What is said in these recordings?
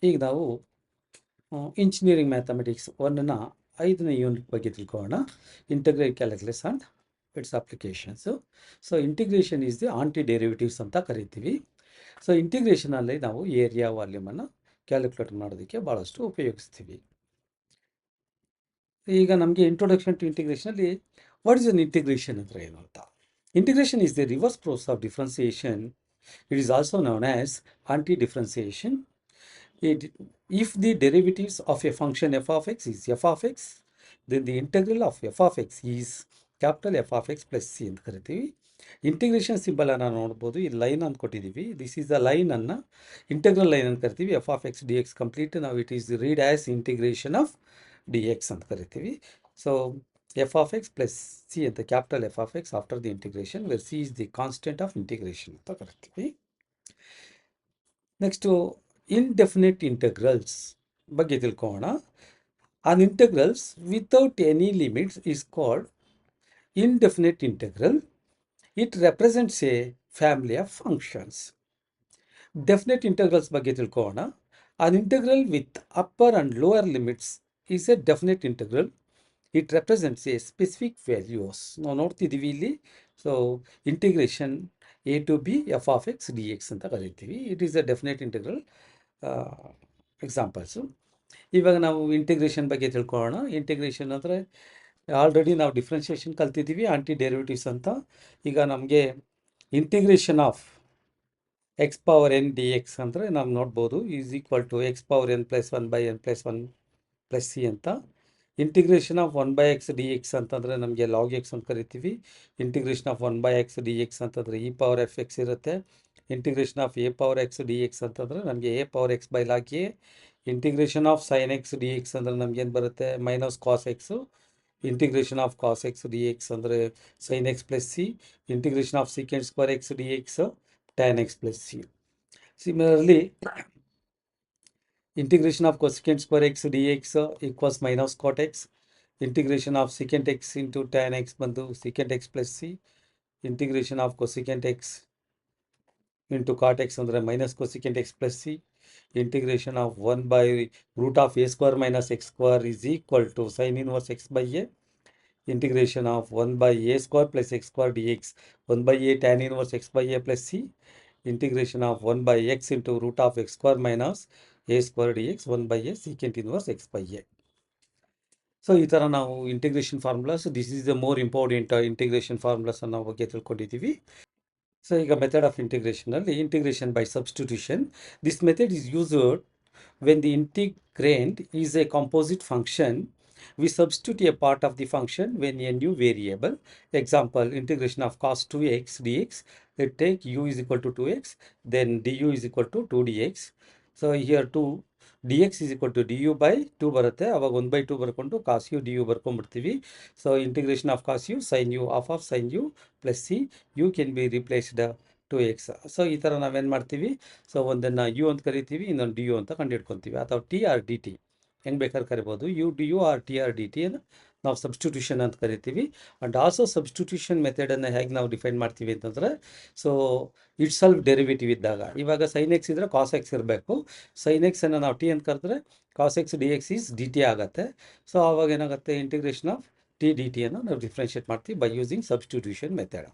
ಈಗ ನಾವು engineering mathematics 1ನ 5ನೇ ಯೂನಿಟ್ ಬಗ್ಗೆ ತಿಳ್ಕೊಳ್ಳೋಣ. Integral calculus and its applications. So integration is the anti derivatives ಅಂತ ಕರಿತೀವಿ. ಸೊ ಇಂಟಿಗ್ರೇಷನಲ್ಲಿ ನಾವು ಏರಿಯಾ ವಾಲ್ಯೂಮನ್ನು ಕ್ಯಾಲ್ಕುಲೇಟ್ ಮಾಡೋದಕ್ಕೆ ಭಾಳಷ್ಟು ಉಪಯೋಗಿಸ್ತೀವಿ. ಈಗ ನಮಗೆ ಇಂಟ್ರೊಡಕ್ಷನ್ ಟು ಇಂಟಿಗ್ರೇಷನಲ್ಲಿ ವಾಟ್ ಇಸ್ ಅನ್ ಇಂಟಿಗ್ರೇಷನ್ ಅಂದರೆ ಏನು ಅಂತ. Integration is the reverse process of differentiation. It is also known as anti differentiation. If the derivatives of a function f of x is f of x, then the integral of f of x is capital F of x plus c ಅಂತ ಕರಿತೀವಿ. Integration symbol ಅನ್ನು ನೋಡ್ಬೋದು, ಈ line ಅಂತ ಕೊಟ್ಟಿದ್ದೀವಿ. This is the line ಅನ್ನು integral line ಅಂತ ಕರಿತೀವಿ. F of x D x complete ನಾವು it is read as integration of d x ಅಂತ ಕರಿತೀವಿ. So f of x plus c ಅಂತ capital f of x after the integration where c is the constant of integration ಅಂತ ಕರಿತೀವಿ. Next indefinite integrals ಬಗ್ಗೆ ತಿಳ್ಕೊಳ್ಳೋಣ. An integrals without any limits is called indefinite integral. It represents a family of functions. Definite integrals ಬಗ್ಗೆ ತಿಳ್ಕೊಳ್ಳೋಣ. An integral with upper and lower limits is a definite integral. It represents a specific values. ನಾವು ನೋಡ್ತಿದ್ದೀವಿ ಇಲ್ಲಿ. So integration a to b f of x dx ಅಂತ ಕರಿತೀವಿ. It is a definite integral. Examples. ಇವಾಗ ನಾವು integration ಬಗ್ಗೆ ತಿಳ್ಕೊಳ್ಳೋಣ. Integration ಅಂದರೆ already ನಾವು ಡಿಫ್ರೆನ್ಷಿಯೇಷನ್ ಕಲ್ತಿದ್ದೀವಿ, ಆಂಟಿ ಡೆರಿವೇಟಿವ್ಸ್ ಅಂತ. ಈಗ ನಮಗೆ integration of x power n d x ಅಂದರೆ ನಾವು ನೋಡ್ಬೋದು is equal to x power n plus 1/n plus 1 plus c ಅಂತ. Integration of 1/x d x ಅಂತಂದರೆ ನಮಗೆ ಲಾಗ್ ಎಕ್ಸ್ ಅಂತ ಕರಿತೀವಿ. Integration of 1/x d x ಅಂತಂದರೆ ಇ ಪವರ್ ಎಫ್ ಎಕ್ಸ್ ಇರುತ್ತೆ. Integration of a power x D x ಅಂತಂದರೆ ನಮಗೆ a power x by log a. Integration of sine x D x ಅಂದರೆ ನಮಗೇನು ಬರುತ್ತೆ minus cos x. Integration of cos X D x ಅಂದರೆ sine X plus c. Integration of secant square x D x tan x plus c. Similarly integration of cosecant square x dx equals minus cot x. Integration of secant x into tan x ಬಂದು secant x plus c. Integration of cosecant x into cot x ಅಂದರೆ minus cosecant x plus c. Integration of 1 by root of a square minus x square is equal to sin inverse x by a. Integration of 1 by a square plus x square dx 1 by a tan inverse x by a plus c. Integration of 1 by x into root of x square minus a square dx 1 by a secant inverse x by a. So ಈ ಥರ ನಾವು integration formulas, this is the more important integration formulas ಅನ್ನೋ ಬಗ್ಗೆ ತಿಳ್ಕೊಂಡಿದ್ದೀವಿ. So ಈಗ method of ಇಂಟಿಗ್ರೇಷನಲ್ಲಿ integration by substitution. This method is used when the integrand is a composite function. We substitute a part of the function when a new variable. Example, integration of cos 2x dx. Let take u is equal to 2x, then du is equal to 2dx. So here 2 dx is equal to du by 2 ಬರುತ್ತೆ. ಅವಾಗ 1/2 ಬರ್ಕೊಂಡು cos u du ಬರ್ಕೊಂಡ್ಬಿಡ್ತೀವಿ. So integration of cos u sin u of sin u plus c. u can be replaced 2x. So ಈ ಥರ ನಾವೇನು ಮಾಡ್ತೀವಿ, so ಒಂದನ್ನು u ಅಂತ ಕರಿತೀವಿ, ಇನ್ನೊಂದು du ಅಂತ ಕಂಡುಹಿಡ್ಕೊತೀವಿ. ಅಥವಾ ಟಿ ಆರ್ ಡಿ ಟಿ ಹೆಂಗೆ ಬೇಕಾದ್ರೆ ಕರಿಬೋದು. U d u r t r d t ಅನ್ನು ನಾವು ಸಬ್ಸ್ಟಿಟ್ಯೂಷನ್ ಅಂತ ಕರಿತೀವಿ. ಆ್ಯಂಡ್ ಆಲ್ಸೋ ಸಬ್ಸ್ಟಿಟ್ಯೂಷನ್ ಮೆಥಡನ್ನು ಹೇಗೆ ನಾವು ಡಿಫೈನ್ ಮಾಡ್ತೀವಿ ಅಂತಂದರೆ, ಸೊ ಇಟ್ ಸೆಲ್ಫ್ ಡೆರಿವೇಟಿವ್ ಇದ್ದಾಗ, ಇವಾಗ ಸೈನ್ ಎಕ್ಸ್ ಇದ್ದರೆ ಕಾಸ್ ಎಕ್ಸ್ ಇರಬೇಕು. ಸೈನ್ ಎಕ್ಸನ್ನು ನಾವು ಟಿ ಅಂತ ಕರೆದ್ರೆ cos X D x is d T ಆಗುತ್ತೆ. ಸೊ ಆವಾಗ ಏನಾಗುತ್ತೆ, ಇಂಟಿಗ್ರೇಷನ್ ಆಫ್ ಟಿ ಡಿ ಟಿಯನ್ನು ನಾವು ಡಿಫ್ರೆನ್ಷಿಯೇಟ್ ಮಾಡ್ತೀವಿ by using substitution method.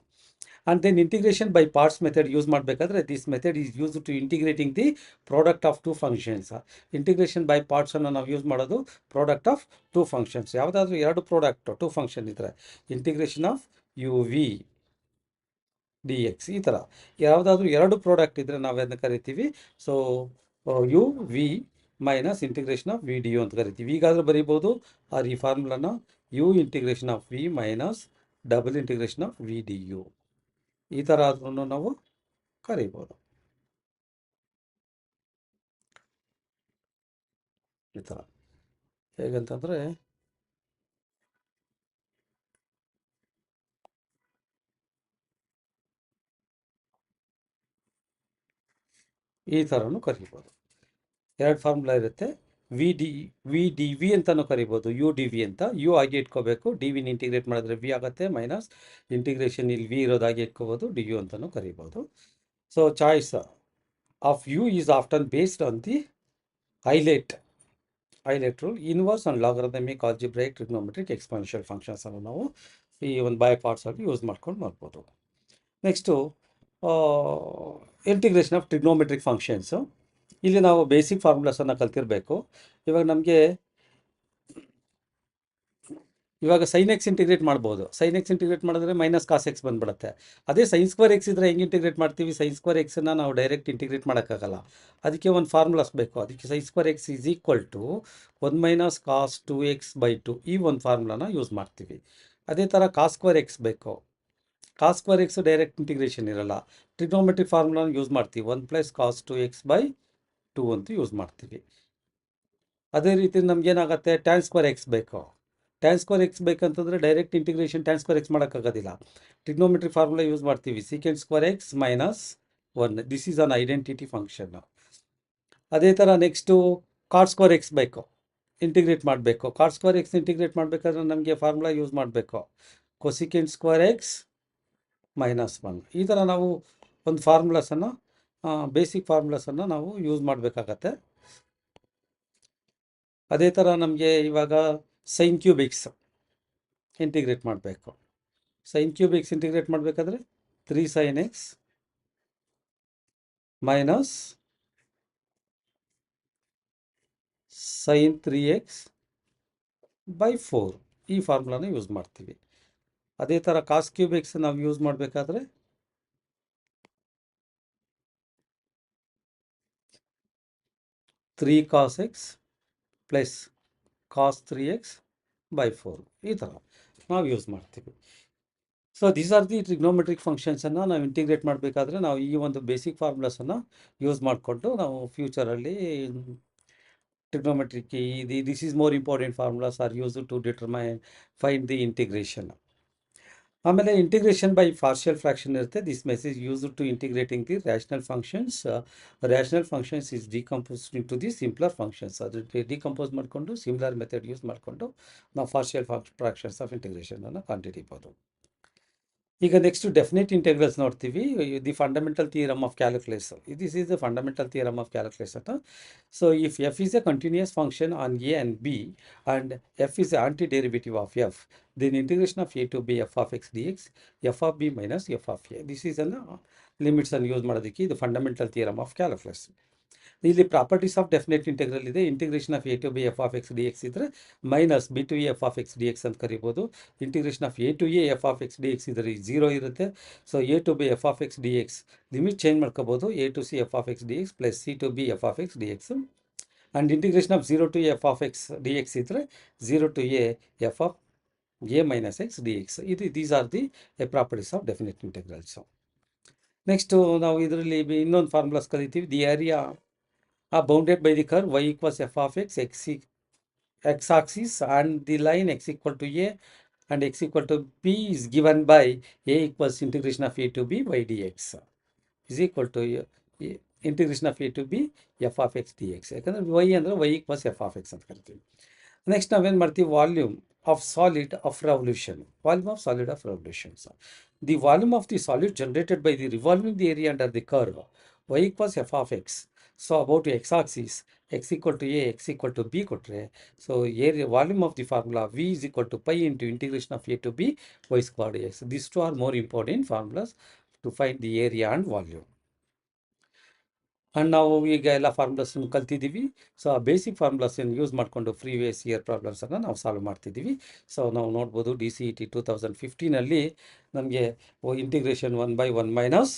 And then integration by parts method use ಮಾಡಬೇಕಾದ್ರೆ this method is use to integrating the product of two functions. Integration by ಪಾರ್ಟ್ಸನ್ನು ನಾವು use ಮಾಡೋದು product of two functions. ಯಾವುದಾದ್ರೂ ಎರಡು product two function ಇದ್ದರೆ integration of u v d X, ಈ ಥರ ಯಾವುದಾದ್ರೂ ಎರಡು ಪ್ರಾಡಕ್ಟ್ ಇದ್ದರೆ ನಾವೇನು ಕರಿತೀವಿ, so u V minus integration of V D u ಅಂತ ಕರಿತೀವಿ. ಈಗಾದರೂ ಬರೀಬೋದು ಆರ್ ಈ ಫಾರ್ಮುಲಾನ u integration of v minus double integration of V D u, ಈ ಥರ ಆದ್ರೂ ನಾವು ಕರಿಬೋದು. ಈ ಥರ ಹೇಗಂತಂದರೆ, ಈ ಥರನೂ ಕರಿಬೋದು. ಎರಡು ಫಾರ್ಮುಲಾ ಇರುತ್ತೆ. ವಿ ಡಿ ವಿ ಅಂತಲೂ ಕರಿಬೋದು, ಯು ಡಿ ವಿ ಅಂತ. ಯು ಆಗಿ ಇಟ್ಕೋಬೇಕು, ಡಿ ವಿನ ಇಂಟಿಗ್ರೇಟ್ ಮಾಡಿದ್ರೆ ವಿ ಆಗುತ್ತೆ, ಮೈನಸ್ ಇಂಟಿಗ್ರೇಷನ್ ಇಲ್ಲಿ ವಿ ಇರೋದಾಗಿ ಇಟ್ಕೋಬೋದು, ಡಿ ಯು ಅಂತಲೂ ಕರಿಬೋದು. So choice of u is often based on the highlight rule, inverse and logarithmic algebraic trigonometric exponential functions ಅನ್ನು ನಾವು ಈ ಒಂದು ಬೈ ಪಾರ್ಟ್ಸ್ ಆಗಿ ಯೂಸ್ ಮಾಡ್ಕೊಂಡು ಮಾಡ್ಬೋದು. Next integration of trigonometric functions. ಇಲ್ಲಿ ನಾವು ಬೇಸಿಕ್ ಫಾರ್ಮುಲಾಸನ್ನು ಕಲ್ತಿರಬೇಕು. ಇವಾಗ ಸೈನ್ ಎಕ್ಸ್ ಇಂಟಿಗ್ರೇಟ್ ಮಾಡ್ಬೋದು. ಸೈನ್ ಎಕ್ಸ್ ಇಂಟಿಗ್ರೇಟ್ ಮಾಡಿದ್ರೆ ಮೈನಸ್ ಕಾಸ್ ಎಕ್ಸ್ ಬಂದ್ಬಿಡುತ್ತೆ. ಅದೇ ಸೈನ್ ಸ್ಕ್ವೇರ್ ಎಕ್ಸ್ ಇದ್ದರೆ ಹೆಂಗೆ ಇಂಟಿಗ್ರೇಟ್ ಮಾಡ್ತೀವಿ? ಸೈನ್ ಸ್ಕ್ವೇರ್ ಎಕ್ಸನ್ನು ನಾವು ಡೈರೆಕ್ಟ್ ಇಂಟಿಗ್ರೇಟ್ ಮಾಡೋಕ್ಕಾಗಲ್ಲ. ಅದಕ್ಕೆ ಒಂದು ಫಾರ್ಮುಲಾಸ್ ಬೇಕು. ಅದಕ್ಕೆ sine square x is equal to 1 minus cos 2x/2 ಈ ಒಂದು ಫಾರ್ಮುಲಾನ ಯೂಸ್ ಮಾಡ್ತೀವಿ. ಅದೇ ಥರ ಕಾಸ್ ಸ್ಕ್ವೇರ್ ಎಕ್ಸ್ ಬೇಕು. Cos square X direct integration ಇರಲ್ಲ. ಟ್ರಿಗ್ನೋಮೆಟ್ರಿಕ್ ಫಾರ್ಮುಲಾನ ಯೂಸ್ ಮಾಡ್ತೀವಿ. 1 + cos 2x/2 ಅಂತ ಯೂಸ್ ಮಾಡ್ತೀವಿ. ಅದೇ ರೀತಿ ನಮಗೇನಾಗುತ್ತೆ, ಟ್ಯಾನ್ ಸ್ಕ್ವೇರ್ ಎಕ್ಸ್ ಬೇಕು. ಟ್ಯಾನ್ ಸ್ಕ್ವೇರ್ ಎಕ್ಸ್ ಬೇಕಂತಂದರೆ direct integration tan square x ಮಾಡೋಕ್ಕಾಗೋದಿಲ್ಲ. ಟ್ರಿಗ್ನೋಮೆಟ್ರಿಕ್ ಫಾರ್ಮುಲಾ ಯೂಸ್ ಮಾಡ್ತೀವಿ. Secant square x minus 1. This is an identity function. ಅದೇ ಥರ ನೆಕ್ಸ್ಟು ಕಾಟ್ ಸ್ಕ್ವೇರ್ ಎಕ್ಸ್ ಬೇಕು, ಇಂಟಿಗ್ರೇಟ್ ಮಾಡಬೇಕು. ಕಾಟ್ ಸ್ಕ್ವೇರ್ ಎಕ್ಸ್ ಇಂಟಿಗ್ರೇಟ್ ಮಾಡಬೇಕಾದ್ರೆ ನಮಗೆ ಫಾರ್ಮುಲಾ ಯೂಸ್ ಮಾಡಬೇಕು. Cosecant square x minus 1. ಈ ಥರ ನಾವು ಒಂದು ಫಾರ್ಮುಲಾಸನ್ನು, ಬೇಸಿಕ್ ಫಾರ್ಮುಲಾಸನ್ನು ನಾವು ಯೂಸ್ ಮಾಡಬೇಕಾಗತ್ತೆ. ಅದೇ ಥರ ನಮಗೆ ಇವಾಗ ಸೈನ್ ಕ್ಯೂಬ್ ಎಕ್ಸ್ ಇಂಟಿಗ್ರೇಟ್ ಮಾಡಬೇಕು. ಸೈನ್ ಕ್ಯೂಬ್ ಎಕ್ಸ್ ಇಂಟಿಗ್ರೇಟ್ ಮಾಡಬೇಕಾದ್ರೆ 3 sin x minus sin 3x/4 ಈ ಫಾರ್ಮುಲಾನ ಯೂಸ್ ಮಾಡ್ತೀವಿ. ಅದೇ ಥರ ಕಾಸ್ ಕ್ಯೂಬ್ ಎಕ್ಸ್ ನಾವು ಯೂಸ್ ಮಾಡಬೇಕಾದ್ರೆ 3 cos x plus cos 3x/4 ಈ ಥರ ನಾವು ಯೂಸ್ ಮಾಡ್ತೀವಿ. So these are the trigonometric ಫಂಕ್ಷನ್ಸನ್ನು ನಾವು ಇಂಟಿಗ್ರೇಟ್ ಮಾಡಬೇಕಾದ್ರೆ ನಾವು ಈ ಒಂದು ಬೇಸಿಕ್ ಫಾರ್ಮುಲಾಸನ್ನು ಯೂಸ್ ಮಾಡಿಕೊಂಡು ನಾವು ಫ್ಯೂಚರಲ್ಲಿ trigonometric this is more important formulas are use to find the integration. ಆಮೇಲೆ ಇಂಟಿಗ್ರೇಷನ್ ಬೈ ಪಾರ್ಷಿಯಲ್ ಫ್ರಾಕ್ಷನ್ ಇರುತ್ತೆ. This message use to integrating the rational functions is decomposed into the simpler functions. ಅದು decompose ಮಾಡಿಕೊಂಡು similar method use ಮಾಡಿಕೊಂಡು ನಾವು partial fractions of ಇಂಟಿಗ್ರೇಷನನ್ನು ಕಂಡುಹಿಡಿಬೋದು. ಈಗ next definite integrals ನೋಡ್ತೀವಿ. The fundamental theorem of calculus. This is the fundamental theorem of calculus ಅಂತ. So if f is a continuous function on a and b and f is a anti derivative of f, then integration of a to b f of x dx f of b minus f of a. This is an limits ಅನ್ನು use ಮಾಡೋದಕ್ಕೆ ಇದು fundamental theorem of calculus. ಇಲ್ಲಿ properties of definite integral ಇದೆ. Integration of a to b f of x D x ಇದ್ದರೆ minus b to a f of x D x ಅಂತ ಕರಿಬೋದು. Integration of a to a f of x D x ಇದ್ದರೆ 0 ಇರುತ್ತೆ. So a to b f of x D x limit change ಮಾಡ್ಕೋಬೋದು. A to c F of x D x plus c to b f of x D x. And integration of 0 to f of x D x ಇದ್ದರೆ 0 to a f of a minus x dx. These are the properties of definite integrals. Next ನಾವು ಇದರಲ್ಲಿ ಇನ್ನೊಂದು formulas ಕಲಿತೀವಿ. The area bounded by the curve y equals f of x x axis and the line x equal to a and x equal to b is given by a equals integration of a to b y dx is equal to integration of a to b f of x dx. ಯಾಕಂದರೆ y ಅಂದರೆ y equals f of x ಅಂತ ಕರಿತೀವಿ. Next ನಾವೇನು ಮಾಡ್ತೀವಿ, volume of solid of revolution. The volume of the solid generated by the revolving the area under the curve y equals f of x. So about X Axis x equal to a x equal to b ಕೊಟ್ಟರೆ, so area volume of the formula v is equal to pi into integration of a to b y squared dx. These two are more important formulas to find the area and volume. And ನಾವು ಈಗ ಎಲ್ಲ ಫಾರ್ಮುಲಾಸನ್ನು ಕಲ್ತಿದ್ದೀವಿ. So ಆ basic ಫಾರ್ಮುಲಾಸನ್ನು use ಮಾಡಿಕೊಂಡು previous year ಪ್ರಾಬ್ಲಮ್ಸನ್ನು ನಾವು solve ಮಾಡ್ತಿದ್ದೀವಿ. So ನಾವು ನೋಡ್ಬೋದು DCET 2015 ನಮಗೆ integration 1/1 minus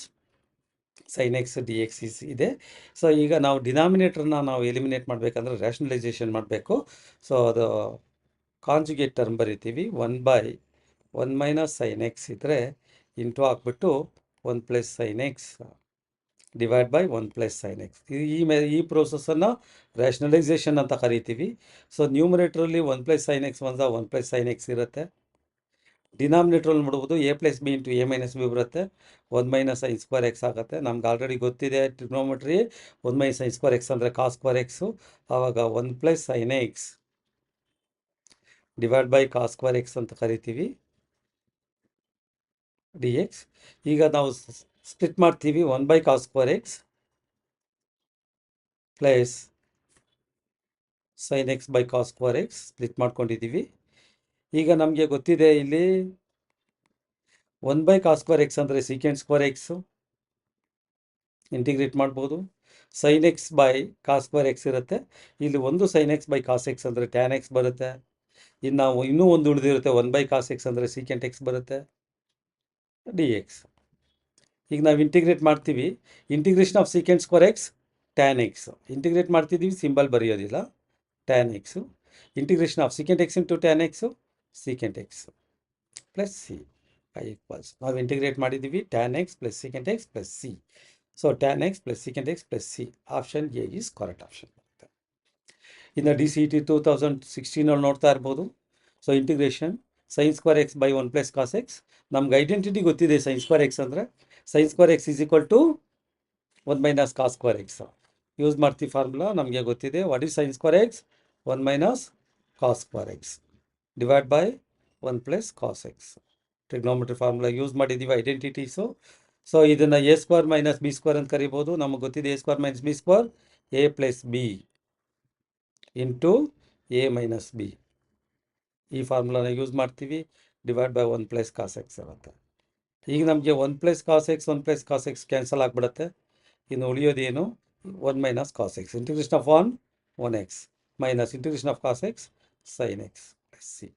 sin x dx ಇದೆ. ಸೊ ಈಗ ನಾವು ಡಿನಾಮಿನೇಟರ್ನ ನಾವು ಎಲಿಮಿನೇಟ್ ಮಾಡಬೇಕಂದ್ರೆ ರ್ಯಾಷನಲೈಸೇಷನ್ ಮಾಡಬೇಕು. ಸೊ ಅದು ಕಾಂಜುಗೇಟ್ ಟರ್ಮ್ ಬರಿತೀವಿ. 1/1 ಮೈನಸ್ sin x ಇದ್ದರೆ ಇಂಟು ಹಾಕ್ಬಿಟ್ಟು 1 + sin x divide by 1 + sin x. ಈ ಪ್ರೋಸೆಸನ್ನು ರ್ಯಾಷನಲೈಸೇಷನ್ ಅಂತ ಕರಿತೀವಿ. ಸೊ ನ್ಯೂಮರೇಟ್ರಲ್ಲಿ 1 + sin x 1 + sin x ಇರುತ್ತೆ. ಡಿನಾಮಿನೇಟ್ರಲ್ಲಿ ನೋಡ್ಬೋದು a + b into a - b ಬರುತ್ತೆ. 1 - sin ಸ್ಕ್ವೇರ್ x ಆಗುತ್ತೆ. ನಮ್ಗೆ ಆಲ್ರೆಡಿ ಗೊತ್ತಿದೆ ಟ್ರಿಗ್ನೋಮೆಟ್ರಿ 1 - sin ಸ್ಕ್ವೇರ್ x ಅಂದರೆ ಕಾಸ್ ಸ್ಕ್ವೇರ್ ಎಕ್ಸು. ಆವಾಗ 1 + sin x divide by cos square x ಅಂತ ಕರಿತೀವಿ dx. ಈಗ ನಾವು ಸ್ಪ್ಲಿಟ್ ಮಾಡ್ತೀವಿ. 1/cos square x plus sine x by cos square x split ಮಾಡ್ಕೊಂಡಿದ್ದೀವಿ. ಈಗ ನಮಗೆ ಗೊತ್ತಿದೆ ಇಲ್ಲಿ 1 ಬೈ ಕಾಸ್ ಸ್ಕ್ವೇರ್ ಎಕ್ಸ್ ಅಂದರೆ ಸೀಕೆಂಟ್ ಸ್ಕ್ವೇರ್ ಎಕ್ಸು ಇಂಟಿಗ್ರೇಟ್ ಮಾಡ್ಬೋದು. Sine x by cos square x ಇರುತ್ತೆ. ಇಲ್ಲಿ ಒಂದು sine x by cos X ಅಂದರೆ ಟ್ಯಾನ್ ಎಕ್ಸ್ ಬರುತ್ತೆ. ಇನ್ನು ನಾವು ಇನ್ನೂ ಒಂದು ಉಳಿದಿರುತ್ತೆ 1 ಬೈ ಕಾಸ್ ಎಕ್ಸ್ ಅಂದರೆ ಸೀಕೆಂಟ್ ಎಕ್ಸ್ ಬರುತ್ತೆ ಡಿ ಎಕ್ಸ್. ಈಗ ನಾವು ಇಂಟಿಗ್ರೇಟ್ ಮಾಡ್ತೀವಿ. Integration of secant square x tan x integrate ಮಾಡ್ತಿದ್ದೀವಿ, ಸಿಂಬಲ್ ಬರೆಯೋದಿಲ್ಲ. Tan x integration of secant X into tan x secant x plus c I equals ನಾವು integrate ಮಾಡಿದ್ದೀವಿ tan x plus secant x plus C. So tan x plus secant x plus C option A is correct option. ಇನ್ನು D C E T 2016 ನೋಡ್ತಾ ಇರ್ಬೋದು. So integration sign square x by 1 plus cos x. ನಮ್ಗೆ identity ಗೊತ್ತಿದೆ. Sine square x ಅಂದರೆ sine square x is equal to 1 minus cos square x use ಮಾಡ್ತೀವಿ. Formula ನಮಗೆ ಗೊತ್ತಿದೆ. What is sine square X? 1 minus cos square x divide by 1 plus cos x. Trigonometry formula use ಮಾಡಿದ್ದೀವಿ identities. So ಇದನ್ನು a square minus B square ಅಂತ ಕರಿಬೋದು. ನಮಗೆ ಗೊತ್ತಿದೆ a square minus B square a plus B into A minus b. ಈ ಫಾರ್ಮುಲಾನ use ಮಾಡ್ತೀವಿ. Divide by 1 plus cos x ಇರುತ್ತೆ. ಈಗ ನಮಗೆ 1 plus cos x 1 plus cos x cancel ಆಗಿಬಿಡುತ್ತೆ. ಇನ್ನು ಉಳಿಯೋದೇನು 1 minus cos x. Integration of 1 x minus integration of cos X sine X plus C.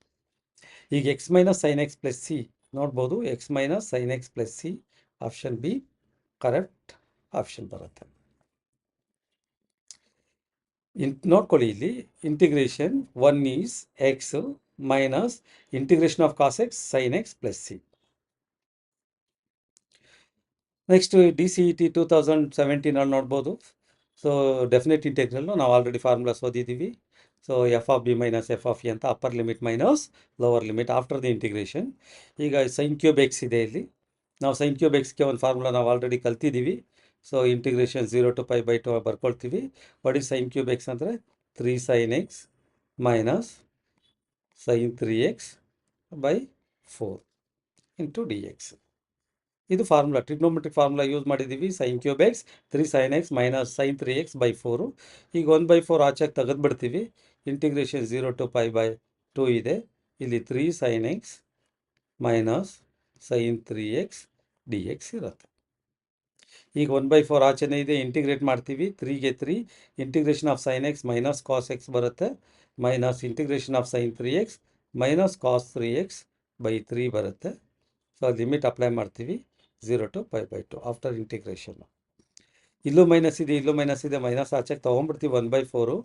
ಈಗ x minus sine X plus C ನೋಡ್ಬೋದು. X minus sine X plus C option B correct option ಬರುತ್ತೆ. ನೋಡ್ಕೊಳ್ಳಿ ಇಲ್ಲಿ integration 1 is X minus integration of cos X sine X plus c. Next D C E T 2017 ನೋಡ್ಬೋದು. So definite integral ನಾವು already formulas ಓದಿದ್ದೀವಿ. So f of b minus f of e ಅಂತ upper limit minus lower limit after the integration. ಈಗ sine cube x ಇದೆ ಇಲ್ಲಿ. ನಾವು sine cube ಎಕ್ಸ್ಗೆ ಒಂದು formula ನಾವು ಆಲ್ರೆಡಿ ಕಲ್ತಿದ್ದೀವಿ. ಸೊ ಇಂಟಿಗ್ರೇಷನ್ 0 to π by 2 ಬರ್ಕೊಳ್ತೀವಿ. What is sine cube x ಅಂದರೆ 3 sine x minus sine 3x by 4 into D x. ಇದು ಫಾರ್ಮುಲಾ ಟ್ರಿಗ್ನೋಮೆಟ್ರಿಕ್ ಫಾರ್ಮುಲಾ ಯೂಸ್ ಮಾಡಿದ್ದೀವಿ. Sine cube x 3 sine x minus sine 3x by 4. ಈಗ 1/4 ಆಚೆಗೆ ತೆಗೆದುಬಿಡ್ತೀವಿ. Integration 0 to π by 2 ಇದೆ. ಇಲ್ಲಿ 3 sine x minus sine 3x d x ಇರುತ್ತೆ. ಈಗ 1/4 ಆಚೆನೇ ಇದೆ. ಇಂಟಿಗ್ರೇಟ್ ಮಾಡ್ತೀವಿ. 3ಗೆ 3 integration of sine x minus cos X ಬರುತ್ತೆ minus integration of sine 3x minus cos 3x by 3 ಬರುತ್ತೆ. ಸೊ ಲಿಮಿಟ್ ಅಪ್ಲೈ ಮಾಡ್ತೀವಿ 0 to π by 2 ಆಫ್ಟರ್ ಇಂಟಿಗ್ರೇಷನ್. ಇಲ್ಲೂ ಮೈನಸ್ ಇದೆ, ಇಲ್ಲೂ ಮೈನಸ್ ಇದೆ. ಮೈನಸ್ ಆಚೆಗೆ ತೊಗೊಂಡ್ಬಿಡ್ತೀವಿ 1/4.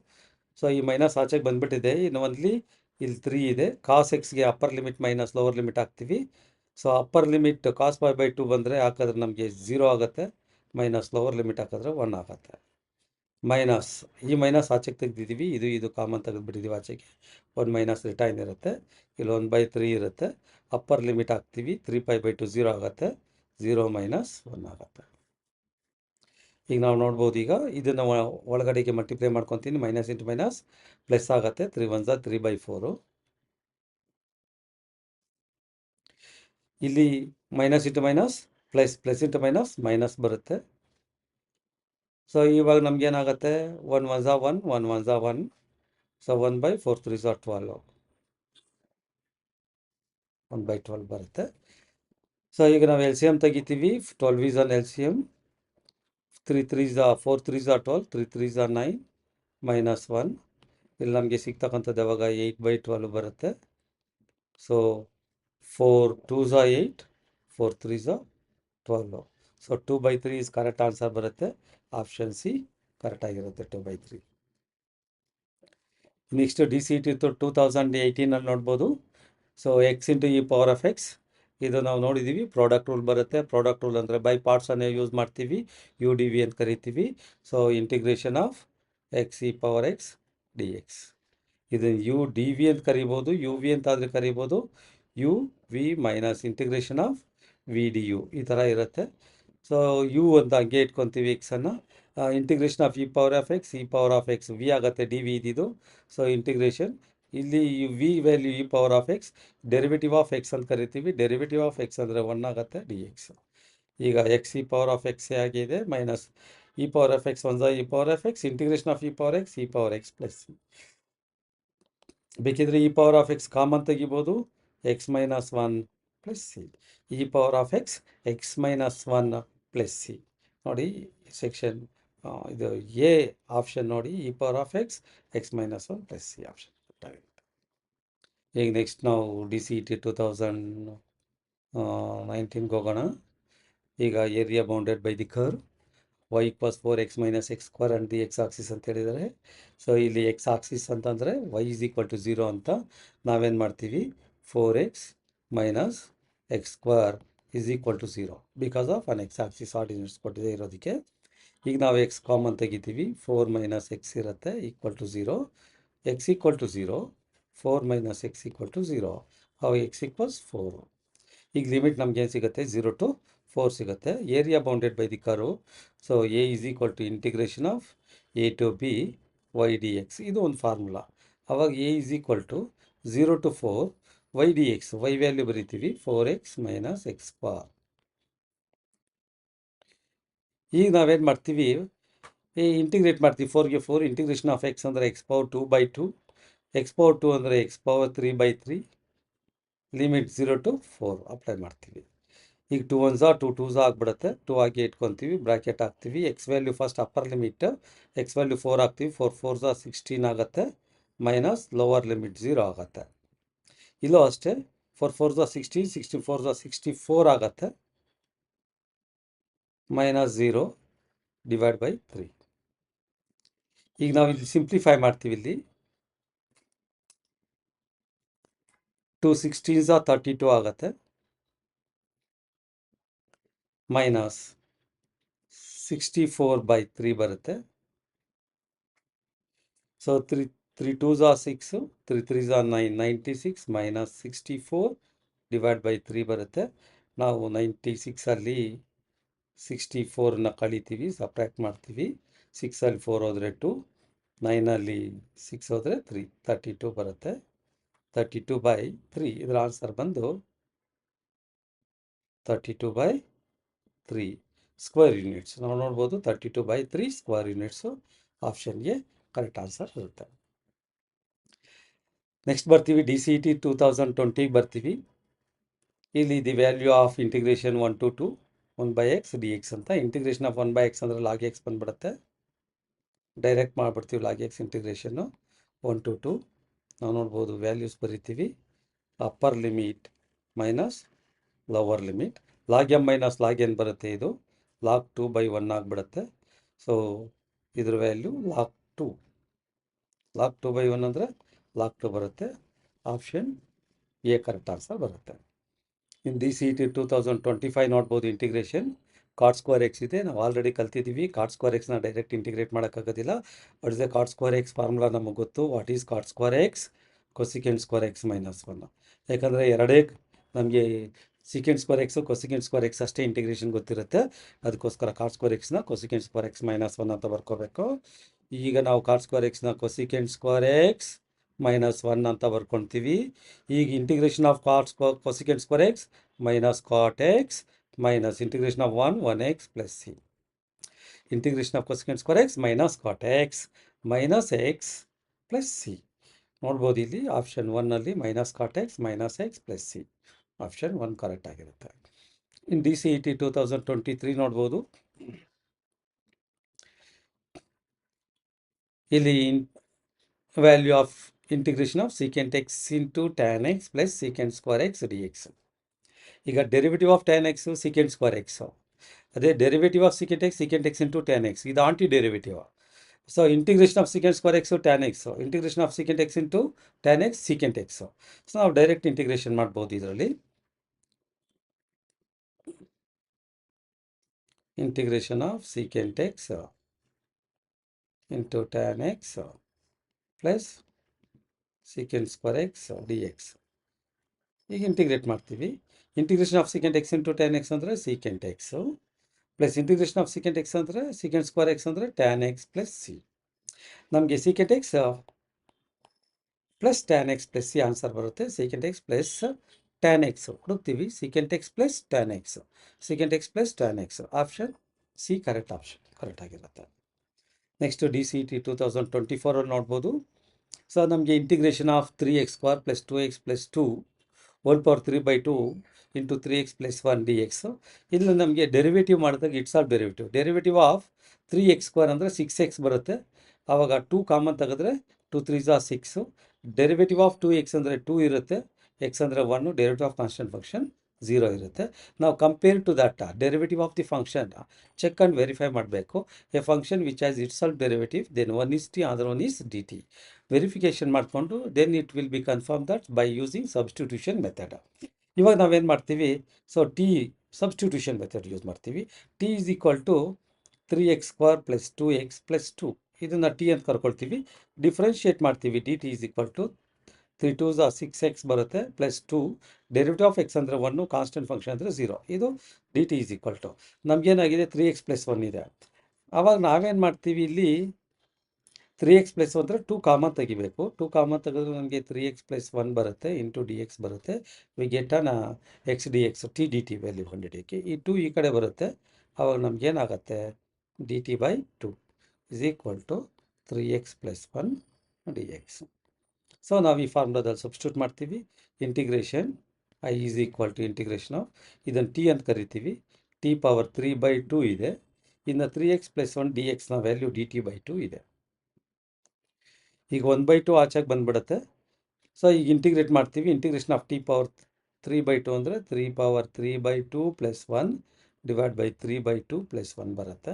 ಸೊ ಈ ಮೈನಸ್ ಆಚೆಗೆ ಬಂದುಬಿಟ್ಟಿದೆ. ಇನ್ನು ಓನ್ಲಿ ಇಲ್ಲಿ 3 ಇದೆ. ಕಾಸ್ ಎಕ್ಸ್ಗೆ upper limit minus lower limit ಹಾಕ್ತೀವಿ. So upper limit cos π by 2 ಬಂದರೆ ಹಾಕಿದ್ರೆ ನಮಗೆ 0 ಆಗುತ್ತೆ. ಮೈನಸ್ ಲೋವರ್ ಲಿಮಿಟ್ ಹಾಕಿದ್ರೆ 1 ಆಗುತ್ತೆ. ಮೈನಸ್ ಈ ಮೈನಸ್ ಆಚೆಗೆ ತೆಗೆದಿದ್ದೀವಿ. ಇದು ಕಾಮನ್ ತೆಗೆದುಬಿಟ್ಟಿದ್ದೀವಿ ಆಚೆಗೆ. 1 ಮೈನಸ್ ರಿಟೈನ್ ಇರುತ್ತೆ. ಇಲ್ಲಿ 1/3 ಇರುತ್ತೆ. ಅಪ್ಪರ್ ಲಿಮಿಟ್ ಹಾಕ್ತೀವಿ. 3π by 2 0 ಆಗುತ್ತೆ. 0 ಮೈನಸ್ 1 ಆಗುತ್ತೆ. ಈಗ ನಾವು ನೋಡ್ಬೋದು. ಈಗ ಇದನ್ನು ಒಳಗಡೆಗೆ ಮಲ್ಟಿಪ್ಲೈ ಮಾಡ್ಕೊತೀನಿ. ಮೈನಸ್ ಇಂಟು ಮೈನಸ್ ಪ್ಲಸ್ ಆಗುತ್ತೆ. 3 1 3/4. ಇಲ್ಲಿ minus into minus plus, plus into minus minus ಬರುತ್ತೆ. ಸೊ ಇವಾಗ ನಮಗೇನಾಗುತ್ತೆ 1 1 1 1 1 1. ಸೊ 1/4 3 12 1/12 ಬರುತ್ತೆ. ಸೊ ಈಗ ನಾವು ಎಲ್ ಸಿ ಎಮ್ ತೆಗಿತೀವಿ. 12 is an L C M. 3 3 4 3 12 3 3 9 minus 1. ಇಲ್ಲಿ ನಮಗೆ ಸಿಗ್ತಕ್ಕಂಥದ್ದು ಯಾವಾಗ 8/12 ಬರುತ್ತೆ. So 4 2 8 4 3 12. So 2/3 is correct answer ಬರುತ್ತೆ. ಆಪ್ಷನ್ ಸಿ ಕರೆಕ್ಟ್ ಆಗಿರುತ್ತೆ 2/3. ನೆಕ್ಸ್ಟ್ ಡಿ ಸಿ ಟಿ 2018 ನೋಡ್ಬೋದು. So X into E power of X ಇದು ನಾವು ನೋಡಿದ್ದೀವಿ. ಪ್ರಾಡಕ್ಟ್ ರೂಲ್ ಬರುತ್ತೆ. ಪ್ರಾಡಕ್ಟ್ ರೂಲ್ ಅಂದರೆ ಬೈ ಪಾರ್ಟ್ಸನ್ನೇ ಯೂಸ್ ಮಾಡ್ತೀವಿ. ಯು ಡಿ ವಿ ಅಂತ ಕರಿತೀವಿ. So integration of x e power x D x. ಇದು ಯು ಡಿ ವಿ ಅಂತ ಕರಿಬೋದು, ಯು ವಿ ಅಂತಾದರೆ ಕರಿಬೋದು. U V minus integration of V D u ಈ ಥರ ಇರುತ್ತೆ. ಸೊ ಯು ಅಂತ ಹಂಗೆ ಇಟ್ಕೊತೀವಿ ಎಕ್ಸನ್ನು. Integration of e power of x v ಆಗುತ್ತೆ ಡಿ ವಿ ಇದ್ದಿದ್ದು. ಸೊ ಇಂಟಿಗ್ರೇಷನ್ ಇಲ್ಲಿ v value e power of x derivative of x ಅಂತ ಕರಿತೀವಿ. ಡೆರಿವೇಟಿವ್ ಆಫ್ ಎಕ್ಸ್ ಅಂದರೆ 1 ಆಗುತ್ತೆ ಡಿ ಎಕ್ಸ್. ಈಗ x e power of x ಆಗಿದೆ minus e power of X 1 e power of x integration of e power x plus c. ಬೇಕಿದ್ರೆ e power of x common ತೆಗಿಬೋದು, x minus 1 plus c. E power of x x minus 1 plus c. ನೋಡಿ section ಇದು A option ನೋಡಿ, e power of x x minus 1 plus C option. ಈಗ next ನಾವು DCET 2019ಗೆ ಹೋಗೋಣ. ಈಗ area bounded by the curve y = 4x - x square and the x Axis ಅಂತ ಹೇಳಿದ್ದಾರೆ. ಸೊ ಇಲ್ಲಿ ಎಕ್ಸ್ ಆಕ್ಸಿಸ್ ಅಂತಂದರೆ y = 0 ಅಂತ ನಾವೇನು ಮಾಡ್ತೀವಿ, 4x - x square = 0 because of on x axis ordinates ಕೊಟ್ಟಿದೆ ಇರೋದಕ್ಕೆ. ಈಗ ನಾವು ಎಕ್ಸ್ ಕಾಮನ್ ತೆಗಿತೀವಿ, 4 - x ಇರುತ್ತೆ = 0. x = 0, 4 - x = 0. how x = 4. ಈಗ ಲಿಮಿಟ್ ನಮ್ಗೆ ಏನು ಸಿಗುತ್ತೆ, 0 to 4 ಸಿಗುತ್ತೆ. Area bounded by the curve, so a = integration of a to b y dx. ಇದು ಒಂದು ಫಾರ್ಮುಲಾ. ಅವಾಗ a = 0 to 4 y dx. y value ಬರಿತೀವಿ 4x - x ಸ್ಕ್ವೇರ್. ಈಗ ನಾವೇನು ಮಾಡ್ತೀವಿ, ಇಂಟಿಗ್ರೇಟ್ ಮಾಡ್ತೀವಿ. 4ಗೆ 4 ಇಂಟಿಗ್ರೇಷನ್ ಆಫ್ ಎಕ್ಸ್ ಅಂದರೆ x^2/2, x^2 ಅಂದರೆ x^3/3, ಲಿಮಿಟ್ 0 to 4 ಅಪ್ಲೈ ಮಾಡ್ತೀವಿ. ಈಗ 2 1s 2 2s ಆಗಿಬಿಡುತ್ತೆ. 2 ಆಗಿ ಇಟ್ಕೊತೀವಿ, ಬ್ರ್ಯಾಕೆಟ್ ಹಾಕ್ತೀವಿ. X value first upper limit, X value 4 ಹಾಕ್ತೀವಿ. 4 4s 16 ಆಗುತ್ತೆ, ಮೈನಸ್ ಲೋವರ್ ಲಿಮಿಟ್ 0 ಆಗುತ್ತೆ. ಇಲ್ಲೂ ಅಷ್ಟೇ, 4 4s 16, 16 4s 64 ಆಗುತ್ತೆ, ಮೈನಸ್ 0 ಡಿವೈಡ್ ಬೈ 3. ಈಗ ನಾವು ಇಲ್ಲಿ ಸಿಂಪ್ಲಿಫೈ ಮಾಡ್ತೀವಿ. ಇಲ್ಲಿ 2 16s 32 ಆಗುತ್ತೆ, ಮೈನಸ್ 64/3 ಬರುತ್ತೆ. So 3 3 2s 6, 3 3s 9, 96 minus 64 divide by 3 ಬರುತ್ತೆ. ನಾವು 96ಅಲ್ಲಿ 64ನ ಕಳಿತೀವಿ, ಸಬ್ಟ್ರಾಕ್ಟ್ ಮಾಡ್ತೀವಿ. 6ಅಲ್ಲಿ 4 ಹೋದರೆ 2, 9ಅಲ್ಲಿ 6 ಹೋದರೆ 3, 32 ಬರುತ್ತೆ. 32/3 ಇದರ ಆನ್ಸರ್ ಬಂದು 32/3 ಸ್ಕ್ವೇರ್ ಯೂನಿಟ್ಸ್. ನಾವು ನೋಡ್ಬೋದು 32/3 ಸ್ಕ್ವೇರ್ ಯೂನಿಟ್ಸು ಆಪ್ಷನ್ಗೆ ಕರೆಕ್ಟ್ ಆನ್ಸರ್ ಇರುತ್ತೆ. ನೆಕ್ಸ್ಟ್ ಬರ್ತೀವಿ DCET 2020ಗೆ ಬರ್ತೀವಿ. ಇಲ್ಲಿ the value of integration 1 to 2 1/x dx ಅಂತ. ಇಂಟಿಗ್ರೇಷನ್ ಆಫ್ 1/x ಅಂದರೆ log x ಬಂದ್ಬಿಡುತ್ತೆ. ಡೈರೆಕ್ಟ್ ಮಾಡಿಬಿಡ್ತೀವಿ log x ಇಂಟಿಗ್ರೇಷನ್ನು 1 to 2. ನಾವು ನೋಡ್ಬೋದು ವ್ಯಾಲ್ಯೂಸ್ ಬರಿತೀವಿ, upper limit minus lower limit. log m minus log n ಬರುತ್ತೆ, ಇದು log 2/1 ಆಗಿಬಿಡುತ್ತೆ. ಸೊ ಇದ್ರ ವ್ಯಾಲ್ಯೂ log 2. log 2/1 ಅಂದರೆ log 2 ಬರುತ್ತೆ. ಆಪ್ಷನ್ ಎ ಕರೆಕ್ಟ್ ಆನ್ಸರ್ ಬರುತ್ತೆ. ಇನ್ DCET 2025 ನೋಡ್ಬೋದು ಇಂಟಿಗ್ರೇಷನ್ ಕಾಟ್ ಸ್ಕ್ವೇರ್ ಎಕ್ಸ್ ಇದೆ. ನಾವು ಆಲ್ರೆಡಿ ಕಲ್ತಿದ್ದೀವಿ, ಕಾಟ್ ಸ್ಕ್ವೇರ್ ಎಕ್ಸ್ನ ಡೈರೆಕ್ಟ್ ಇಂಟಿಗ್ರೇಟ್ ಮಾಡೋಕ್ಕಾಗೋದಿಲ್ಲ. What is the cot square x formula ನಮಗೆ ಗೊತ್ತು. What is cot square x, cosecant square x minus 1. ಯಾಕಂದರೆ ಎರಡೇ ನಮಗೆ secant square x cosecant square x ಅಷ್ಟೇ ಇಂಟಿಗ್ರೇಷನ್ ಗೊತ್ತಿರುತ್ತೆ. ಅದಕ್ಕೋಸ್ಕರ ಕಾಟ್ ಸ್ಕ್ವೇರ್ ಎಕ್ಸ್ನ ಕೊಸಿಕೆಂಟ್ ಸ್ಕ್ವೇರ್ ಎಕ್ಸ್ ಮೈನಸ್ 1 ಅಂತ ಬರ್ಕೋಬೇಕು. ಈಗ ನಾವು ಕಾಟ್ ಸ್ಕ್ವೇರ್ ಎಕ್ಸ್ನ ಕೊಸಿಕೆಂಟ್ ಸ್ಕ್ವೇರ್ ಎಕ್ಸ್ ಮೈನಸ್ 1 ಅಂತ ಬರ್ಕೊಳ್ತೀವಿ. ಈಗ integration of cosecant square x minus cot x minus integration of 1x plus c. Integration of cosecant square x minus cot x minus x plus C. ನೋಡ್ಬೋದು ಇಲ್ಲಿ option 1ಅಲ್ಲಿ minus cot x minus x plus C. Option 1 correct ಆಗಿರುತ್ತೆ. In DCET 2023 ನೋಡ್ಬೋದು. ಇಲ್ಲಿ value of integration of secant X into tan x plus secant square x D x. ಈಗ derivative of tan x secant square x, ಅದೇ derivative of secant X into tan x, ಇದು anti derivative. So integration of secant square x tan x, integration of secant X into tan x secant x. So ನಾವು direct integration ಮಾಡ್ಬೋದು ಇದರಲ್ಲಿ. Integration of secant X into tan x plus secant square x D x. ಈಗ integrate ಮಾಡ್ತೀವಿ. Integration of secant X into tan x ಅಂದರೆ secant x plus integration of secant x ಅಂದರೆ secant square x ಅಂದರೆ tan x plus c. ನಮಗೆ secant x plus tan x plus c answer ಬರುತ್ತೆ. Secant x plus tan x ಹುಡುಕ್ತೀವಿ, secant x plus tan x, secant x plus tan x. Option C correct, option correct ಆಗಿರುತ್ತೆ. Next DCET 2024 ನೋಡ್ಬೋದು. So ನಮಗೆ integration of 3x² + 2x + 2 whole power 3/2 into 3x + 1 dx. ಇಲ್ಲಿ ನಮಗೆ derivative ಮಾಡಿದಾಗ it's of derivative of 3x² ಅಂದರೆ 6x ಬರುತ್ತೆ. ಆವಾಗ 2 common ತೆಗೆದ್ರೆ 2 3 6. ಡೆರಿವೇಟಿವ್ ಆಫ್ 2x ಅಂದರೆ 2 ಇರುತ್ತೆ, ಎಕ್ಸ್ ಅಂದರೆ 1, ಡೆರಿವೇಟಿವ್ ಆಫ್ ಕಾನ್ಸ್ಟೆಂಟ್ ಫಂಕ್ಷನ್ 0 ಇರುತ್ತೆ. ನಾವು compare to that derivative of the function check and verify ಮಾಡಬೇಕು. A function which has its of derivative then one is t other one is d t. Verification ಮಾಡಿಕೊಂಡು then it will be confirm that by using substitution method. ಇವಾಗ ನಾವೇನು ಮಾಡ್ತೀವಿ, so t substitution method use ಮಾಡ್ತೀವಿ. T is equal to 3x² + 2x + 2 ಇದನ್ನು T ಅಂತ ಕರ್ಕೊಳ್ತೀವಿ. Differentiate ಮಾಡ್ತೀವಿ. D T is equal to 3 2 6x ಬರುತ್ತೆ +2 ಡೆರಿವೇಟಿವ್ ಆಫ್ ಎಕ್ಸ್ ಅಂದರೆ 1, ಕಾನ್ಸ್ಟೆಂಟ್ ಫಂಕ್ಷನ್ ಅಂದರೆ 0. ಇದು D T is equal to ನಮಗೇನಾಗಿದೆ 3x + 1 ಇದೆ. ಆವಾಗ ನಾವೇನು ಮಾಡ್ತೀವಿ, ಇಲ್ಲಿ 3x + 1 ಅಂದರೆ 2 ಕಾಮನ್ ತೆಗಿಬೇಕು. 2 ಕಾಮನ್ ತೆಗೆದ್ರೆ ನಮಗೆ 3x + 1 ಬರುತ್ತೆ ಇಂಟು ಡಿ ಎಕ್ಸ್ ಬರುತ್ತೆ. We get on x D x t D t value ಕಂಡುಹಿಡಿಯೋಕ್ಕೆ. ಈ 2 ಈ ಕಡೆ ಬರುತ್ತೆ. ಆವಾಗ ನಮಗೇನಾಗುತ್ತೆ d t by 2 is equal to 3x + 1 d X. So ನಾವು ಈ ಫಾರ್ಮುಲಾದಲ್ಲಿ ಸಬ್ಸ್ಟಿಟ್ಯೂಟ್ ಮಾಡ್ತೀವಿ. Integration I is equal to integration of ಇದನ್ನು ಟಿ ಅಂತ ಕರಿತೀವಿ. ಟಿ ಪವರ್ 3/2 ಇದೆ. ಇನ್ನು 3x + 1 ಡಿ ಎಕ್ಸ್ನ ವ್ಯಾಲ್ಯೂ ಡಿ ಟಿ ಬೈ 2 ಇದೆ. ಈಗ 1/2 ಆಚೆಗೆ ಬಂದುಬಿಡುತ್ತೆ. ಸೊ ಈಗ ಇಂಟಿಗ್ರೇಟ್ ಮಾಡ್ತೀವಿ. ಇಂಟಿಗ್ರೇಷನ್ ಆಫ್ ಟಿ ಪವರ್ 3/2 ಅಂದರೆ 3 ಪವರ್ 3/2 + 1 ಡಿವೈಡ್ ಬೈ 3/2 + 1 ಬರುತ್ತೆ.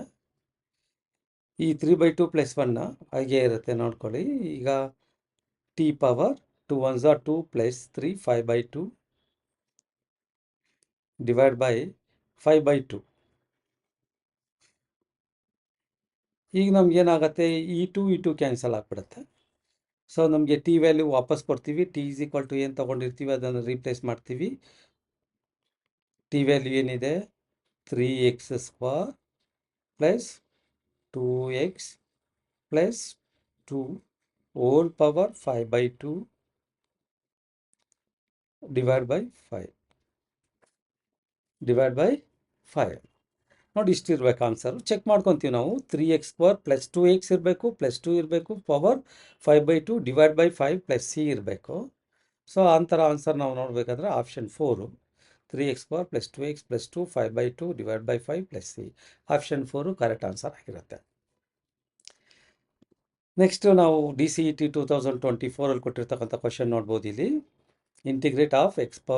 ಈ 3/2 + 1 ಹಾಗೆ ಇರುತ್ತೆ ನೋಡ್ಕೊಳ್ಳಿ. ಈಗ t power 2 1s are 2 + 3 5/2 divide by 5/2. ಈಗ ನಮ್ಗೇನಾಗುತ್ತೆ, ಈ 2 ಕ್ಯಾನ್ಸಲ್ ಆಗಿಬಿಡುತ್ತೆ. ಸೊ ನಮಗೆ ಟಿ ವ್ಯಾಲ್ಯೂ ವಾಪಸ್ ಕೊಡ್ತೀವಿ. ಟಿ ಈಸ್ ಈಕ್ವಲ್ ಟು ಏನು ತೊಗೊಂಡಿರ್ತೀವಿ ಅದನ್ನು ರೀಪ್ಲೇಸ್ ಮಾಡ್ತೀವಿ. ಟಿ ವ್ಯಾಲ್ಯೂ ಏನಿದೆ 3x² + 2x + 2 whole power 5/2 divide by 5 ನೋಡಿ, ಇಷ್ಟಿರ್ಬೇಕು ಆನ್ಸರು. ಚೆಕ್ ಮಾಡ್ಕೊತೀವಿ ನಾವು. 3x² + 2x ಇರಬೇಕು, +2 ಇರಬೇಕು, ಪವರ್ 5/2 ಡಿವೈಡ್ ಬೈ 5 + c ಇರಬೇಕು. ಸೊ ಅಂತರ ಆನ್ಸರ್ ನಾವು ನೋಡಬೇಕಾದ್ರೆ option 4 3x² + 2x + 2 5/2 divide by 5 + c. Option 4 correct answer ಆಗಿರುತ್ತೆ. ನೆಕ್ಸ್ಟು ನಾವು DCET 2024 ಕೊಟ್ಟಿರ್ತಕ್ಕಂಥ ಕ್ವಶನ್ ನೋಡ್ಬೋದು. ಇಲ್ಲಿ integrate of x⁴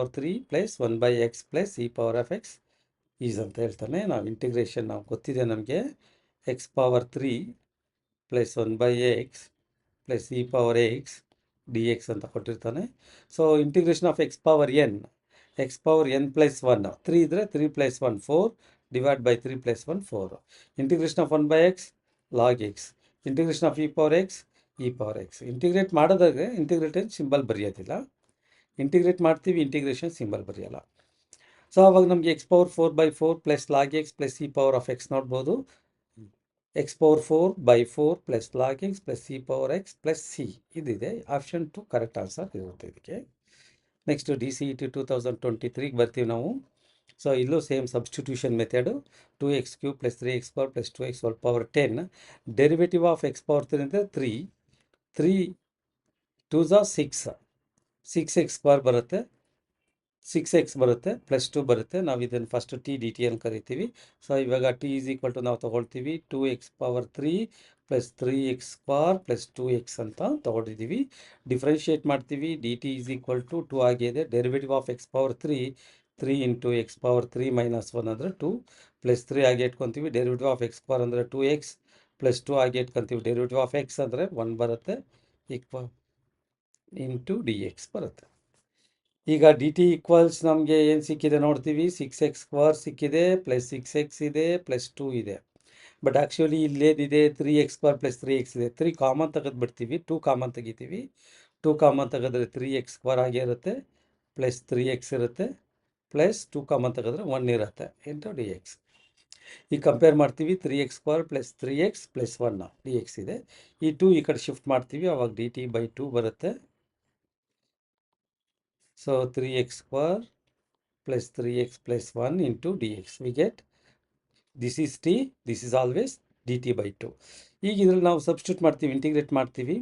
+ 1/x + e⁴x is ಅಂತ ಹೇಳ್ತಾನೆ. ನಾವು ಇಂಟಿಗ್ರೇಷನ್ ನಾವು ಗೊತ್ತಿದೆ ನಮಗೆ x⁴ + 1/x + e⁴x dx ಅಂತ ಕೊಟ್ಟಿರ್ತಾನೆ. ಸೊ ಇಂಟಿಗ್ರೇಷನ್ ಆಫ್ x⁴n + 1 3 ಇದ್ದರೆ 3 + 1 4 divide by 3 + 1 4. Integration of 1/x log x. Integration of e⁴x integrate ಮಾಡೋದಾದ್ರೆ ಇಂಟಿಗ್ರೇಟೆಡ್ ಸಿಂಬಲ್ ಬರೆಯೋದಿಲ್ಲ. ಇಂಟಿಗ್ರೇಟ್ ಮಾಡ್ತೀವಿ, ಇಂಟಿಗ್ರೇಷನ್ ಸಿಂಬಲ್ ಬರೆಯಲ್ಲ. ಸೊ ಅವಾಗ ನಮಗೆ x⁴ 4/4 + log x + e⁴x ನೋಡ್ಬೋದು. x⁴ 4/4 + log x + e⁴x + c ಇದಿದೆ. Option 2 correct answer ಇರುತ್ತೆ ಇದಕ್ಕೆ. Next DCET 2023 ಬರ್ತೀವಿ ನಾವು. ಸೊ ಇಲ್ಲೂ same substitution method. 2x³ + 3x² + 2x whole power 10 derivative of x⁴3 ಅಂದರೆ 3 2s are 6 6x² ಬರುತ್ತೆ, 6x ಬರುತ್ತೆ, +2 ಬರುತ್ತೆ. ನಾವು ಇದನ್ನು ಫಸ್ಟ್ ಟಿ ಡಿ ಟಿ ಅಂತ ಕರಿತೀವಿ. ಸೊ ಇವಾಗ ಟಿ ಈಸ್ ಈಕ್ವಲ್ ಟು ನಾವು ತೊಗೊಳ್ತೀವಿ 2x⁴ + 3x² + 2x ಅಂತ ತೊಗೊಂಡಿದ್ದೀವಿ. ಡಿಫ್ರೆನ್ಷಿಯೇಟ್ ಮಾಡ್ತೀವಿ. D T is equal to 2 ಆಗಿದೆ. Derivative of x⁴ 3 into x⁴ - 1 ಅಂದರೆ 2 + 3 ಆಗಿ ಇಟ್ಕೊತೀವಿ. ಡೆರಿವೇಟಿವ್ ಆಫ್ x² ಅಂದರೆ 2x + 2 ಆಗಿ ಇಟ್ಕೊತೀವಿ. ಡೆರಿವೇಟಿವ್ ಆಫ್ x ಅಂದರೆ 1 ಬರುತ್ತೆ ಇಂಟು ಡಿ ಎಕ್ಸ್ ಬರುತ್ತೆ. ಈಗ ಡಿ ಟಿ ಈಕ್ವಲ್ಸ್ ನಮಗೆ ಏನು ಸಿಕ್ಕಿದೆ ನೋಡ್ತೀವಿ. 6x² ಸಿಕ್ಕಿದೆ, +6x ಇದೆ, +2 ಇದೆ. ಬಟ್ ಆ್ಯಕ್ಚುಲಿ ಇಲ್ಲೇನಿದೆ 3x² + 3x ಇದೆ. 3 ಕಾಮನ್ ತೆಗೆದುಬಿಡ್ತೀವಿ, 2 ಕಾಮನ್ ತೆಗಿತೀವಿ. 2 ಕಾಮನ್ ತೆಗೆದ್ರೆ 3x² ಆಗೇ ಇರುತ್ತೆ, +3x ಇರುತ್ತೆ, +2 ಕಾಮನ್ ತೆಗೆದ್ರೆ 1 ಇರುತ್ತೆ ಇಂಟು ಡಿ ಎಕ್ಸ್. ಈಗ ಕಂಪೇರ್ ಮಾಡ್ತೀವಿ. 3x² + 3x + 1 ಡಿ ಎಕ್ಸ್ ಇದೆ. ಈ 2 ಈ ಕಡೆ ಶಿಫ್ಟ್ ಮಾಡ್ತೀವಿ, ಅವಾಗ ಡಿ ಟಿ ಬೈ 2 ಬರುತ್ತೆ. So 3x² + 3x + 1 into D X we get this is T, this is always D t by 2. ಈಗ ಇದ್ರಲ್ಲಿ ನಾವು ಸಬ್ಸ್ಟಿಟ್ಯೂಟ್ ಮಾಡ್ತೀವಿ, ಇಂಟಿಗ್ರೇಟ್ ಮಾಡ್ತೀವಿ.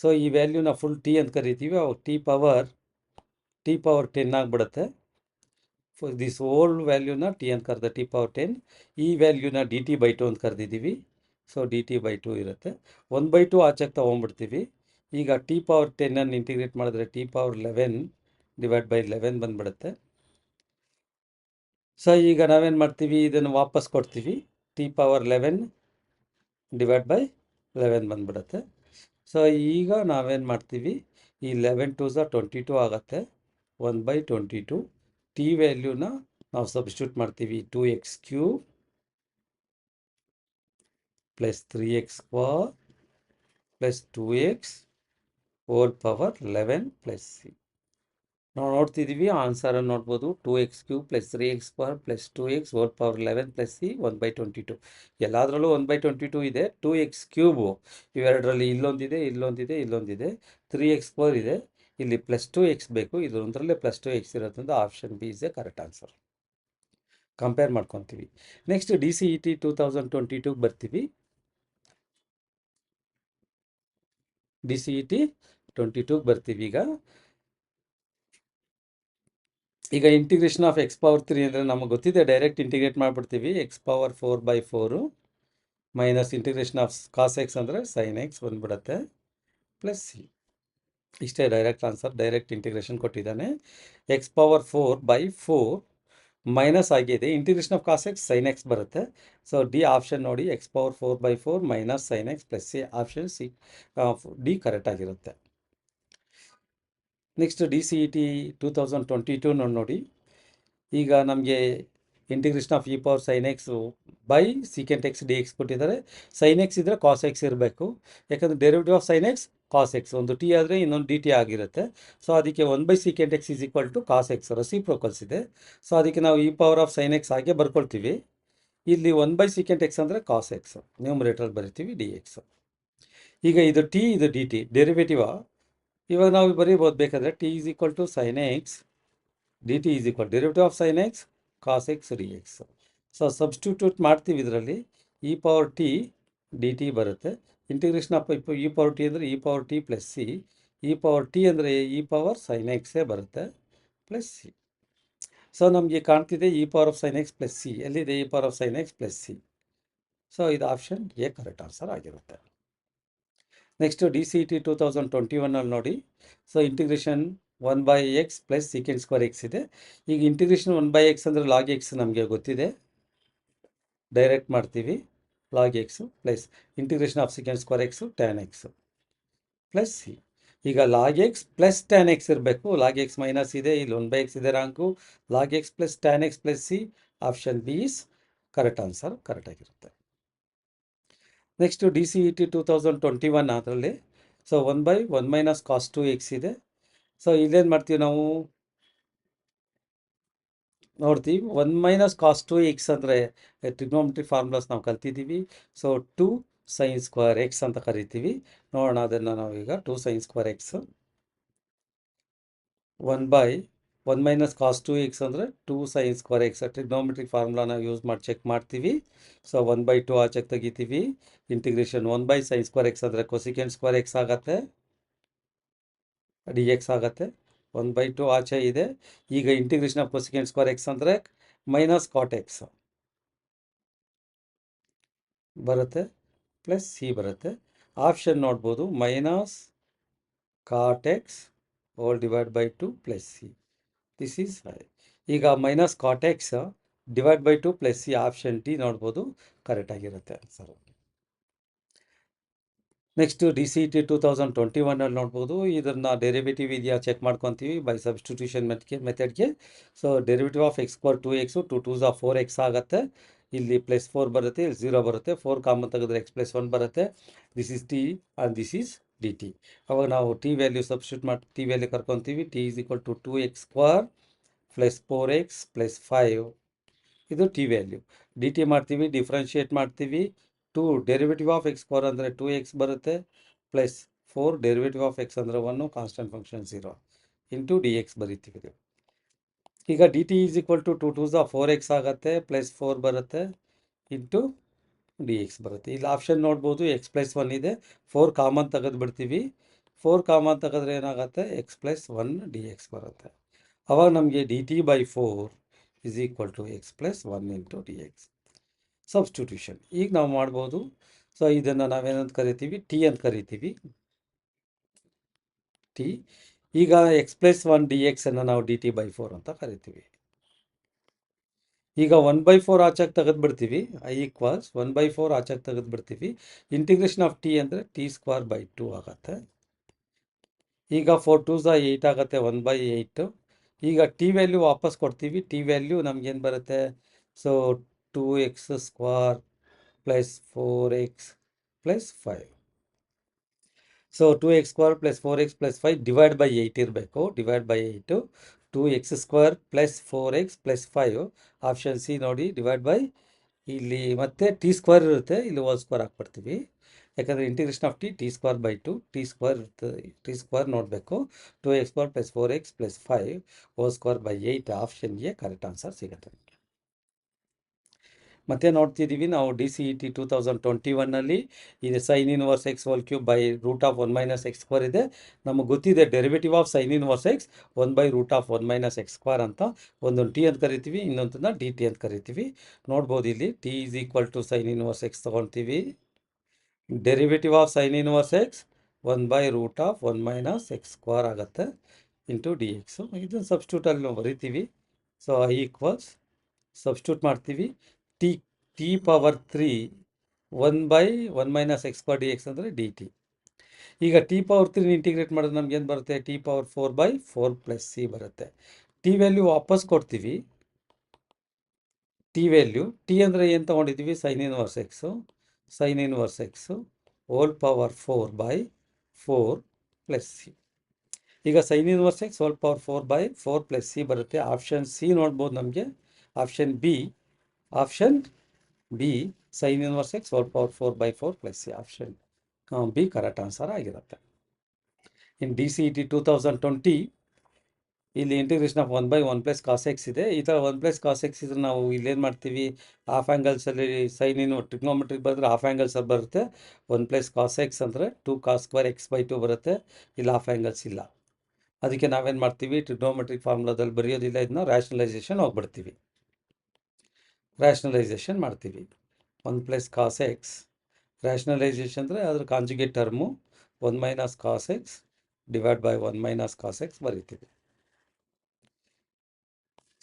ಸೊ ಈ ವ್ಯಾಲ್ಯೂನ ಫುಲ್ ಟಿ ಅಂತ ಕರಿತೀವಿ, ಅವಾಗ ಟಿ ಪವರ್ 10 ಆಗಿಬಿಡುತ್ತೆ. ದಿಸ್ ಓಲ್ ವ್ಯಾಲ್ಯೂನ ಟಿ ಅಂತ ಕರೆದ ಟಿ ಪವರ್ 10, ಈ ವ್ಯಾಲ್ಯೂನ ಡಿ ಟಿ ಬೈ 2 ಅಂತ ಕರೆದಿದ್ದೀವಿ. ಸೊ ಡಿ ಟಿ ಬೈ 2 ಇರುತ್ತೆ. 1/2 ಆಚೆಗೆ ತೊಗೊಂಡ್ಬಿಡ್ತೀವಿ. ಈಗ ಟಿ ಪವರ್ 10 ಇಂಟಿಗ್ರೇಟ್ ಮಾಡಿದ್ರೆ ಟಿ ಪವರ್ 11 ಡಿವೈಡ್ ಬೈ 11 ಬಂದ್ಬಿಡುತ್ತೆ. ಸೊ ಈಗ ನಾವೇನು ಮಾಡ್ತೀವಿ, ಇದನ್ನು ವಾಪಸ್ ಕೊಡ್ತೀವಿ. ಟಿ ಪವರ್ 11 ಡಿವೈಡ್ ಬೈ 11 ಬಂದ್ಬಿಡುತ್ತೆ. ಸೊ ಈಗ ನಾವೇನು ಮಾಡ್ತೀವಿ, ಈ 11 2 22 ಆಗುತ್ತೆ. 1/22 ಟಿ ವ್ಯಾಲ್ಯೂನ ನಾವು ಸಬ್ಸ್ಟಿಟ್ಯೂಟ್ ಮಾಡ್ತೀವಿ. 2x³ plus 3x² plus 2x whole power 11 plus C. ನಾವು ನೋಡ್ತಿದ್ದೀವಿ, ಆನ್ಸರನ್ನು ನೋಡ್ಬೋದು. 2x³ plus 3x² plus 2x whole power 11 plus C 1/22. ಎಲ್ಲದರಲ್ಲೂ 1/22 ಇದೆ. 2x³ ಇವೆರಡರಲ್ಲಿ ಇಲ್ಲೊಂದಿದೆ, ಇಲ್ಲೊಂದಿದೆ, ಇಲ್ಲೊಂದಿದೆ. 3x² ಇದೆ, ಇಲ್ಲಿ ಪ್ಲಸ್ 2x ಬೇಕು, ಇದರೊಂದರಲ್ಲೇ ಪ್ಲಸ್ 2x ಇರೋದ್ರಿಂದ option B is A correct answer. Compare ಮಾಡ್ಕೊತೀವಿ. Next DCET 2022 ಬರ್ತೀವಿ. DCET 22 ಬರ್ತೀವಿ. ಈಗ ಇಂಟಿಗ್ರೇಷನ್ ಆಫ್ x ಪವರ್ 3 ಅಂದರೆ ನಮಗೆ ಗೊತ್ತಿದೆ, ಡೈರೆಕ್ಟ್ ಇಂಟಿಗ್ರೇಟ್ ಮಾಡಿಬಿಡ್ತೀವಿ. x power 4/4 minus integration of cos X ಅಂದರೆ ಸೈನ್ ಎಕ್ಸ್ ಬಂದ್ಬಿಡುತ್ತೆ ಪ್ಲಸ್ ಸಿ. ಇಷ್ಟೇ ಡೈರೆಕ್ಟ್ ಆನ್ಸರ್. ಡೈರೆಕ್ಟ್ ಇಂಟಿಗ್ರೇಷನ್ ಕೊಟ್ಟಿದ್ದಾನೆ. x ಪವರ್ 4/4 ಮೈನಸ್ ಆಗಿದೆ, integration of cos X sine X ಬರುತ್ತೆ. ಸೊ ಡಿ ಆಪ್ಷನ್ ನೋಡಿ, x power 4/4 minus sine X plus C, option C D correct ಆಗಿರುತ್ತೆ. Next DCET 2022 ನೋಡಿ. ಈಗ ನಮಗೆ integration of e power sine x by secant X D x ಕೊಟ್ಟಿದ್ದಾರೆ. Sine x ಇದ್ದರೆ cos x ಇರಬೇಕು, ಯಾಕಂದರೆ derivative of sine X cos x, ಒಂದು t ಆದರೆ ಇನ್ನೊಂದು ಡಿ ಟಿ ಆಗಿರುತ್ತೆ. ಸೊ ಅದಕ್ಕೆ 1/ಸೀಕೆಂಟ್ x is equal to cos x, reciprocals ಇದೆ. ಸೊ ಅದಕ್ಕೆ ನಾವು e power of sine x ಹಾಗೆ ಬರ್ಕೊಳ್ತೀವಿ. ಇಲ್ಲಿ 1/ಸೀಕೆಂಟ್ ಎಕ್ಸ್ ಅಂದರೆ ಕಾಸ್ ಎಕ್ಸ್, ನ್ಯೂಮರೇಟರ್ ಬರಿತೀವಿ ಡಿ ಎಕ್ಸ್. ಈಗ ಇದು ಟಿ, ಇದು ಡಿ ಟಿ ಡೆರಿವೇಟಿವ್. ಇವಾಗ ನಾವು ಬರೀಬೋದು ಬೇಕಾದರೆ t is equal to sine x D T is equal derivative of sine X cos X D X. So substitute ಮಾಡ್ತೀವಿ. ಇದರಲ್ಲಿ e power t D t ಬರುತ್ತೆ. Integration of e power t ಅಂದರೆ e power t plus c, e power t ಅಂದರೆ e power sine ಎಕ್ಸೇ ಬರುತ್ತೆ plus C. So ನಮಗೆ ಕಾಣ್ತಿದೆ e power of sine X plus c. ಎಲ್ಲಿದೆ e power of sine X plus C? So ಇದು option A correct answer ಆಗಿರುತ್ತೆ. Next DCET 2021 ನೋಡಿ. So integration 1/x plus secant square x ಇದೆ. ಈಗ integration 1/x ಅಂದರೆ log X ನಮಗೆ ಗೊತ್ತಿದೆ, direct ಮಾಡ್ತೀವಿ. Log x plus integration of secant square x tan x plus C. ಈಗ log x plus tan x ಇರಬೇಕು. Log x minus ಇದೆ, ಇಲ್ಲಿ 1/x ಇದೆ wrong. Log x plus tan x plus C, option B is correct answer, correct ಆಗಿರುತ್ತೆ. Next DCET 2021 ಅದರಲ್ಲಿ so 1/1 minus cos 2x ಇದೆ. So ಇಲ್ಲೇನು ಮಾಡ್ತೀವಿ ನಾವು ನೋಡ್ತೀವಿ. 1 ಮೈನಸ್ ಕಾಸ್ 2x ಅಂದರೆ ಟ್ರಿಗ್ನೋಮೆಟ್ರಿ ಫಾರ್ಮುಲಾಸ್ ನಾವು ಕಲ್ತಿದ್ದೀವಿ. ಸೊ 2 ಸೈನ್ ಸ್ಕ್ವೇರ್ ಎಕ್ಸ್ ಅಂತ ಕರಿತೀವಿ. ನೋಡೋಣ ಅದನ್ನು ನಾವೀಗ. 2 sine square x 1/1 minus cos 2x ಅಂದರೆ 2 ಸೈನ್ ಸ್ಕ್ವೇರ್ ಎಕ್ಸ್. ಟ್ರಿಗ್ನೋಮೆಟ್ರಿಕ್ ಫಾರ್ಮುಲಾನ ಯೂಸ್ ಮಾಡಿ ಚೆಕ್ ಮಾಡ್ತೀವಿ. ಸೊ 1/2 ಆಚೆಗೆ ತೆಗಿತೀವಿ. ಇಂಟಿಗ್ರೇಷನ್ 1 ಸೈನ್ ಸ್ಕ್ವೇರ್ ಎಕ್ಸ್ ಅಂದರೆ ಕೊಸಿಕೆಂಟ್ ಸ್ಕ್ವೇರ್ ಎಕ್ಸ್ ಆಗುತ್ತೆ, ಡಿ ಎಕ್ಸ್ ಆಗುತ್ತೆ. 1/2 ಆಚೆ ಇದೆ. ಈಗ integration of cosecant square x ಅಂದರೆ ಮೈನಸ್ ಕಾಟ್ ಎಕ್ಸ್ ಬರುತ್ತೆ ಪ್ಲಸ್ ಸಿ ಬರುತ್ತೆ. ಆಪ್ಷನ್ ನೋಡ್ಬೋದು, minus cot x whole divide by 2 plus c. This is ಈಗ minus cot x divide by 2 plus C, option D ನೋಡ್ಬೋದು, ಕರೆಕ್ಟ್ ಆಗಿರುತ್ತೆ answer. Next DCET 2021 ನೋಡ್ಬೋದು. ಇದನ್ನು derivative ಇದೆಯಾ ಚೆಕ್ ಮಾಡ್ಕೊತೀವಿ ಬೈ ಸಬ್ಸ್ಟಿಟ್ಯೂಷನ್ ಮೆಥಡ್ಗೆ. So derivative of x square 2x 2 2s 4x ಆಗುತ್ತೆ. ಇಲ್ಲಿ ಪ್ಲಸ್ 4 ಬರುತ್ತೆ, ಇಲ್ಲಿ 0 ಬರುತ್ತೆ. 4 ಕಾಮನ್ ತೆಗೆದ್ರೆ x ಪ್ಲಸ್ 1 ಬರುತ್ತೆ. This is t and this is d t. ಅವಾಗ ನಾವು ಟಿ ವ್ಯಾಲ್ಯೂ ಸಬ್ಸ್ಟಿಟ್ಯೂಟ್ ಮಾಡಿ ಟಿ ವ್ಯಾಲ್ಯೂ ಕರ್ಕೊತೀವಿ. T is equal to 2x square plus 4x plus 5, ಇದು ಟಿ ವ್ಯಾಲ್ಯೂ. ಡಿ ಟಿ ಮಾಡ್ತೀವಿ, ಡಿಫ್ರೆನ್ಷಿಯೇಟ್ ಮಾಡ್ತೀವಿ. 2 ಡೆರಿವೇಟಿವ್ ಆಫ್ ಎಕ್ಸ್ ಸ್ಕ್ವೇರ್ ಅಂದರೆ 2x ಬರುತ್ತೆ plus 4 derivative of x ಅಂದರೆ 1 constant function 0 into D x ಬರೀತೀವಿ. ಈಗ d T is equal to 2 2s 4x ಆಗುತ್ತೆ plus 4 ಬರುತ್ತೆ ಇಂಟು ಡಿ ಎಕ್ಸ್ ಬರುತ್ತೆ. ಇಲ್ಲಿ ಆಪ್ಷನ್ ನೋಡ್ಬೋದು, ಎಕ್ಸ್ ಪ್ಲಸ್ 1 ಇದೆ. 4 ಕಾಮನ್ ತೆಗೆದು ಬಿಡ್ತೀವಿ. 4 ಕಾಮನ್ ತೆಗೆದ್ರೆ ಏನಾಗುತ್ತೆ ಎಕ್ಸ್ ಪ್ಲಸ್ 1 ಡಿ ಎಕ್ಸ್ ಬರುತ್ತೆ. ಅವಾಗ ನಮಗೆ D t by 4 is equal to x plus 1 into D x. Substitution ಈಗ ನಾವು ಮಾಡ್ಬೋದು. ಸೊ ಇದನ್ನು ನಾವೇನಂತ ಕರಿತೀವಿ, ಟಿ ಅಂತ ಕರಿತೀವಿ, ಟಿ. ಈಗ ಎಕ್ಸ್ ಪ್ಲಸ್ 1 ಡಿ ಎಕ್ಸನ್ನು ನಾವು ಡಿ ಟಿ ಬೈ 4 ಅಂತ ಕರಿತೀವಿ. ಈಗ 1/4 ಆಚಾಗಿ ತೆಗೆದುಬಿಡ್ತೀವಿ, ಐ ಈಕ್ವಲ್ಸ್ 1/4 ಆಚಾಗಿ ತೆಗೆದುಬಿಡ್ತೀವಿ. ಇಂಟಿಗ್ರೇಷನ್ ಆಫ್ ಟಿ ಅಂದರೆ ಟಿ ಸ್ಕ್ವೇರ್ ಬೈ 2 ಆಗುತ್ತೆ. ಈಗ 4 2 8 ಆಗುತ್ತೆ, 1/8. ಈಗ ಟಿ ವ್ಯಾಲ್ಯೂ ವಾಪಸ್ ಕೊಡ್ತೀವಿ. ಟಿ ವ್ಯಾಲ್ಯೂ ನಮಗೇನು ಬರುತ್ತೆ, so 2x square plus 4x plus 5. So 2x square plus 4x plus 5 divide by 8 ಇರಬೇಕು. Divide by 8 2x square plus 4x plus 5 option C ನೋಡಿ. ಡಿವೈಡ್ ಬೈ ಇಲ್ಲಿ ಮತ್ತೆ ಟಿ ಸ್ಕ್ವೇರ್ ಇರುತ್ತೆ, ಇಲ್ಲಿ ಹೋಲ್ ಸ್ಕ್ವೇರ್ ಹಾಕ್ಬಿಡ್ತೀವಿ. ಯಾಕಂದರೆ integration of t square by 2 t square ನೋಡಬೇಕು. 2x square plus 4x plus 5 whole square by 8 ಆಪ್ಷನ್ಗೆ ಕರೆಕ್ಟ್ ಆನ್ಸರ್ ಸಿಗುತ್ತೆ. ಮತ್ತೆ ನೋಡ್ತಿದ್ದೀವಿ ನಾವು ಡಿ ಸಿ ಇ ಟಿ 2021ನಲ್ಲಿ ಇದು sine inverse x whole cube by root of 1 minus x square ಇದೆ. ನಮಗೆ ಗೊತ್ತಿದೆ derivative of sine inverse X 1 by root of 1 minus x square ಅಂತ. ಒಂದೊಂದು ಟಿ ಅಂತ ಕರಿತೀವಿ, ಇನ್ನೊಂದನ್ನು ಡಿ ಟಿ ಅಂತ ಕರಿತೀವಿ. ನೋಡ್ಬೋದು ಇಲ್ಲಿ t is equal to sine inverse x ತೊಗೊಳ್ತೀವಿ. Derivative of sine inverse X 1 by root of 1 minus x square ಆಗುತ್ತೆ ಇಂಟು ಡಿ ಎಕ್ಸು. ಇದನ್ನು ಸಬ್ಸ್ಟಿಟ್ಯೂಟಲ್ಲಿ ನಾವು ಬರಿತೀವಿ. ಸೊ ಐ ಈಕ್ವಲ್ಸ್ ಸಬ್ಸ್ಟಿಟ್ಯೂಟ್ ಮಾಡ್ತೀವಿ. T power 3 1 by 1 minus x square D x ಅಂದರೆ d t. ಈಗ t power 3 integrate ಮಾಡಿದ್ರೆ ನಮ್ಗೆ ಏನು ಬರುತ್ತೆ, t power 4 by 4 plus C ಬರುತ್ತೆ. ಟಿ ವ್ಯಾಲ್ಯೂ ವಾಪಸ್ ಕೊಡ್ತೀವಿ. ಟಿ ವ್ಯಾಲ್ಯೂ ಟಿ ಅಂದರೆ ಏನು ತೊಗೊಂಡಿದ್ದೀವಿ, sine inverse x whole power 4 by 4 plus C. ಈಗ sine inverse x whole power 4 by 4 plus C ಬರುತ್ತೆ. ಆಪ್ಷನ್ ಸಿ ನೋಡ್ಬೋದು ನಮಗೆ. Option B sine inverse x whole power 4 by 4 plus C. Option B correct answer ಆಗಿರುತ್ತೆ. In D C E T 2020 ಇಲ್ಲಿ integration of 1 by 1 plus cos X ಇದೆ. ಈ ಥರ 1 plus cos X ಇದ್ರೆ ನಾವು ಇಲ್ಲೇನು ಮಾಡ್ತೀವಿ, ಹಾಫ್ ಆ್ಯಂಗಲ್ಸಲ್ಲಿ ಸೈನ್ ಇನ್ ಟ್ರಿಗ್ನೋಮೆಟ್ರಿಕ್ ಬರೆದ್ರೆ ಹಾಫ್ ಆ್ಯಂಗಲ್ಸಲ್ಲಿ ಬರುತ್ತೆ. 1 ಪ್ಲಸ್ ಕಾಸ್ ಎಕ್ಸ್ ಅಂದರೆ 2 ಕಾಸ್ ಸ್ಕ್ವೇರ್ ಎಕ್ಸ್ ಬೈ 2 ಬರುತ್ತೆ. ಇಲ್ಲಿ ಹಾಫ್ ಆ್ಯಂಗಲ್ಸ್ ಇಲ್ಲ, ಅದಕ್ಕೆ ನಾವೇನು ಮಾಡ್ತೀವಿ, ಟ್ರಿಗ್ನೋಮೆಟ್ರಿಕ್ ಫಾರ್ಮುಲಾದಲ್ಲಿ ಬರೆಯೋದಿಲ್ಲ, ಇದನ್ನ ರ್ಯಾಷನಲೈಸೇಷನ್ ಹೋಗ್ಬಿಡ್ತೀವಿ. ರ್ಯಾಷನಲೈಸೇಷನ್ ಮಾಡ್ತೀವಿ. 1 ಪ್ಲಸ್ ಕಾಸ್ ಎಕ್ಸ್ ರ್ಯಾಷನಲೈಸೇಷನ್ ಅಂದರೆ ಅದ್ರ conjugate term 1 minus cos x divide by 1 minus cos X ಬರೀತೀವಿ.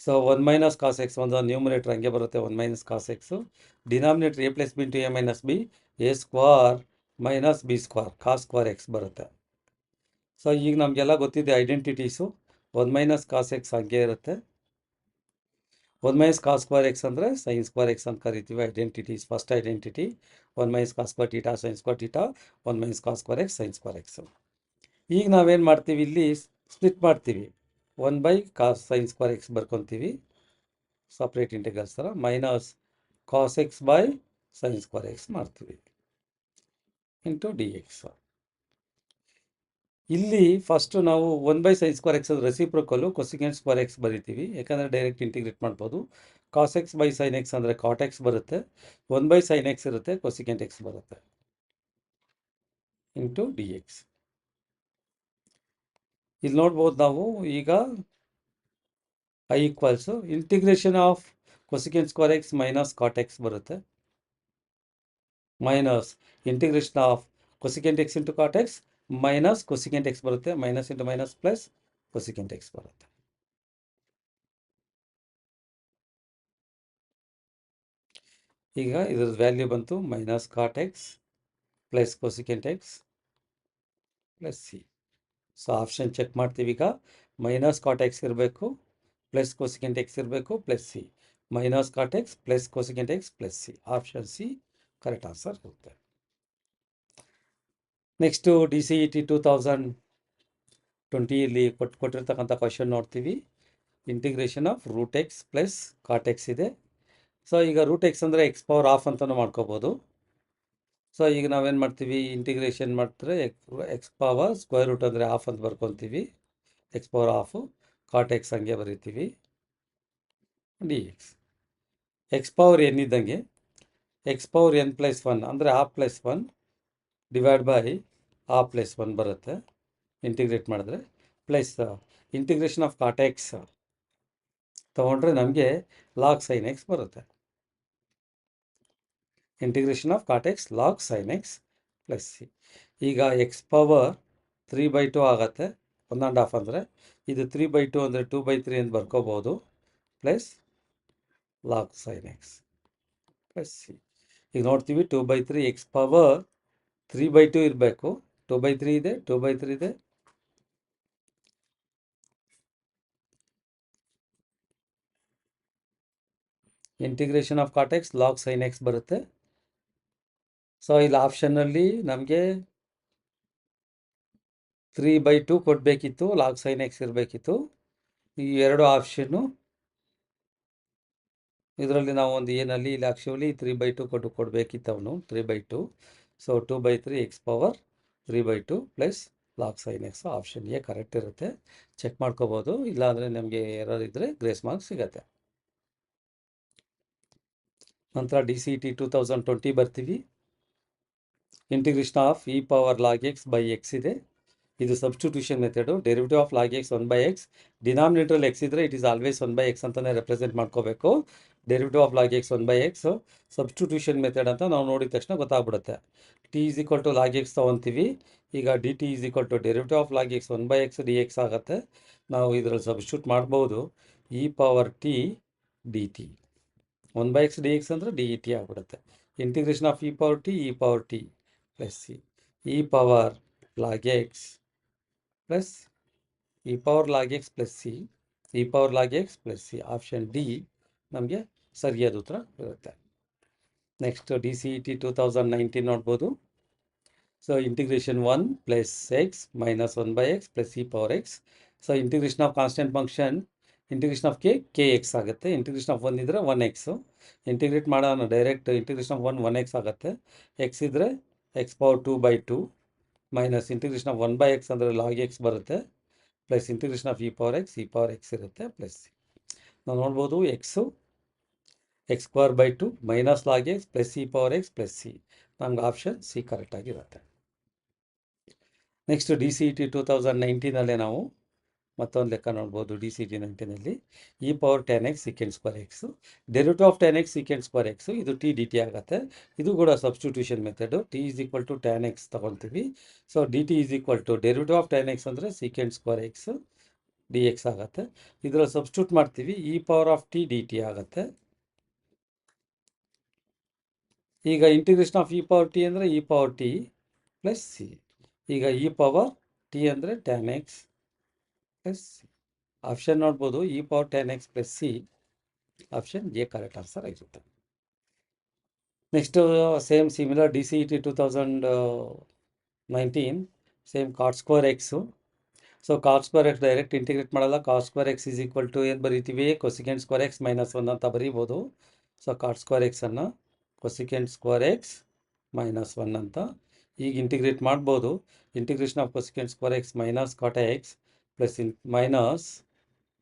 ಸೊ 1 ಮೈನಸ್ ಕಾಸ್ ಎಕ್ಸ್ ಒಂದು ನ್ಯೂಮರೇಟರ್ ಹಂಗೆ ಬರುತ್ತೆ, 1 minus cos x. Denominator a plus B into A minus B, a square minus b square cos square x ಬರುತ್ತೆ. So ಈಗ ನಮಗೆಲ್ಲ ಗೊತ್ತಿದೆ ಐಡೆಂಟಿಟೀಸು. 1 minus cos X ಹಂಗೆ ಇರುತ್ತೆ. 1 ಮೈನಸ್ ಕಾಸ್ ಸ್ಕ್ವೇರ್ ಎಕ್ಸ್ ಅಂದರೆ ಸೈನ್ ಸ್ಕ್ವೇರ್ ಎಕ್ಸ್ ಅಂತ ಕರಿತೀವಿ. Identities first identity 1 minus cos square theta sine square theta, 1 minus cos square X sine square x. ಈಗ ನಾವೇನು ಮಾಡ್ತೀವಿ, ಇಲ್ಲಿ ಸ್ಪ್ಲಿಟ್ ಮಾಡ್ತೀವಿ. 1 by cos sine square x ಬರ್ಕೊತೀವಿ ಸಪ್ರೇಟ್ ಇಂಟಿಗ್ರಲ್ಸ್ ಥರ, minus cos x by sine square x ಮಾಡ್ತೀವಿ into D x. ಇಲ್ಲಿ first ನಾವು 1 ಬೈ ಸೈನ್ ಸ್ಕ್ವೇರ್ ಎಕ್ಸ್ ಅಂದರೆ ರೆಸಿಪ್ರೋಕಲ್ಲು ಕೊಸಿಕೆಂಟ್ ಸ್ಕ್ವೇರ್ ಎಕ್ಸ್ ಬರಿತೀವಿ, ಯಾಕಂದರೆ ಡೈರೆಕ್ಟ್ ಇಂಟಿಗ್ರೇಟ್ ಮಾಡ್ಬೋದು. Cos x by sine X ಅಂದರೆ ಕಾಟ್ ಎಕ್ಸ್ ಬರುತ್ತೆ. 1 ಬೈ ಸೈನ್ ಎಕ್ಸ್ ಇರುತ್ತೆ, ಕೊಸಿಕೆಂಟ್ ಎಕ್ಸ್ ಬರುತ್ತೆ ಇಂಟು ಡಿ ಎಕ್ಸ್. ಇಲ್ಲಿ ನೋಡ್ಬೋದು ನಾವು ಈಗ I equals integration of cosecant square x minus cot x ಬರುತ್ತೆ, minus integration of cosecant x into cot x minus cosecant x ಬರುತ್ತೆ, minus into minus plus cosecant x ಬರುತ್ತೆ. ಈಗ ಇದ್ರ ವ್ಯಾಲ್ಯೂ ಬಂತು minus cot x plus cosecant x plus C. So option check ಮಾಡ್ತೀವಿ. ಈಗ minus cot x ಇರಬೇಕು, plus cosecant x ಇರಬೇಕು, plus C. Minus cot x plus cosecant x plus C, option C correct answer ಇರುತ್ತೆ. Next D C E T 2020 ಇಲ್ಲಿ ಕೊಟ್ಟಿರ್ತಕ್ಕಂಥ question ನೋಡ್ತೀವಿ. Integration of root x plus cot x ಇದೆ. So ಈಗ root x ಅಂದರೆ x power half ಅಂತಲೂ ಮಾಡ್ಕೋಬೋದು. So ಈಗ ನಾವೇನು ಮಾಡ್ತೀವಿ, ಇಂಟಿಗ್ರೇಷನ್ ಮಾಡ್ತಾರೆ ಎಕ್ಸ್ ಪವರ್ ಸ್ಕ್ವೇರ್ ರೂಟ್ ಅಂದರೆ ಹಾಫ್ ಅಂತ ಬರ್ಕೊತೀವಿ, X power half. Cot x ಹಂಗೆ ಬರೀತೀವಿ d x. X power n ಇದ್ದಂಗೆ ಎಕ್ಸ್ ಪವರ್ ಎನ್ ಪ್ಲಸ್ 1 ಅಂದರೆ half plus 1 divide by half plus 1 ಬರುತ್ತೆ. ಇಂಟಿಗ್ರೇಟ್ ಮಾಡಿದ್ರೆ plus integration of cot x ತೊಗೊಂಡ್ರೆ ನಮಗೆ ಲಾಗ್ ಸೈನ್ ಎಕ್ಸ್ ಬರುತ್ತೆ. Integration of cot x log sine X plus C. ಈಗ x power 3/2 ಆಗುತ್ತೆ, 1.5 ಅಂದರೆ ಇದು 3/2 ಅಂದರೆ 2/3 ಅಂತ ಬರ್ಕೋಬೋದು, plus log sine X plus C. ಈಗ ನೋಡ್ತೀವಿ 2/3 ಎಕ್ಸ್ ಪವರ್ 3/2 ಇರಬೇಕು, 2/3 ಇದೆ, 2/3 ಇದೆ. Integration of cot x log sine X ಬರುತ್ತೆ. ಸೊ ಇಲ್ಲಿ ಆಪ್ಷನ್ನಲ್ಲಿ ನಮಗೆ 3/2 ಕೊಡಬೇಕಿತ್ತು, ಲಾಗ್ ಸೈನ್ ಎಕ್ಸ್ ಇರಬೇಕಿತ್ತು. ಈ ಎರಡು ಆಪ್ಷನ್ನು ಇದರಲ್ಲಿ ನಾವು ಒಂದು ಏನಲ್ಲಿ ಇಲ್ಲಿ ಆ್ಯಕ್ಚುಲಿ 3/2 ಕೊಡಬೇಕಿತ್ತು ಅವನು 3/2. So 2/3 x power 3/2 plus log sine x option A correct ಇರುತ್ತೆ. ಚೆಕ್ ಮಾಡ್ಕೋಬೋದು, ಇಲ್ಲಾಂದರೆ ನಮಗೆ ಎರರ್ ಇದ್ದರೆ ಗ್ರೇಸ್ ಮಾರ್ಕ್ಸ್ ಸಿಗುತ್ತೆ. ನಂತರ DCET 2020 ಬರ್ತೀವಿ. Integration of e power log x by x ಇದೆ. ಇದು substitution method. Derivative of log x 1/x, ಡಿನಾಮಿನೇಟ್ರಲ್ಲಿ ಎಕ್ಸ್ ಇದ್ದರೆ ಇಟ್ ಈಸ್ ಆಲ್ವೇಸ್ 1/x ಅಂತಲೇ ರೆಪ್ರೆಸೆಂಟ್ ಮಾಡ್ಕೋಬೇಕು. Derivative of log x 1/x substitution method ಅಂತ ನಾವು ನೋಡಿದ ತಕ್ಷಣ ಗೊತ್ತಾಗ್ಬಿಡುತ್ತೆ. t = ಲಾಗ್ ಎಕ್ಸ್ ತೊಗೊತೀವಿ. ಈಗ dt = derivative of log x 1/x dx ಆಗುತ್ತೆ. ನಾವು ಇದರಲ್ಲಿ ಸಬ್ಸ್ಟಿಟ್ಯೂಟ್ ಮಾಡ್ಬೋದು e power t dt. 1/x dx ಅಂದರೆ dt ಆಗಿಬಿಡುತ್ತೆ. Integration of e power t plus c e power log x plus E power log x plus c, e power log x plus C. Option D ನಮಗೆ ಸರಿಯಾದ ಉತ್ತರ ಇರುತ್ತೆ. Next DCET 2019 ನೋಡ್ಬೋದು. So integration 1 plus X minus 1/x plus E power X. So integration of constant function integration of K X ಆಗುತ್ತೆ. Integration of 1 ಇದ್ದರೆ 1x. Integrate ಮಾಡೋಣ direct. Integration of 1x ಆಗುತ್ತೆ. X ಇದ್ದರೆ X power 2/2 minus integration of 1/x ಅಂದರೆ log X ಬರುತ್ತೆ, plus integration of e power X ಇರುತ್ತೆ plus C. ನಾವು ನೋಡ್ಬೋದು x²/2 minus log x plus E power x plus C. ನಮ್ಗೆ option C ಕರೆಕ್ಟಾಗಿರುತ್ತೆ. Next DCET 2019 ನಾವು ಮತ್ತೊಂದು ಲೆಕ್ಕ ನೋಡ್ಬೋದು. DCET 19 E power 10x sec² x, derivative of 10x sec² x ಇದು T D T ಆಗುತ್ತೆ. ಇದು ಕೂಡ substitution method. t = tan x ತೊಗೊಳ್ತೀವಿ. So dt derivative of 10x ಅಂದರೆ sec² x dx ಆಗುತ್ತೆ. ಇದರಲ್ಲಿ ಸಬ್ಸ್ಟಿಟ್ಯೂಟ್ ಮಾಡ್ತೀವಿ e power of T D T ಆಗುತ್ತೆ. ಈಗ integration of e power t ಅಂದರೆ e power t plus C. ಈಗ ಇ ಪವರ್ ಟಿ ಅಂದರೆ tan x plus C. Option ನೋಡ್ಬೋದು e power 10x plus C. Option A correct answer ಆಗಿರುತ್ತೆ. Next same similar DCET 2019 same cot² x. So cot² x direct integrate ಮಾಡಲ್ಲ. cot² x ಏನು ಬರೀತೀವಿ, cosec² x minus 1 ಅಂತ ಬರೀಬೋದು. So cot² x ಅನ್ನು cosec² x minus 1 ಅಂತ ಈಗ integrate ಮಾಡ್ಬೋದು. Integration of cosec² x minus cot x plus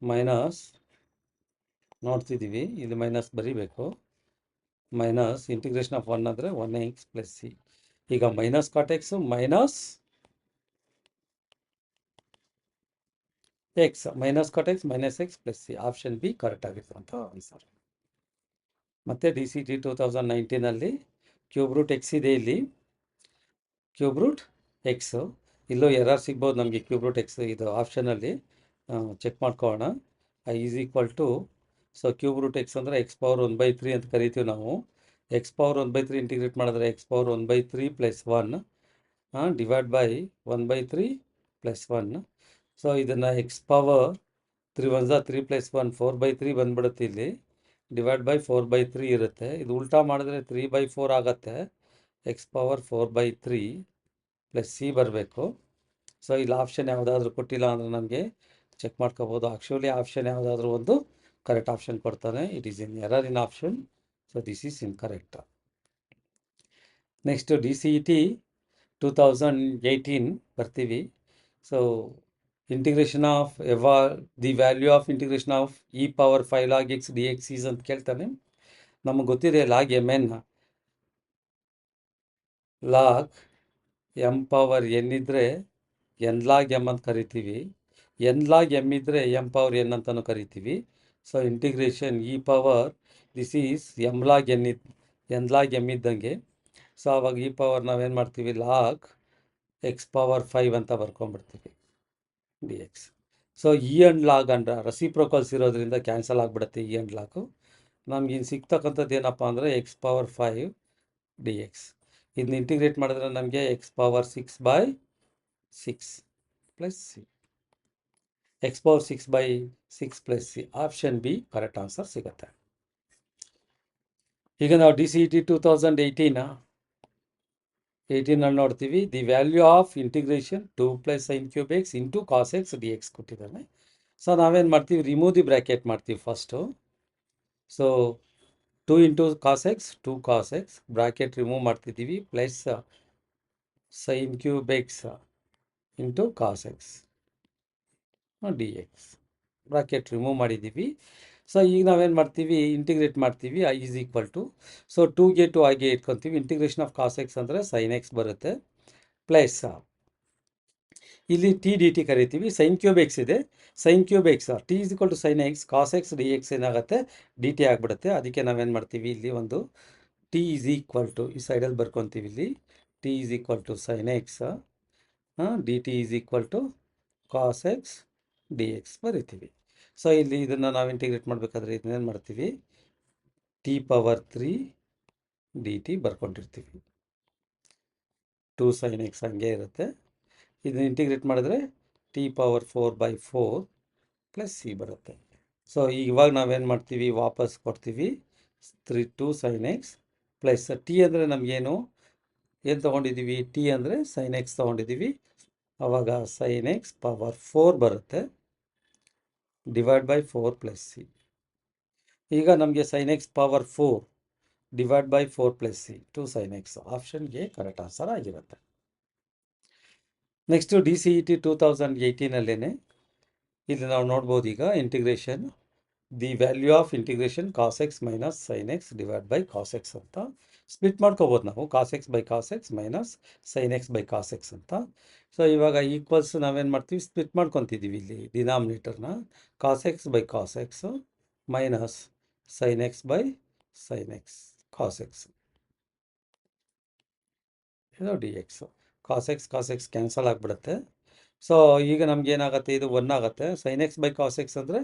minus ನೋಡ್ತಿದ್ದೀವಿ, ಇಲ್ಲಿ minus ಬರೀಬೇಕು. ಮೈನಸ್ ಇಂಟಿಗ್ರೇಷನ್ ಆಫ್ 1 ಅಂದರೆ 1x ಪ್ಲಸ್ ಸಿ. ಈಗ minus cot x minus x minus cot x minus x plus C. Option B correct ಆಗಿರುವಂಥ answer. ಮತ್ತು DCET 2019 cube root x ಇದೆ. ಇಲ್ಲಿ cube root x ಇಲ್ಲೂ ಎರರ್ ಸಿಗ್ಬೋದು ನಮಗೆ. ಕ್ಯೂಬ್ ರೂಟ್ ಎಕ್ಸ್ ಇದು ಆಪ್ಷನಲ್ಲಿ ಚೆಕ್ ಮಾಡ್ಕೊಳ್ಳೋಣ. i so cube root x ಅಂದರೆ ಎಕ್ಸ್ ಪವರ್ 1/3 ಅಂತ ಕರಿತೀವಿ ನಾವು. ಎಕ್ಸ್ ಪವರ್ 1/3 ಇಂಟಿಗ್ರೇಟ್ ಮಾಡಿದ್ರೆ X power 1/3 plus 1 divide by 1/3 plus 1. So ಇದನ್ನು ಎಕ್ಸ್ ಪವರ್ 3 1 3 ಪ್ಲಸ್ 1 4/3 ಬಂದ್ಬಿಡುತ್ತೆ. ಇಲ್ಲಿ ಡಿವೈಡ್ ಬೈ 4/3 ಇರುತ್ತೆ. ಇದು ಉಲ್ಟಾ ಮಾಡಿದ್ರೆ 3/4 ಆಗುತ್ತೆ. ಎಕ್ಸ್ ಪವರ್ 4/3 ಪ್ಲಸ್ ಸಿ ಬರಬೇಕು. ಸೊ ಇಲ್ಲಿ ಆಪ್ಷನ್ ಯಾವುದಾದ್ರೂ ಕೊಟ್ಟಿಲ್ಲ ಅಂದರೆ ನಮಗೆ ಚೆಕ್ ಮಾಡ್ಕೋಬೋದು. ಆ್ಯಕ್ಚುಲಿ ಆಪ್ಷನ್ ಯಾವುದಾದ್ರೂ ಒಂದು ಕರೆಕ್ಟ್ ಆಪ್ಷನ್ ಕೊಡ್ತಾನೆ. It is in error in option. So this is incorrect. Next DCET 2018 ಬರ್ತೀವಿ. So integration of the value of integration of e power 5 log X D x is ಅಂತ ಕೇಳ್ತಾನೆ. ನಮಗೆ ಗೊತ್ತಿದೆ log mn log m power n ಇದ್ದರೆ N log M ಅಂತ ಕರಿತೀವಿ. N log M ಇದ್ದರೆ M power N ಅಂತಲೂ ಕರಿತೀವಿ. So integration E power this is M log N log M ಇದ್ದಂಗೆ. ಸೊ ಆವಾಗ ಈ ಪವರ್ ನಾವೇನು ಮಾಡ್ತೀವಿ, ಲಾಗ್ ಎಕ್ಸ್ ಪವರ್ 5 ಅಂತ ಬರ್ಕೊಂಡ್ಬಿಡ್ತೀವಿ d X. So e and log and reciprocals ಇರೋದ್ರಿಂದ ಕ್ಯಾನ್ಸಲ್ ಆಗಿಬಿಡುತ್ತೆ ಇ ಅಂಡ್ ಲಾಗು. ನಮ್ಗೆ ಇನ್ನು ಸಿಗ್ತಕ್ಕಂಥದ್ದು ಏನಪ್ಪ ಅಂದರೆ ಎಕ್ಸ್ ಪವರ್ 5 ಡಿ ಎಕ್ಸ್. ಇದನ್ನ ಇಂಟಿಗ್ರೇಟ್ ಮಾಡಿದ್ರೆ ನಮಗೆ x power 6/6 plus c. X power 6/6 plus C, option B correct answer ಸಿಗುತ್ತೆ. ಈಗ ನಾವು ಡಿ ಸಿ ಇ ಟಿ 2018 ನೋಡ್ತೀವಿ. The value of integration 2 + sin cube x into cos X D X ಕೊಟ್ಟಿದ್ದಾನೆ. So ನಾವೇನು ಮಾಡ್ತೀವಿ, ರಿಮೂವ್ ದಿ ಬ್ರ್ಯಾಕೆಟ್ ಮಾಡ್ತೀವಿ first. So 2 into cos x 2 cos x bracket remove ಮಾಡ್ತಿದ್ದೀವಿ, plus sine cube x into cos X D x bracket remove ಮಾಡಿದ್ದೀವಿ. So ಈಗ ನಾವೇನು ಮಾಡ್ತೀವಿ, integrate ಮಾಡ್ತೀವಿ. I is equal to, so 2ಗೆ 2 ಹಾಗೆ ಇಟ್ಕೊತೀವಿ. ಇಂಟಿಗ್ರೇಷನ್ ಆಫ್ ಕಾಸ್ ಎಕ್ಸ್ ಅಂದರೆ ಸೈನ್ ಎಕ್ಸ್ ಬರುತ್ತೆ, ಪ್ಲಸ್ ಇಲ್ಲಿ ಟಿ ಡಿ ಟಿ ಕರಿತೀವಿ. ಸೈನ್ ಕ್ಯೂಬ್ ಎಕ್ಸ್ ಇದೆ, sine cube x t is equal to sine X, cos X D x ಏನಾಗುತ್ತೆ d t ಆಗಿಬಿಡುತ್ತೆ. ಅದಕ್ಕೆ ನಾವೇನು ಮಾಡ್ತೀವಿ, ಇಲ್ಲಿ ಒಂದು ಟಿ ಈಸ್ ಈಕ್ವಲ್ ಟು ಈ ಸೈಡಲ್ಲಿ ಬರ್ಕೊತೀವಿ. ಇಲ್ಲಿ t is equal to sine x D T is equal to cos X D X ಬರಿತೀವಿ. ಸೊ ಇಲ್ಲಿ ಇದನ್ನು ನಾವು ಇಂಟಿಗ್ರೇಟ್ ಮಾಡಬೇಕಾದ್ರೆ ಇದನ್ನೇನು ಮಾಡ್ತೀವಿ, ಟಿ ಪವರ್ 3 ಡಿ ಟಿ ಬರ್ಕೊಂಡಿರ್ತೀವಿ. 2 ಸೈನ್ ಎಕ್ಸ್ ಹಂಗೆ ಇರುತ್ತೆ. ಇದನ್ನ ಇಂಟಿಗ್ರೇಟ್ ಮಾಡಿದ್ರೆ ಟಿ ಪವರ್ 4/4 ಪ್ಲಸ್ ಸಿ ಬರುತ್ತೆ. ಸೊ ಇವಾಗ ನಾವೇನು ಮಾಡ್ತೀವಿ, ವಾಪಸ್ ಕೊಡ್ತೀವಿ 2 ಸೈನ್ ಎಕ್ಸ್ ಪ್ಲಸ್ ಟಿ ಅಂದರೆ ನಮಗೇನು ತೊಗೊಂಡಿದ್ದೀವಿ, ಟಿ ಅಂದರೆ ಸೈನ್ ಎಕ್ಸ್ ತೊಗೊಂಡಿದ್ದೀವಿ. ಆವಾಗ ಸೈನ್ ಎಕ್ಸ್ ಪವರ್ 4 ಬರುತ್ತೆ, ಡಿವೈಡ್ ಬೈ 4 ಪ್ಲಸ್ ಸಿ. ಈಗ ನಮಗೆ sine x power 4 divide by 4 plus c 2 sine x, ಆಪ್ಷನ್ಗೆ ಕರೆಕ್ಟ್ ಆನ್ಸರ್ ಆಗಿರುತ್ತೆ. Next D C E T 2018 ಇಲ್ಲಿ ನಾವು ನೋಡ್ಬೋದು. ಈಗ integration the value of integration cos X minus sine x divide by cos x ಅಂತ split ಮಾಡ್ಕೋಬೋದು ನಾವು, cos x by cos X minus sine x by cos x ಅಂತ. So ಇವಾಗ equals ನಾವೇನು ಮಾಡ್ತೀವಿ, ಸ್ಪ್ಲಿಟ್ ಮಾಡ್ಕೊತಿದ್ದೀವಿ. ಇಲ್ಲಿ ಡಿನಾಮಿನೇಟರ್ನ ಕಾಸ್ x by cos X minus sine x by sine X cos x ಇದು d x. Cos x cancel ಆಗಿಬಿಡುತ್ತೆ. So ಈಗ ನಮ್ಗೆ ಏನಾಗುತ್ತೆ, ಇದು 1 ಆಗುತ್ತೆ. Sine x by cos X ಅಂದರೆ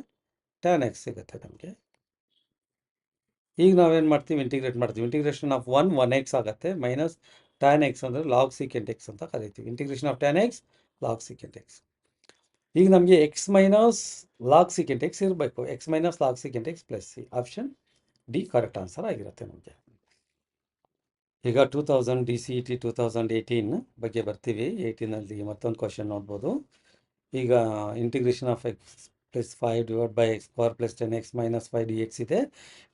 ಟ್ಯಾನ್ ಎಕ್ಸ್ ಸಿಗುತ್ತೆ ನಮಗೆ. ಈಗ ನಾವೇನು ಮಾಡ್ತೀವಿ, ಇಂಟಿಗ್ರೇಟ್ ಮಾಡ್ತೀವಿ. ಇಂಟಿಗ್ರೇಷನ್ ಆಫ್ 1 ಎಕ್ಸ್ ಆಗುತ್ತೆ, ಮೈನಸ್ ಟ್ಯಾನ್ ಎಕ್ಸ್ ಅಂದರೆ ಲಾಗ್ ಸೀಕೆಂಟ್ ಎಕ್ಸ್ ಅಂತ ಕರಿತೀವಿ. Integration of tan x log secant x. ಈಗ ನಮಗೆ x minus log secant x ಇರಬೇಕು, X minus log secant x plus C, option D correct answer ಆಗಿರುತ್ತೆ ನಮಗೆ. ಈಗ 2000 ಡಿ ಸಿ ಇ ಟಿ 2018 ಬಗ್ಗೆ ಬರ್ತೀವಿ. 18ನಲ್ಲಿ ಮತ್ತೊಂದು ಕ್ವಶನ್ ನೋಡ್ಬೋದು. ಈಗ integration of x plus 5 divide by X square plus 10x minus 5 d X ಇದೆ.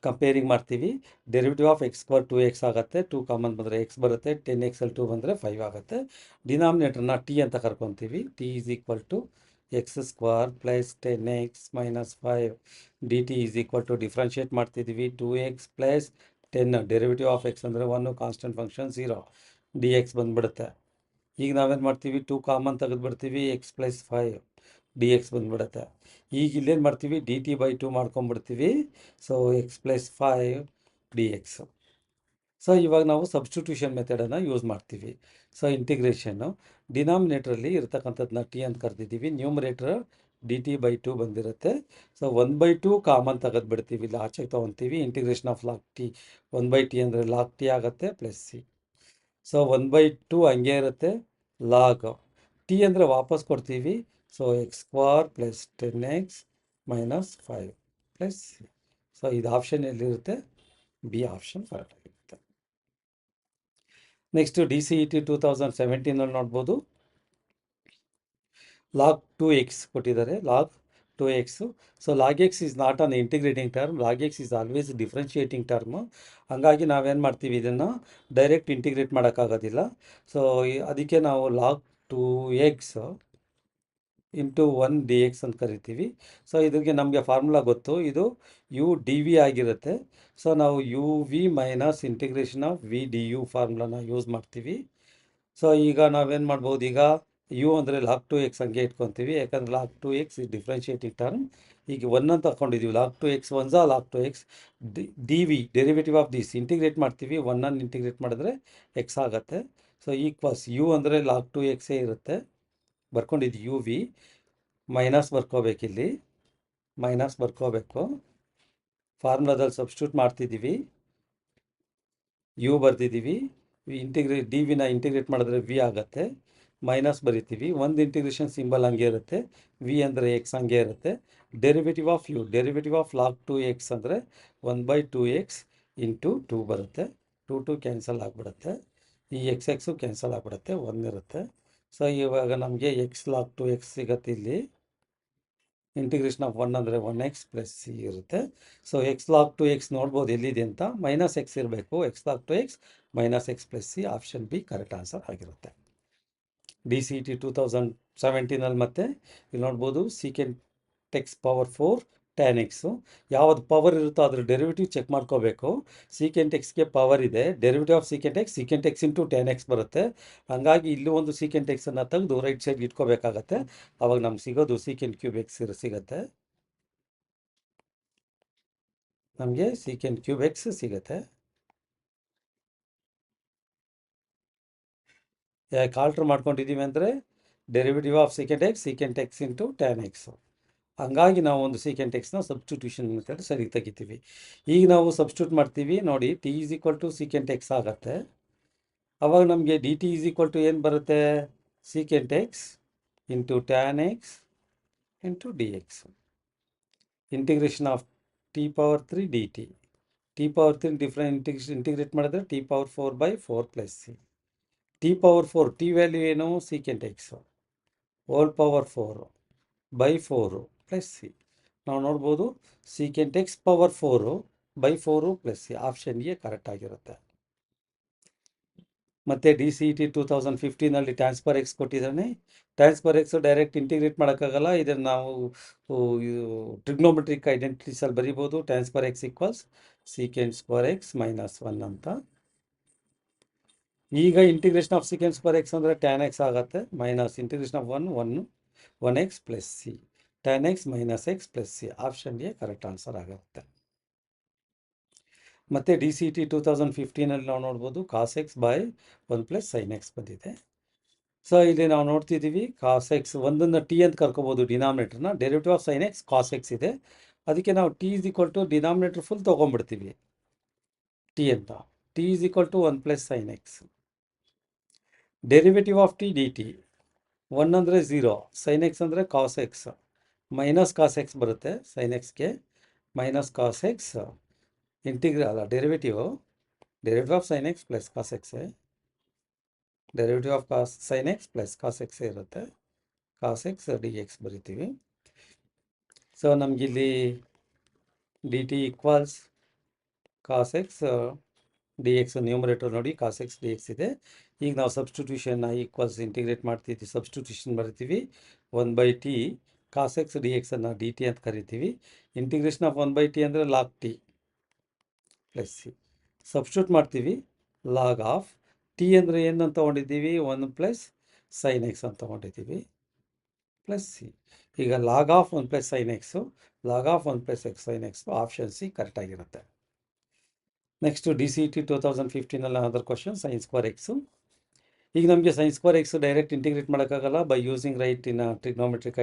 ಕಂಪೇರಿಂಗ್ ಮಾಡ್ತೀವಿ. Derivative of X square 2x ಆಗುತ್ತೆ, 2 ಕಾಮನ್ ಬಂದರೆ ಎಕ್ಸ್ ಬರುತ್ತೆ, 10x ಅಲ್ಲಿ 2 ಬಂದರೆ 5 ಆಗುತ್ತೆ. ಡಿನಾಮಿನೇಟರ್ನ ಟಿ ಅಂತ ಕರ್ಕೊತೀವಿ. T is equal to x square plus 10x minus 5 d T is equal to differentiate ಮಾಡ್ತಿದ್ದೀವಿ 2x plus 10 derivative of x ಅಂದರೆ 1 ಕಾನ್ಸ್ಟೆಂಟ್ ಫಂಕ್ಷನ್ 0 ಡಿ ಎಕ್ಸ್ ಬಂದುಬಿಡುತ್ತೆ. ಈಗ ನಾವೇನು ಮಾಡ್ತೀವಿ, 2 ಕಾಮನ್ ತೆಗೆದುಬಿಡ್ತೀವಿ, ಎಕ್ಸ್ ಪ್ಲಸ್ 5 ಡಿ ಎಕ್ಸ್ ಬಂದುಬಿಡುತ್ತೆ. ಈಗ ಇಲ್ಲೇನು ಮಾಡ್ತೀವಿ, ಡಿ ಟಿ ಬೈ 2 ಮಾಡ್ಕೊಂಬಿಡ್ತೀವಿ. So x plus 5 d X. So ಇವಾಗ ನಾವು ಸಬ್ಸ್ಟಿಟ್ಯೂಷನ್ ಮೆಥಡನ್ನು ಯೂಸ್ ಮಾಡ್ತೀವಿ. ಸೊ ಇಂಟಿಗ್ರೇಷನ್ನು ಡಿನಾಮಿನೇಟ್ರಲ್ಲಿ ಇರ್ತಕ್ಕಂಥದ್ದನ್ನ ಟಿ ಅಂತ ಕರೆದಿದ್ದೀವಿ, ನ್ಯೂಮರೇಟರ್ ಡಿ ಟಿ ಬೈ 2 ಬಂದಿರುತ್ತೆ. ಸೊ 1/2 ಕಾಮನ್ ತೆಗೆದುಬಿಡ್ತೀವಿ, ಇಲ್ಲಿ ಆಚೆಗೆ ತೊಗೊತೀವಿ. Integration of log t 1/t ಅಂದರೆ ಲಾಗ್ ಟಿ ಆಗುತ್ತೆ ಪ್ಲಸ್ ಸಿ. ಸೊ 1/2 ಹಂಗೆ ಇರುತ್ತೆ, ಲಾಗ್ ಟಿ ಅಂದರೆ ವಾಪಸ್ ಕೊಡ್ತೀವಿ. So X square plus 10x minus 5 plus C. So ಇದು ಆಪ್ಷನ್ ಎಲ್ಲಿರುತ್ತೆ, ಬಿ ಆಪ್ಷನ್ ಕರೆಕ್ಟ್ ಆಗಿರುತ್ತೆ. Next D C E T 2017 ನೋಡ್ಬೋದು. ಲಾಗ್ 2x ಕೊಟ್ಟಿದ್ದಾರೆ, log 2x. So log X is not an integrating term, log X is always differentiating term. ಹಾಗಾಗಿ ನಾವೇನು ಮಾಡ್ತೀವಿ, ಇದನ್ನು direct integrate ಮಾಡೋಕ್ಕಾಗೋದಿಲ್ಲ. ಸೊ ಅದಕ್ಕೆ ನಾವು log 2x into 1 d x ಅಂತ ಕರಿತೀವಿ. ಸೊ ಇದಕ್ಕೆ ನಮಗೆ ಫಾರ್ಮುಲಾ ಗೊತ್ತು, ಇದು ಯು ಡಿ ವಿ ಆಗಿರುತ್ತೆ. ಸೊ ನಾವು U V minus integration of V D U ಫಾರ್ಮುಲಾನ ಯೂಸ್ ಮಾಡ್ತೀವಿ. ಸೊ ಈಗ ನಾವೇನು ಮಾಡ್ಬೋದು, ಈಗ ಯು ಅಂದರೆ ಲಾಗ್ ಟು ಎಕ್ಸ್ ಹಂಗೆ ಇಟ್ಕೊತೀವಿ, ಯಾಕಂದರೆ ಲಾಗ್ ಟು ಎಕ್ಸ್ ಈ ಡಿಫ್ರೆನ್ಷಿಯೇಟಿಂಗ್ ಟರ್ಮ್. ಈಗ ಒನ್ ಅಂತ ಹಾಕೊಂಡಿದ್ದೀವಿ, ಲಾಗ್ ಟು ಎಕ್ಸ್ ಒನ್ಸಾ log to X. D V derivative of this integrate ಮಾಡ್ತೀವಿ, ಒನ್ನನ್ನು ಇಂಟಿಗ್ರೇಟ್ ಮಾಡಿದ್ರೆ ಎಕ್ಸ್ ಆಗುತ್ತೆ. ಸೊ ಈಕ್ವಲ್ಸ್ ಯು ಅಂದರೆ ಲಾಗ್ ಟು ಎಕ್ಸೇ ಇರುತ್ತೆ, ಬರ್ಕೊಂಡಿದ್ದು ಯು ವಿ ಮೈನಸ್ ಬರ್ಕೋಬೇಕಿಲ್ಲಿ, ಮೈನಸ್ ಬರ್ಕೋಬೇಕು. ಫಾರ್ಮುಲಾದಲ್ಲಿ ಸಬ್ಸ್ಟಿಟ್ಯೂಟ್ ಮಾಡ್ತಿದ್ದೀವಿ, ಯು ಬರ್ತಿದ್ದೀವಿ, ಡಿ ವಿನ ಇಂಟಿಗ್ರೇಟ್ ಮಾಡಿದ್ರೆ ವಿ ಆಗುತ್ತೆ, ಮೈನಸ್ ಬರಿತೀವಿ. ಒಂದು ಇಂಟಿಗ್ರೇಷನ್ ಸಿಂಬಲ್ ಹಂಗೆ ಇರುತ್ತೆ, ವಿ ಅಂದರೆ ಎಕ್ಸ್ ಹಂಗೆ ಇರುತ್ತೆ. Derivative of u, derivative of log to x ಅಂದರೆ 1/2x ಇಂಟು 2 ಬರುತ್ತೆ. 2 ಕ್ಯಾನ್ಸಲ್ ಆಗಿಬಿಡುತ್ತೆ, ಈ ಎಕ್ಸು ಕ್ಯಾನ್ಸಲ್ ಆಗಿಬಿಡುತ್ತೆ, 1 ಇರುತ್ತೆ. ಸೊ ಇವಾಗ ನಮಗೆ ಎಕ್ಸ್ ಲಾಗ್ ಟು ಎಕ್ಸ್ ಸಿಗುತ್ತೆ. ಇಲ್ಲಿ ಇಂಟಿಗ್ರೇಷನ್ ಆಫ್ 1 ಅಂದರೆ 1x ಪ್ಲಸ್ ಸಿ ಇರುತ್ತೆ. So x log to x ನೋಡ್ಬೋದು ಎಲ್ಲಿದೆ ಅಂತ, ಮೈನಸ್ ಎಕ್ಸ್ ಇರಬೇಕು. X log to x minus x plus C, option B correct answer ಆಗಿರುತ್ತೆ. DCT 2017 ಮತ್ತೆ ಇಲ್ಲಿ ನೋಡ್ಬೋದು secant X power 4 tan x. ಯಾವ್ದು ಪವರ್ ಇರುತ್ತೋ ಅದ್ರ ಡೆರಿವೇಟಿವ್ ಚೆಕ್ ಮಾಡ್ಕೋಬೇಕು. ಸೀಕೆಂಟ್ ಎಕ್ಸ್ಗೆ ಪವರ್ ಇದೆ, derivative of secant X into tan x ಬರುತ್ತೆ. ಹಂಗಾಗಿ ಇಲ್ಲಿ ಒಂದು ಸೀಕೆಂಟ್ ಎಕ್ಸನ್ನು ತೆಗೆದು ರೈಟ್ ಸೈಡ್ ಇಟ್ಕೋಬೇಕಾಗತ್ತೆ, ಅವಾಗ ನಮ್ಗೆ ಸಿಗೋದು ಸೀಕೆಂಟ್ ಕ್ಯೂಬ್ ಎಕ್ಸ್ ಸಿಗುತ್ತೆ. ನಮಗೆ ಸೀಕೆಂಟ್ ಕ್ಯೂಬ್ ಎಕ್ಸ್ ಸಿಗುತ್ತೆ. ಯಾಕೆ ಆಲ್ಟ್ರ್ ಮಾಡ್ಕೊಂಡಿದ್ದೀವಿ ಅಂದರೆ derivative of secant X into tan x. ಹಂಗಾಗಿ ನಾವು ಒಂದು ಸೀಕೆಂಟ್ ಎಕ್ಸ್ನ ಸಬ್ಸ್ಟಿಟ್ಯೂಷನ್ ಮೆಥಡ್ ಸರಿ ತೆಗಿತೀವಿ. ಈಗ ನಾವು ಸಬ್ಸ್ಟಿಟ್ಯೂಟ್ ಮಾಡ್ತೀವಿ ನೋಡಿ, T is equal to secant X ಆಗುತ್ತೆ. ಅವಾಗ ನಮಗೆ D T is equal to ಏನು ಬರುತ್ತೆ, secant X into tan X into D X. Integration of T power 3 D T. T power 3 different integrate ಮಾಡಿದ್ರೆ T power 4/4 plus C. T power 4 T value ಏನು, secant X whole power 4/4 plus C. ನಾವು ನೋಡ್ಬೋದು secant X power 4/4 plus C, option A correct ಆಗಿರುತ್ತೆ. ಮತ್ತು DCT 2015 tan square x ಕೊಟ್ಟಿದ್ದಾನೆ. Tan square x direct integrate ಮಾಡೋಕ್ಕಾಗಲ್ಲ, ಇದನ್ನು ನಾವು ಟ್ರಿಗ್ನೋಮೆಟ್ರಿಕ್ ಐಡೆಂಟಿಟೀಸಲ್ಲಿ ಬರಿಬೋದು. Tan square x equals secant square x minus 1 ಅಂತ. ಈಗ integration of secant square x ಅಂದರೆ ಟ್ಯಾನ್ ಎಕ್ಸ್ ಆಗುತ್ತೆ, minus integration of 1x plus c, tan x minus x plus C, option A correct answer ಆಗುತ್ತೆ. ಮತ್ತು DCT 2015 ನಾವು ನೋಡ್ಬೋದು cos x by 1 plus sine x ಬಂದಿದೆ. ಸೊ ಇಲ್ಲಿ ನಾವು ನೋಡ್ತಿದ್ದೀವಿ ಕಾಸ್ ಎಕ್ಸ್ ಒಂದನ್ನು ಟಿ ಅಂತ ಕರ್ಕೋಬೋದು ಡಿನಾಮಿನೇಟರ್ನ, derivative of sine X cos X ಇದೆ, ಅದಕ್ಕೆ ನಾವು T is equal to denominator full ತೊಗೊಂಡ್ಬಿಡ್ತೀವಿ ಟಿ ಅಂತ. T is equal to 1 plus sine X. Derivative of T D T, 1 ಅಂದರೆ 0, ಸೈನ್ ಎಕ್ಸ್ ಅಂದರೆ cos X, minus cos X ಬರುತ್ತೆ sine ಎಕ್ಸ್ಗೆ, minus cos X derivative of sine X plus cos ಎಕ್ಸೇ, derivative of sine X plus cos ಎಕ್ಸೇ ಇರುತ್ತೆ, cos x D X ಬರಿತೀವಿ. So ನಮಗಿಲ್ಲಿ D T equals cos X D X, numerator ನೋಡಿ cos X D X ಇದೆ. ಈಗ ನಾವು ಸಬ್ಸ್ಟಿಟ್ಯೂಷನ್ನ ಈಕ್ವಲ್ಸ್ ಇಂಟಿಗ್ರೇಟ್ ಮಾಡ್ತಿದ್ದೀವಿ, ಸಬ್ಸ್ಟಿಟ್ಯೂಷನ್ ಬರಿತೀವಿ. 1/t ಕಾಸ್ ಎಕ್ಸ್ ಡಿ ಎಕ್ಸನ್ನು ಡಿ ಟಿ ಅಂತ ಕರಿತೀವಿ. ಇಂಟಿಗ್ರೇಷನ್ ಆಫ್ 1/t ಅಂದರೆ log T plus C. Substitute ಮಾಡ್ತೀವಿ, ಲಾಗ್ ಆಫ್ ಟಿ ಅಂದರೆ ಏನು ತೊಗೊಂಡಿದ್ದೀವಿ, 1 ಪ್ಲಸ್ ಸೈನ್ ಎಕ್ಸ್ ಅಂತ ತೊಗೊಂಡಿದ್ದೀವಿ ಪ್ಲಸ್ ಸಿ. ಈಗ log of 1 plus sine X, log of 1 plus X sine X, option C ಕರೆಕ್ಟಾಗಿರುತ್ತೆ. Next DCT 2015 other question sine square x. ಈಗ ನಮಗೆ sine square X direct integrate ಮಾಡೋಕ್ಕಾಗಲ್ಲ, by using right in trigonometric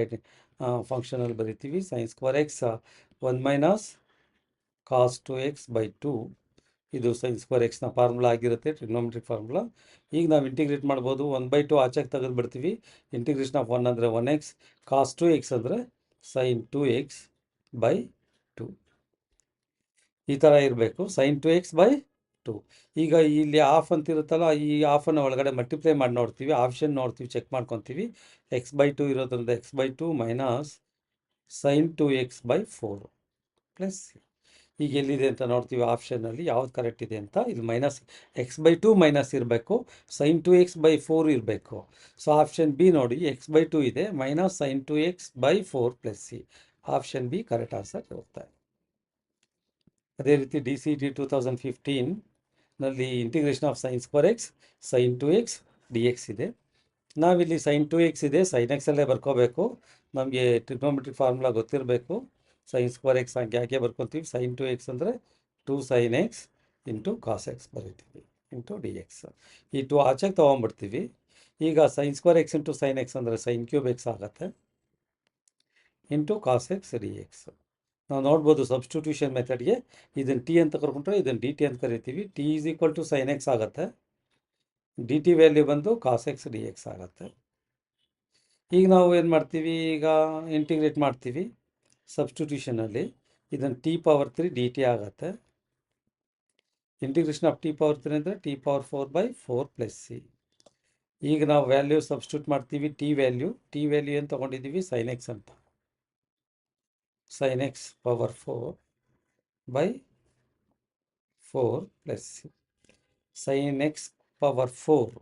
ಫಂಕ್ಷನಲ್ಲಿ ಬರಿತೀವಿ. Sine square X 1 minus cos 2x/2, ಇದು sine square ಎಕ್ಸ್ನ formula ಆಗಿರುತ್ತೆ, trigonometric formula. ಈಗ ನಾವು ಇಂಟಿಗ್ರೇಟ್ ಮಾಡ್ಬೋದು, 1/2 ಆಚೆಗೆ ತೆಗೆದು ಬಿಡ್ತೀವಿ. ಇಂಟಿಗ್ರೇಷನ್ ಆಫ್ 1 ಅಂದರೆ 1x, ಕಾಸ್ 2x ಅಂದರೆ ಸೈನ್ 2x/2, ಈ ಥರ ಇರಬೇಕು, ಸೈನ್ 2x/2. ಈಗ ಇಲ್ಲಿ ಆಫ್ ಅಂತ ಇರುತ್ತಲ್ಲ, ಈ ಆಫನ್ನು ಒಳಗಡೆ ಮಲ್ಟಿಪ್ಲೈ ಮಾಡಿ ನೋಡ್ತೀವಿ, ಆಪ್ಷನ್ ನೋಡ್ತೀವಿ, ಚೆಕ್ ಮಾಡ್ಕೊತೀವಿ. x/2 ಇರೋದ್ರಿಂದ x/2 minus sine 2x/4 plus C. ಈಗ ಎಲ್ಲಿದೆ ಅಂತ ನೋಡ್ತೀವಿ, ಆಪ್ಷನ್ನಲ್ಲಿ ಯಾವ್ದು ಕರೆಕ್ಟ್ ಇದೆ ಅಂತ. ಇಲ್ಲಿ ಮೈನಸ್ x/2 ಮೈನಸ್ ಇರಬೇಕು, ಸೈನ್ 2x/4 ಇರಬೇಕು. ಸೊ ಆಪ್ಷನ್ ಬಿ ನೋಡಿ, x/2 ಇದೆ, minus sine 2x/4 plus C, option B correct answer ಇರುತ್ತೆ. ಅದೇ ರೀತಿ DCT 2015 integration of sine square X sine 2x D X ಇದೆ. ನಾವಿಲ್ಲಿ ಸೈನ್ 2x ಇದೆ, ಸೈನ್ ಎಕ್ಸಲ್ಲೇ ಬರ್ಕೋಬೇಕು. ನಮಗೆ ಟ್ರಿಗ್ನೋಮೆಟ್ರಿಕ್ ಫಾರ್ಮುಲಾ ಗೊತ್ತಿರಬೇಕು. ಸೈನ್ ಸ್ಕ್ವೇರ್ ಎಕ್ಸ್ ಹಂಗೆ ಯಾಕೆ ಬರ್ಕೊತೀವಿ, ಸೈನ್ 2x ಅಂದರೆ 2 sin x into cos X ಬರೀತೀವಿ ಇಂಟು ಡಿ ಎಕ್ಸ್. ಈ 2 ಆಚೆಗೆ ತೊಗೊಂಡ್ಬಿಡ್ತೀವಿ. ಈಗ sine square X into sine X ಅಂದರೆ ಸೈನ್ ಕ್ಯೂಬ್ ಎಕ್ಸ್ ಆಗುತ್ತೆ into cos X D x. ನಾವು ನೋಡ್ಬೋದು ಸಬ್ಸ್ಟಿಟ್ಯೂಷನ್ ಮೆಥಡ್ಗೆ ಇದನ್ನು ಟಿ ಅಂತ ಕರ್ಕೊಂಡ್ರೆ ಇದನ್ನು ಡಿ ಟಿ ಅಂತ ಕರಿತೀವಿ. T is equal to sine x ಆಗುತ್ತೆ, ಡಿ ಟಿ ವ್ಯಾಲ್ಯೂ ಬಂದು ಕಾಸ್ ಎಕ್ಸ್ ಡಿ ಎಕ್ಸ್ ಆಗುತ್ತೆ. ಈಗ ನಾವು ಏನು ಮಾಡ್ತೀವಿ, ಈಗ ಇಂಟಿಗ್ರೇಟ್ ಮಾಡ್ತೀವಿ ಸಬ್ಸ್ಟಿಟ್ಯೂಷನಲ್ಲಿ. ಇದನ್ನು ಟಿ ಪವರ್ 3 ಡಿ ಟಿ ಆಗುತ್ತೆ. ಇಂಟಿಗ್ರೇಷನ್ ಆಫ್ ಟಿ ಪವರ್ 3 ಅಂದರೆ ಟಿ ಪವರ್ 4/4 ಪ್ಲಸ್ ಸಿ. ಈಗ ನಾವು ವ್ಯಾಲ್ಯೂ ಸಬ್ಸ್ಟಿಟ್ಯೂಟ್ ಮಾಡ್ತೀವಿ. ಟಿ ವ್ಯಾಲ್ಯೂ ಏನು ತೊಗೊಂಡಿದ್ದೀವಿ, ಸೈನ್ ಎಕ್ಸ್ ಅಂತ. Sine x power 4/4 plus c. Sine x power 4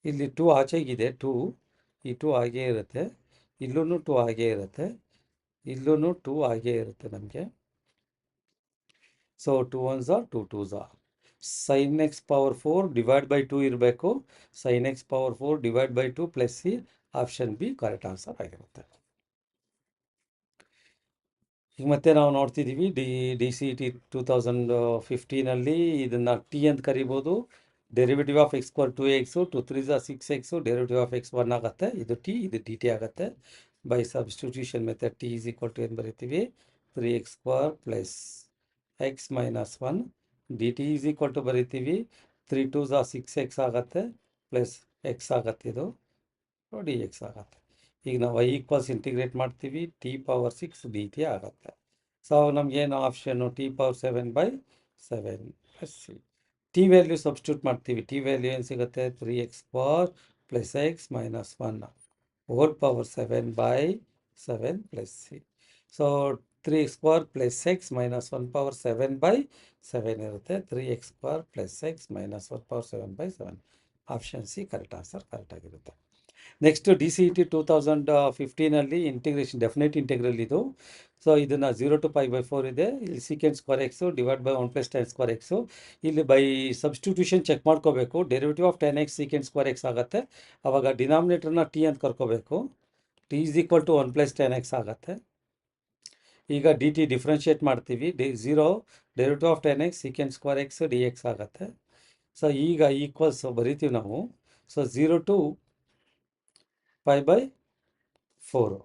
ಇಲ್ಲಿ 2 ಆಚೆಗಿದೆ, 2 ಈ 2 ಹಾಗೇ ಇರುತ್ತೆ, ಇಲ್ಲೂ 2 ಹಾಗೇ ಇರುತ್ತೆ, ಇಲ್ಲೂ 2 ಹಾಗೇ ಇರುತ್ತೆ ನಮಗೆ. So 2 1s are 2 2s are. Sine x power 4 divide by 2 ಇರಬೇಕು. Sine x power 4 divide by 2 plus C, option B correct answer ಆಗಿರುತ್ತೆ. ಈಗ ಮತ್ತೆ ನಾವು ನೋಡ್ತಿದ್ದೀವಿ ಡಿ ಸಿ ಟಿ 2015 ಇದನ್ನು ಟಿ ಅಂತ ಕರಿಬೋದು. Derivative of X square 2x, 2 3s are 6x, derivative of X 1 ಆಗುತ್ತೆ. ಇದು ಟಿ, ಇದು ಡಿ ಟಿ ಆಗುತ್ತೆ. By substitution method T is equal to ಏನು ಬರಿತೀವಿ, 3x² plus X minus 1 D T is equal to ಬರಿತೀವಿ 3 2s are 6x ಆಗುತ್ತೆ plus X ಆಗುತ್ತೆ, ಇದು ಡಿ ಎಕ್ಸ್ ಆಗುತ್ತೆ. ಈಗ ನಾವು ಐ ಈಕ್ವಲ್ಸ್ ಇಂಟಿಗ್ರೇಟ್ ಮಾಡ್ತೀವಿ, ಟಿ ಪವರ್ 6 ಡಿ ಟಿ ಆಗುತ್ತೆ. ಸೊ ನಮಗೇನು option T power 7/7 plus C. T value substitute ಮಾಡ್ತೀವಿ. ಟಿ ವ್ಯಾಲ್ಯೂ ಏನು ಸಿಗುತ್ತೆ, 3x² plus X minus 1 whole power 7/7 plus C. So 3x² plus X minus 1 power 7/7 ಇರುತ್ತೆ. 3x² plus X minus 1 power 7/7. Option C correct answer, ಕರೆಕ್ಟಾಗಿರುತ್ತೆ. Next D C T 2015 integration definite integral ಇದು. So ಇದನ್ನು 0 to π/4 ಇದೆ. ಇಲ್ಲಿ secant square X divide by 1 + tan square X. ಇಲ್ಲಿ by substitution check ಮಾಡ್ಕೋಬೇಕು. Derivative of tan x secant square X ಆಗುತ್ತೆ. ಆವಾಗ ಡಿನಾಮಿನೇಟರ್ನ ಟಿ ಅಂತ ಕರ್ಕೋಬೇಕು. T is equal to 1 + tan x ಆಗುತ್ತೆ. ಈಗ ಡಿ ಟಿ ಡಿಫ್ರೆನ್ಷಿಯೇಟ್ ಮಾಡ್ತೀವಿ. 0 derivative of tan x secant square x D X ಆಗುತ್ತೆ. ಸೊ ಈಗ ಈಕ್ವಲ್ಸ್ ಬರಿತೀವಿ ನಾವು. So 0 to π/4.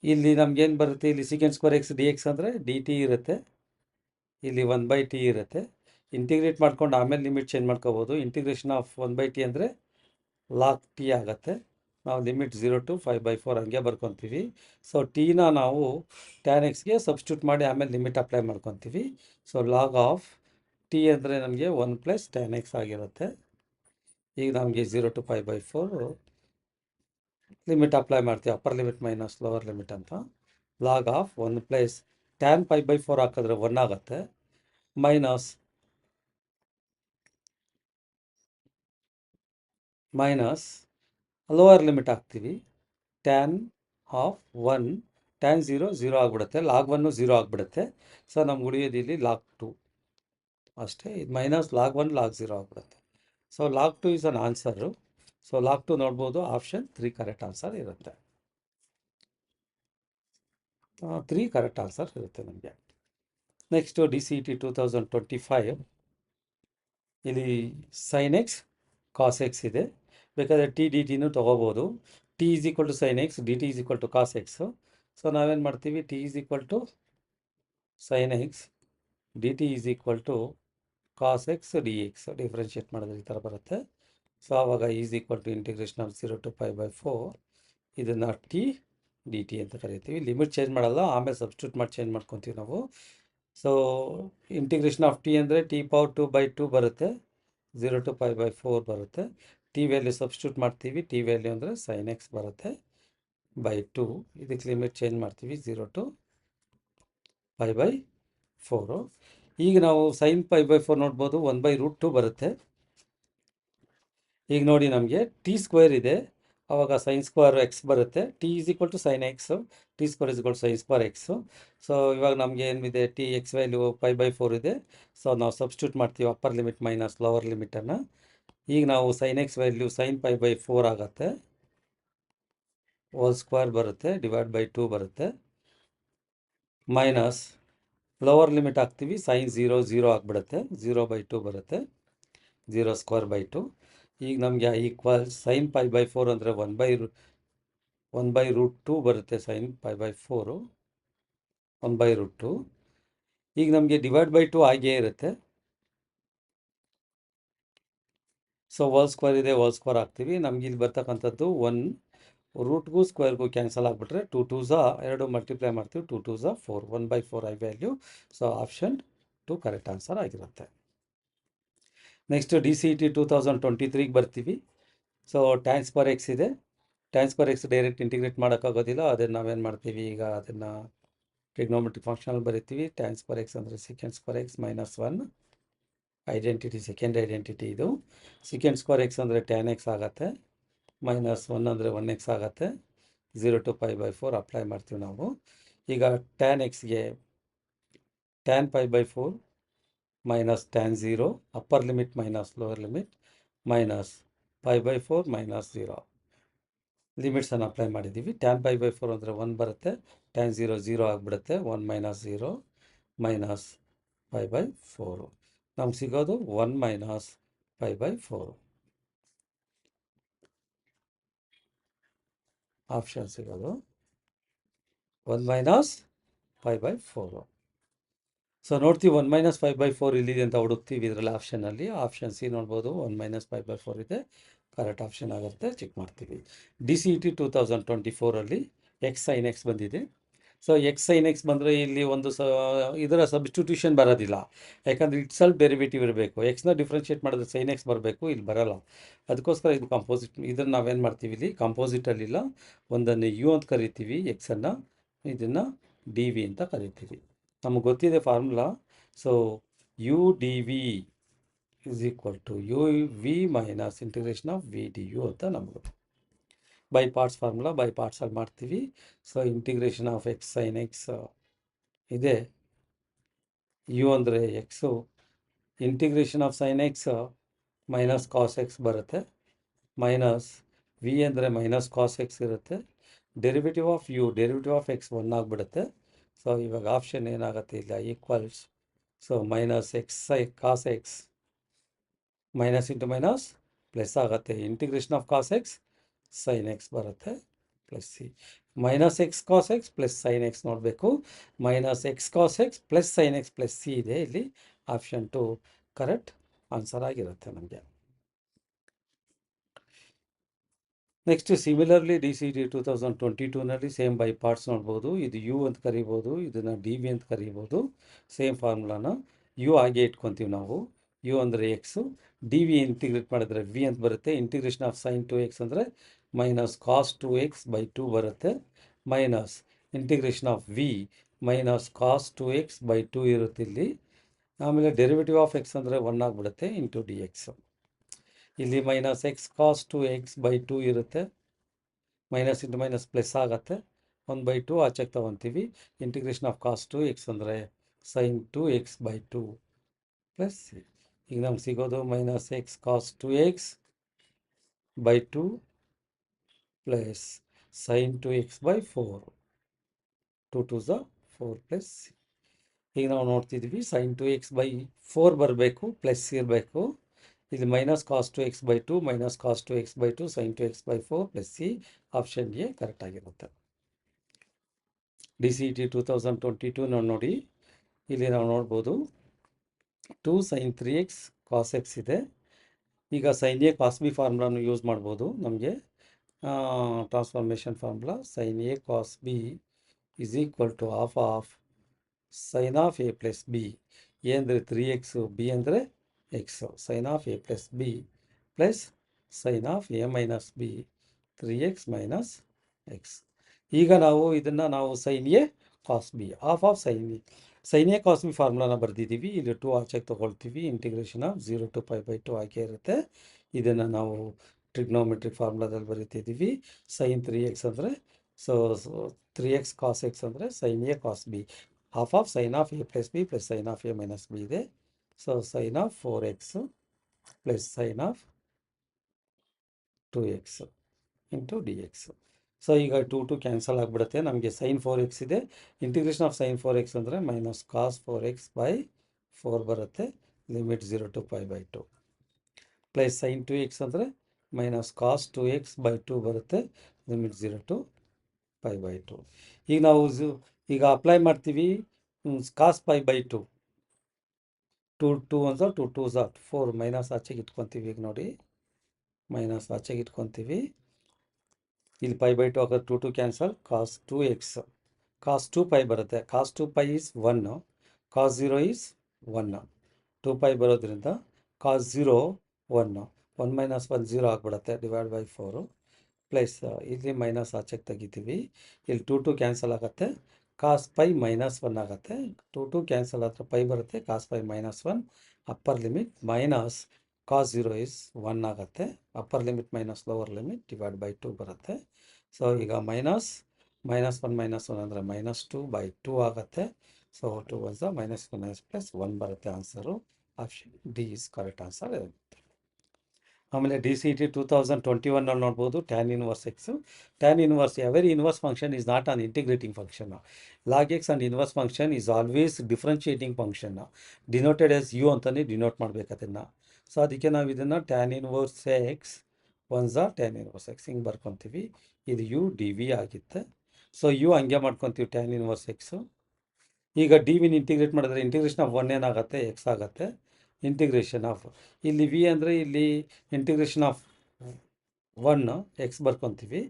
ಇಲ್ಲಿ ನಮಗೇನು ಬರುತ್ತೆ, ಇಲ್ಲಿ secant square x D x ಅಂದರೆ ಡಿ ಟಿ ಇರುತ್ತೆ, ಇಲ್ಲಿ 1/t ಇರುತ್ತೆ. ಇಂಟಿಗ್ರೇಟ್ ಮಾಡ್ಕೊಂಡು ಆಮೇಲೆ ಲಿಮಿಟ್ ಚೇಂಜ್ ಮಾಡ್ಕೋಬೋದು. ಇಂಟಿಗ್ರೇಷನ್ ಆಫ್ 1/t ಅಂದರೆ ಲಾಗ್ ಟಿ ಆಗುತ್ತೆ. ನಾವು ಲಿಮಿಟ್ 0 to π/4 ಹಂಗೆ ಬರ್ಕೊತೀವಿ. ಸೊ ಟಿನ ನಾವು tan ಎಕ್ಸ್ಗೆ ಸಬ್ಸ್ಟಿಟ್ಯೂಟ್ ಮಾಡಿ ಆಮೇಲೆ ಲಿಮಿಟ್ ಅಪ್ಲೈ ಮಾಡ್ಕೊತೀವಿ. ಸೊ ಲಾಗ್ ಆಫ್ ಟಿ ಅಂದರೆ ನಮಗೆ 1 + tan x ಆಗಿರುತ್ತೆ. ಈಗ ನಮಗೆ 0 to π/4 ಲಿಮಿಟ್ ಅಪ್ಲೈ ಮಾಡ್ತೀವಿ, upper limit minus lower limit ಅಂತ. ಲಾಗ್ ಆಫ್ 1 + tan π/4 ಹಾಕಿದ್ರೆ 1 ಆಗುತ್ತೆ, ಮೈನಸ್ ಲೋವರ್ ಲಿಮಿಟ್ ಹಾಕ್ತೀವಿ. tan ಆಫ್ 1 tan 0 ಆಗಿಬಿಡುತ್ತೆ, ಲಾಗ್ 1 0 ಆಗಿಬಿಡುತ್ತೆ. ಸೊ ನಮ್ಗೆ ಉಳಿಯೋದು ಇಲ್ಲಿ ಲಾಗ್ 2 ಅಷ್ಟೇ. ಇದು ಮೈನಸ್ ಲಾಗ್ 1 ಲಾಗ್ 0 ಆಗಿಬಿಡುತ್ತೆ. So log 2 is an answer. So log 2 ನೋಡ್ಬೋದು, ಆಪ್ಷನ್ 3 ಕರೆಕ್ಟ್ ಆನ್ಸರ್ ಇರುತ್ತೆ. 3 ಕರೆಕ್ಟ್ ಆನ್ಸರ್ ಇರುತ್ತೆ ನಮಗೆ. ನೆಕ್ಸ್ಟು ಡಿ ಸಿ ಟಿ 2025 ಇಲ್ಲಿ ಸೈನ್ ಎಕ್ಸ್ ಕಾಸ್ ಎಕ್ಸ್ ಇದೆ. ಬೇಕಾದರೆ ಟಿ ಡಿ ಟಿನೂ ತೊಗೋಬೋದು. T is equal to sine x, D T is equal to cos x. So ನಾವೇನು ಮಾಡ್ತೀವಿ, T is equal to sine x, D T is equal to cos X D x differentiate ಮಾಡಿದ್ರೆ ಈ ಥರ ಬರುತ್ತೆ. So ಆವಾಗ is equal to integration of 0 to π/4 ಇದನ್ನು T D T ಅಂತ ಕರಿತೀವಿ. ಲಿಮಿಟ್ ಚೇಂಜ್ ಮಾಡಲ್ಲ, ಆಮೇಲೆ ಸಬ್ಸ್ಟಿಟ್ಯೂಟ್ ಮಾಡಿ ಚೇಂಜ್ ಮಾಡ್ಕೊತೀವಿ ನಾವು. ಸೊ ಇಂಟಿಗ್ರೇಷನ್ ಆಫ್ ಟಿ ಅಂದರೆ ಟಿ ಪವರ್ 2/2 ಬರುತ್ತೆ, 0 to π/4 ಬರುತ್ತೆ. ಟಿ ವ್ಯಾಲ್ಯೂ ಸಬ್ಸ್ಟಿಟ್ಯೂಟ್ ಮಾಡ್ತೀವಿ. ಟಿ ವ್ಯಾಲ್ಯೂ ಅಂದರೆ ಸೈನ್ ಎಕ್ಸ್ ಬರುತ್ತೆ /2. ಇದಕ್ಕೆ ಲಿಮಿಟ್ ಚೇಂಜ್ ಮಾಡ್ತೀವಿ 0 to π/4. ಈಗ ನಾವು ಸೈನ್ π/4 ನೋಡ್ಬೋದು, 1/√2 ಬರುತ್ತೆ. ಈಗ ನೋಡಿ ನಮಗೆ ಟಿ ಸ್ಕ್ವೇರ್ ಇದೆ, ಆವಾಗ ಸೈನ್ ಸ್ಕ್ವೇರ್ ಎಕ್ಸ್ ಬರುತ್ತೆ. T is equal to sine x, t square is equal to sine square x. So ಇವಾಗ ನಮಗೆ ಏನಿದೆ, ಟಿ ಎಕ್ಸ್ ವ್ಯಾಲ್ಯೂ 5/4 ಇದೆ. ಸೊ ನಾವು ಸಬ್ಸ್ಟಿಟ್ಯೂಟ್ ಮಾಡ್ತೀವಿ ಅಪ್ಪರ್ ಲಿಮಿಟ್ ಮೈನಸ್ ಲೋವರ್ ಲಿಮಿಟನ್ನು. ಈಗ ನಾವು ಸೈನ್ ಎಕ್ಸ್ ವ್ಯಾಲ್ಯೂ ಸೈನ್ 5/4 ಆಗುತ್ತೆ, ಹೋಲ್ ಸ್ಕ್ವೇರ್ ಬರುತ್ತೆ, ಡಿವೈಡ್ ಬೈ 2 ಬರುತ್ತೆ, ಮೈನಸ್ ಲೋವರ್ ಲಿಮಿಟ್ ಹಾಕ್ತೀವಿ, ಸೈನ್ 0 ಆಗಿಬಿಡುತ್ತೆ, 0/2 ಬರುತ್ತೆ, 0² 2. ಈಗ ನಮಗೆ ಈಕ್ವಲ್ ಸೈನ್ 5/4 ಅಂದರೆ 1/√2 ಬರುತ್ತೆ, ಸೈನ್ 5/4 1/√2. ಈಗ ನಮಗೆ ಡಿವೈಡ್ ಬೈ 2 ಆಗೇ ಇರುತ್ತೆ. ಸೊ ಹೋಲ್ ಸ್ಕ್ವೇರ್ ಇದೆ, ಹೋಲ್ ಸ್ಕ್ವೇರ್ ಹಾಕ್ತೀವಿ. ನಮ್ಗೆ ಇಲ್ಲಿ ಬರ್ತಕ್ಕಂಥದ್ದು 1 ರೂಟ್ಗೂ ಸ್ಕ್ವೇರ್ಗೂ ಕ್ಯಾನ್ಸಲ್ ಆಗಿಬಿಟ್ರೆ 2 2 2 ಮಲ್ಟಿಪ್ಲೈ ಮಾಡ್ತೀವಿ, 2 2 4, 1/4 I value. So option 2 correct answer ಆಗಿರುತ್ತೆ. ನೆಕ್ಸ್ಟ್ DCET 2023ಗೆ ಬರ್ತೀವಿ. ಸೊ ಟ್ಯಾನ್ ಸ್ಕ್ವೇರ್ ಎಕ್ಸ್ ಇದೆ, tan square X direct integrate ಮಾಡೋಕ್ಕಾಗೋದಿಲ್ಲ. ಅದನ್ನು ನಾವೇನು ಮಾಡ್ತೀವಿ, ಈಗ ಅದನ್ನು ಟ್ರಿಗ್ನೋಮೆಟ್ರಿಕ್ ಫಂಕ್ಷನಲ್ಲಿ ಬರಿತೀವಿ. ಟ್ಯಾನ್ ಸ್ಕ್ವೇರ್ ಎಕ್ಸ್ ಅಂದರೆ second square x minus 1 identity, second identity ಇದು. ಸೆಕೆಂಡ್ ಸ್ಕ್ವೇರ್ ಎಕ್ಸ್ ಅಂದರೆ ಟ್ಯಾನ್ ಎಕ್ಸ್ ಆಗುತ್ತೆ, ಮೈನಸ್ 1 ಅಂದರೆ 1x ಆಗುತ್ತೆ. 0 to π/4 ಅಪ್ಲೈ ಮಾಡ್ತೀವಿ ನಾವು. ಈಗ ಟ್ಯಾನ್ ಎಕ್ಸ್ಗೆ tan 5/4 minus tan 0, upper limit minus lower limit, minus 5/4 minus 0 ಲಿಮಿಟ್ಸನ್ನು ಅಪ್ಲೈ ಮಾಡಿದ್ದೀವಿ. ಟ್ಯಾನ್ 5/4 ಅಂದರೆ 1 ಬರುತ್ತೆ, ಟ್ಯಾನ್ 0 ಆಗಿಬಿಡುತ್ತೆ, 1 ಮೈನಸ್ 0 ಮೈನಸ್ 5/4. ನಮ್ಗೆ ಸಿಗೋದು 1 ಮೈನಸ್ 5/4 ಆಪ್ಷನ್ ಸಿಗೋದು 1 ಮೈನಸ್ 5/4. ಸೊ ನೋಡ್ತೀವಿ 1 ಮೈನಸ್ 5/4 ಇಲ್ಲಿದೆ ಅಂತ ಹುಡುಕ್ತೀವಿ ಇದರಲ್ಲಿ ಆಪ್ಷನಲ್ಲಿ. ಆಪ್ಷನ್ ಸಿ ನೋಡ್ಬೋದು, 1 ಮೈನಸ್ 5/4 ಇದೆ, ಕರೆಕ್ಟ್ ಆಪ್ಷನ್ ಆಗುತ್ತೆ, ಚೆಕ್ ಮಾಡ್ತೀವಿ. DCET 2024ಅಲ್ಲಿ ಎಕ್ಸ್ ಸೈನ್ ಎಕ್ಸ್ ಬಂದಿದೆ. ಸೊ ಎಕ್ಸ್ ಸೈನ್ ಎಕ್ಸ್ ಬಂದರೆ ಇಲ್ಲಿ ಒಂದು ಇದರ ಸಬ್ಸ್ಟಿಟ್ಯೂಷನ್ ಬರೋದಿಲ್ಲ, ಯಾಕಂದರೆ ಇಟ್ ಸೆಲ್ಫ್ ಡೆರಿವೇಟಿವ್ ಇರಬೇಕು. ಎಕ್ಸ್ನ ಡಿಫ್ರೆನ್ಷಿಯೇಟ್ ಮಾಡಿದ್ರೆ ಸೈನ್ ಎಕ್ಸ್ ಬರಬೇಕು, ಇಲ್ಲಿ ಬರೋಲ್ಲ. ಅದಕ್ಕೋಸ್ಕರ ಇದು ಕಂಪೋಸಿಟ್. ಇದನ್ನು ನಾವೇನು ಮಾಡ್ತೀವಿ, ಇಲ್ಲಿ ಕಂಪೋಸಿಟಲ್ಲಿಲ್ಲ, ಒಂದನ್ನು ಯು ಅಂತ ಕರಿತೀವಿ, ಎಕ್ಸನ್ನು, ಇದನ್ನು ಡಿ ವಿ ಅಂತ ಕರಿತೀವಿ. ನಮಗೆ ಗೊತ್ತಿದೆ formula. So u D v is equal to u V minus integration of V D u ಅಂತ ನಮಗೆ ಬೈ ಪಾರ್ಟ್ಸ್ ಫಾರ್ಮುಲಾ, ಬೈ ಪಾರ್ಟ್ಸಲ್ಲಿ ಮಾಡ್ತೀವಿ. So integration of x sine x ಇದೆ, ಯು ಅಂದರೆ x, integration of sine x minus cos X ಬರುತ್ತೆ, minus v ಅಂದರೆ minus cos x ಇರುತ್ತೆ, derivative of u, derivative of X 1 ಆಗಿಬಿಡುತ್ತೆ. ಸೊ ಇವಾಗ option ಏನಾಗುತ್ತೆ ಇಲ್ಲ, equals. So minus X cos X minus into minus plus ಆಗುತ್ತೆ, integration of cos X sine X ಬರುತ್ತೆ, plus C. Minus X cos X plus sine X ನೋಡಬೇಕು, minus X cos X plus sine X plus C ಇದೆ ಇಲ್ಲಿ. Option 2 correct answer ಆಗಿರುತ್ತೆ ನಮಗೆ. Next similarly DCET 2022ನಲ್ಲಿ same by parts ನೋಡ್ಬೋದು. ಇದು you ಅಂತ ಕರಿಬೋದು, ಇದನ್ನು ಡಿ ವಿ ಅಂತ ಕರಿಬೋದು. ಸೇಮ್ ಫಾರ್ಮುಲಾನ ಯು ಹಾಗೆ ಇಟ್ಕೊತೀವಿ ನಾವು. ಯು ಅಂದರೆ ಎಕ್ಸು, ಡಿ ವಿ ಇಂಟಿಗ್ರೇಟ್ ಮಾಡಿದ್ರೆ ವಿ ಅಂತ ಬರುತ್ತೆ. ಇಂಟಿಗ್ರೇಷನ್ ಆಫ್ ಸೈನ್ 2x ಅಂದರೆ ಮೈನಸ್ ಕಾಸ್ 2x/2 ಬರುತ್ತೆ, minus integration of v minus cos 2x/2 ಇರುತ್ತೆ ಇಲ್ಲಿ. ಆಮೇಲೆ ಡೆರಿವೇಟಿವ್ ಆಫ್ ಎಕ್ಸ್ ಅಂದರೆ 1 ಆಗಿಬಿಡುತ್ತೆ, ಇಂಟು ಡಿ ಎಕ್ಸು. ಇಲ್ಲಿ ಮೈನಸ್ ಎಕ್ಸ್ ಕಾಸ್ 2x/2 ಇರುತ್ತೆ, ಮೈನಸ್ ಇಂಟು ಮೈನಸ್ ಪ್ಲಸ್ ಆಗುತ್ತೆ, 1/2 ಆಚೆಗೆ ತೊಗೊತೀವಿ. ಇಂಟಿಗ್ರೇಷನ್ ಆಫ್ ಕಾಸ್ 2x ಅಂದರೆ ಸೈನ್ 2x/2 ಪ್ಲಸ್ ಸಿ. ಈಗ ನಮ್ಗೆ ಸಿಗೋದು minus X cos 2x/2 plus sine 2x/4, 2 2 4 plus C. ಈಗ ನಾವು ನೋಡ್ತಿದ್ವಿ ಸೈನ್ 2x/4 ಬರಬೇಕು, ಪ್ಲಸ್ ಇರಬೇಕು. ಇಲ್ಲಿ minus cos 2x/2 minus cos 2x/2 sine 2x/4 plus C. Option A correct ಆಗಿರುತ್ತೆ. DCET 2022 ನೋಡಿ, ಇಲ್ಲಿ ನಾವು ನೋಡ್ಬೋದು 2 sin 3x cos x ಇದೆ. ಈಗ ಸೈನ್ ಎ ಕಾಸ್ ಬಿ ಫಾರ್ಮುಲಾನು ಯೂಸ್ ಮಾಡ್ಬೋದು. ನಮಗೆ transformation formula sine A cos B is equal to half of sine of A plus B. A ಅಂದರೆ 3x, ಬಿ ಅಂದರೆ X, sine of A plus B plus sine of A minus B 3x minus X. ಈಗ ನಾವು ಇದನ್ನು sine A cos B half of sine A cos B ಫಾರ್ಮುಲಾನ ಬರೆದಿದ್ದೀವಿ. ಇಲ್ಲಿ 2 ಆಚೆಗೆ ತೊಗೊಳ್ತೀವಿ, ಇಂಟಿಗ್ರೇಷನ್ ಆಫ್ 0 to π/2 ಆಗಿ ಇರುತ್ತೆ. ಇದನ್ನು ನಾವು ಟ್ರಿಗ್ನೋಮೆಟ್ರಿಕ್ ಫಾರ್ಮುಲಾದಲ್ಲಿ ಬರೀತಿದ್ದೀವಿ. ಸೈನ್ 3x ಅಂದರೆ ಸೊ 3x ಕಾಸ್ ಎಕ್ಸ್ ಅಂದರೆ sine A cos B, half of sine of A plus B plus sine of A minus B ಇದೆ. So sine of 4x plus sine of 2x into D X. So ಈಗ 2 cancel ಆಗಿಬಿಡುತ್ತೆ. ನಮಗೆ sign 4x ಇದೆ. Integration of sign 4x ಅಂದರೆ minus cos 4x by 4 ಬರುತ್ತೆ. Limit 0 to π/2 plus sine 2x ಅಂದರೆ minus cos 2x by 2 ಬರುತ್ತೆ. Limit 0 to π/2. ಈಗ ನಾವು ಈಗ ಅಪ್ಲೈ ಮಾಡ್ತೀವಿ. ಕಾಸ್ π/2 2 1 2 2 4 ಮೈನಸ್ ಆಚೆಗೆ ಇಟ್ಕೊತೀವಿ. ಈಗ ನೋಡಿ ಮೈನಸ್ ಆಚೆಗೆ ಇಟ್ಕೊತೀವಿ. ಇಲ್ಲಿ π/2 ಹಾಕೋದು 2 ಕ್ಯಾನ್ಸಲ್. ಕಾಸ್ 2x ಕಾಸ್ 2π ಬರುತ್ತೆ. ಕಾಸ್ 2π ಈಸ್ 1, ಕಾಸ್ 0 ಈಸ್ 1. 2π ಬರೋದ್ರಿಂದ ಕಾಸ್ 0 1, 1 ಮೈನಸ್ 1 0 ಆಗಿಬಿಡುತ್ತೆ. ಡಿವೈಡ್ ಬೈ 4 ಪ್ಲಸ್ ಇಲ್ಲಿ ಮೈನಸ್ ಆಚೆಗೆ ತೆಗಿತೀವಿ. ಇಲ್ಲಿ 2 ಕ್ಯಾನ್ಸಲ್ ಆಗುತ್ತೆ. ಕಾಸ್ ಪೈ ಮೈನಸ್ 1 ಆಗುತ್ತೆ. 2 ಕ್ಯಾನ್ಸಲ್ ಹತ್ರ ಪೈ ಬರುತ್ತೆ. Cos pi minus 1. Upper limit minus cos 0 is 1 ಆಗುತ್ತೆ. Upper limit minus lower limit divide by 2 ಬರುತ್ತೆ. ಸೊ ಈಗ ಮೈನಸ್ 1 ಅಂದರೆ -2/2 ಆಗುತ್ತೆ. ಸೊ 2 1 -1 ಪ್ಲಸ್ 1 ಬರುತ್ತೆ. Answer option D is correct answer. ಆಮೇಲೆ DCET 2021 ಅಲ್ಲಿ ನೋಡ್ಬೋದು tan inverse X. Tan inverse every inverse function is not an integrating function. Log X and inverse function is always differentiating function, denoted as U ಅಂತಲೇ denote ಮಾಡಬೇಕು ಅದನ್ನು. So ಅದಕ್ಕೆ ನಾವು ಇದನ್ನು tan inverse X 1 tan inverse X ಹಿಂಗೆ ಬರ್ಕೊತೀವಿ. ಇದು you D V ಆಗಿತ್ತೆ. ಸೊ ಯು ಹಂಗೆ ಮಾಡ್ಕೊತೀವಿ ಟ್ಯಾನ್ ಇನ್ವರ್ಸ್ ಎಕ್ಸು. ಈಗ ಡಿ ವಿನ ಇಂಟಿಗ್ರೇಟ್ ಮಾಡಿದ್ರೆ ಇಂಟಿಗ್ರೇಷನ್ ಆಫ್ 1 ಏನಾಗುತ್ತೆ, ಎಕ್ಸ್ ಆಗುತ್ತೆ. ಇಂಟಿಗ್ರೇಷನ್ ಆಫ್ ಇಲ್ಲಿ ವಿ ಅಂದರೆ ಇಲ್ಲಿ ಇಂಟಿಗ್ರೇಷನ್ ಆಫ್ 1 ಎಕ್ಸ್ ಬರ್ಕೊತೀವಿ.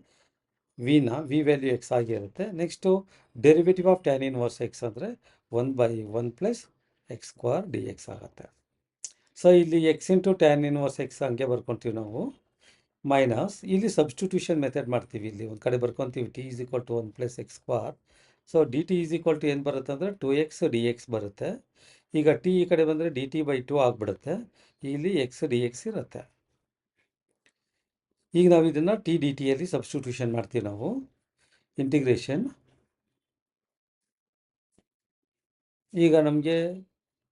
ವಿ ವ್ಯಾಲ್ಯೂ ಎಕ್ಸ್ ಆಗಿರುತ್ತೆ. Next derivative of tan inverse X ಅಂದರೆ 1/1 plus X square D X ಆಗುತ್ತೆ. ಸೊ ಇಲ್ಲಿ X into tan inverse X ಹಂಗೆ ಬರ್ಕೊತೀವಿ ನಾವು. ಮೈನಸ್ ಇಲ್ಲಿ ಸಬ್ಸ್ಟಿಟ್ಯೂಷನ್ ಮೆಥಡ್ ಮಾಡ್ತೀವಿ. ಇಲ್ಲಿ ಒಂದು ಕಡೆ ಬರ್ಕೊತೀವಿ T is equal to 1 plus X square. So D T is equal to ಏನು ಬರುತ್ತೆ ಅಂದರೆ 2x dx ಬರುತ್ತೆ. ಈಗ ಟಿ ಈ ಕಡೆ ಬಂದರೆ dt/2 ಆಗಿಬಿಡುತ್ತೆ. ಇಲ್ಲಿ ಎಕ್ಸ್ ಡಿ ಎಕ್ಸ್ ಇರುತ್ತೆ. ಈಗ ನಾವು ಇದನ್ನು ಟಿ ಡಿ ಟಿಯಲ್ಲಿ ಸಬ್ಸ್ಟಿಟ್ಯೂಷನ್ ಮಾಡ್ತೀವಿ ನಾವು. ಇಂಟಿಗ್ರೇಷನ್ ಈಗ ನಮಗೆ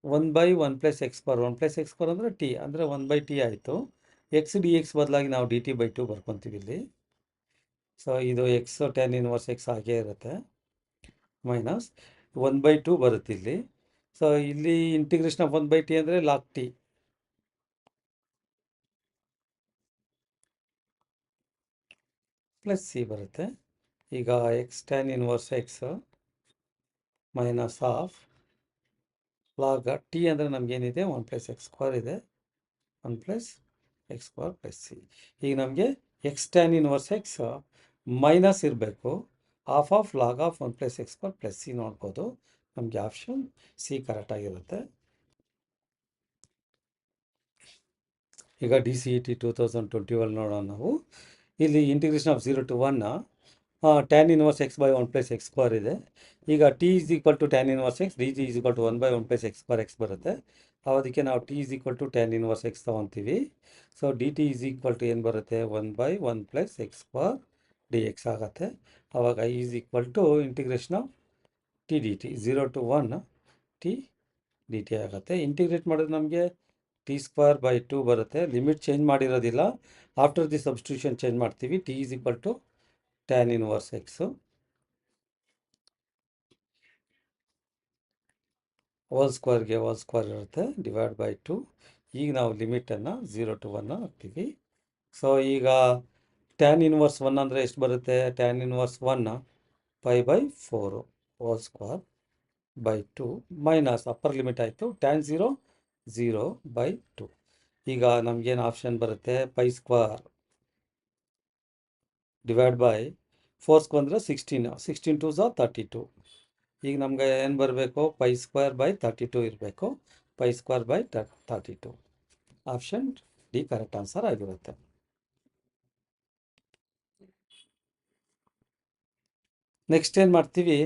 1/1 plus X square 1 plus X square ಅಂದರೆ ಟಿ ಅಂದರೆ 1/t ಆಯಿತು. ಎಕ್ಸ್ ಡಿ ಎಕ್ಸ್ ಬದಲಾಗಿ ನಾವು dt/2 ಬರ್ಕೊತೀವಿ ಇಲ್ಲಿ. ಸೊ ಇದು ಎಕ್ಸ್ ಟ್ಯಾನ್ ಇನ್ವರ್ಸ್ ಎಕ್ಸ್ ಹಾಗೇ ಇರುತ್ತೆ. ಮೈನಸ್ 1/2 ಬರುತ್ತೆ ಇಲ್ಲಿ. ಸೊ ಇಲ್ಲಿ ಇಂಟಿಗ್ರೇಷನ್ ಆಫ್ 1/t ಅಂದರೆ ಲಾಗ್ ಟಿ ಪ್ಲಸ್ ಸಿ ಬರುತ್ತೆ. ಈಗ X tan inverse X minus of log T ಅಂದರೆ ನಮಗೇನಿದೆ 1 ಪ್ಲಸ್ ಎಕ್ಸ್ ಸ್ಕ್ವೇರ್ ಇದೆ. 1 plus X square plus C. ಈಗ ನಮಗೆ X tan inverse X minus ಇರಬೇಕು. Half of log of 1 plus X square plus C ನೋಡ್ಬೋದು. ನಮಗೆ ಆಪ್ಷನ್ ಸಿ ಕರೆಕ್ಟಾಗಿರುತ್ತೆ. ಈಗ DCET 2021 ನೋಡೋಣ ನಾವು. ಇಲ್ಲಿ integration of 0 to 1 tan inverse X by 1 plus X square ಇದೆ. ಈಗ T is equal to tan inverse X, D T is equal to 1/1 plus X square X ಬರುತ್ತೆ. ಅದಕ್ಕೆ ನಾವು T is equal to tan inverse X ತೊಗೊತೀವಿ. So D T is equal to ಏನು ಬರುತ್ತೆ 1/1 plus X square D X ಆಗುತ್ತೆ. ಆವಾಗ is equal to integration of T D T 0 to 1 T D T ಆಗುತ್ತೆ. Integrate ಮಾಡಿದ್ರೆ ನಮಗೆ t²/2 ಬರುತ್ತೆ. Limit change ಮಾಡಿರೋದಿಲ್ಲ. ಆಫ್ಟರ್ ದಿ ಸಬ್ಸ್ಟಿಟ್ಯೂಷನ್ ಚೇಂಜ್ ಮಾಡ್ತೀವಿ. T is equal to tan inverse x whole ಸ್ಕ್ವೇರ್ಗೆ whole square ಇರುತ್ತೆ ಡಿವೈಡ್ ಬೈ 2. ಈಗ ನಾವು ಲಿಮಿಟನ್ನು 0 to 1 ಹಾಕ್ತೀವಿ. ಸೊ ಈಗ ಟ್ಯಾನ್ ಇನ್ವರ್ಸ್ 1 ಅಂದರೆ ಎಷ್ಟು ಬರುತ್ತೆ, tan inverse 1 π/4 whole square by 2 minus upper limit ಆಯಿತು ಟ್ಯಾನ್ 0 0/2. ಈಗ ನಮಗೇನು ಆಪ್ಷನ್ ಬರುತ್ತೆ π² ಡಿವೈಡ್ ಬೈ 4 ಸ್ಕ್ವೇರ್ ಅಂದರೆ 16 2 32. ಈಗ ನಮ್ಗೆ ಏನು ಬರಬೇಕು π²/32 ಇರಬೇಕು. π²/32 ಆಪ್ಷನ್ ಡಿ ಕರೆಕ್ಟ್ ಆನ್ಸರ್ ಆಗಿರುತ್ತೆ. ನೆಕ್ಸ್ಟ್ ಏನು ಮಾಡ್ತೀವಿ,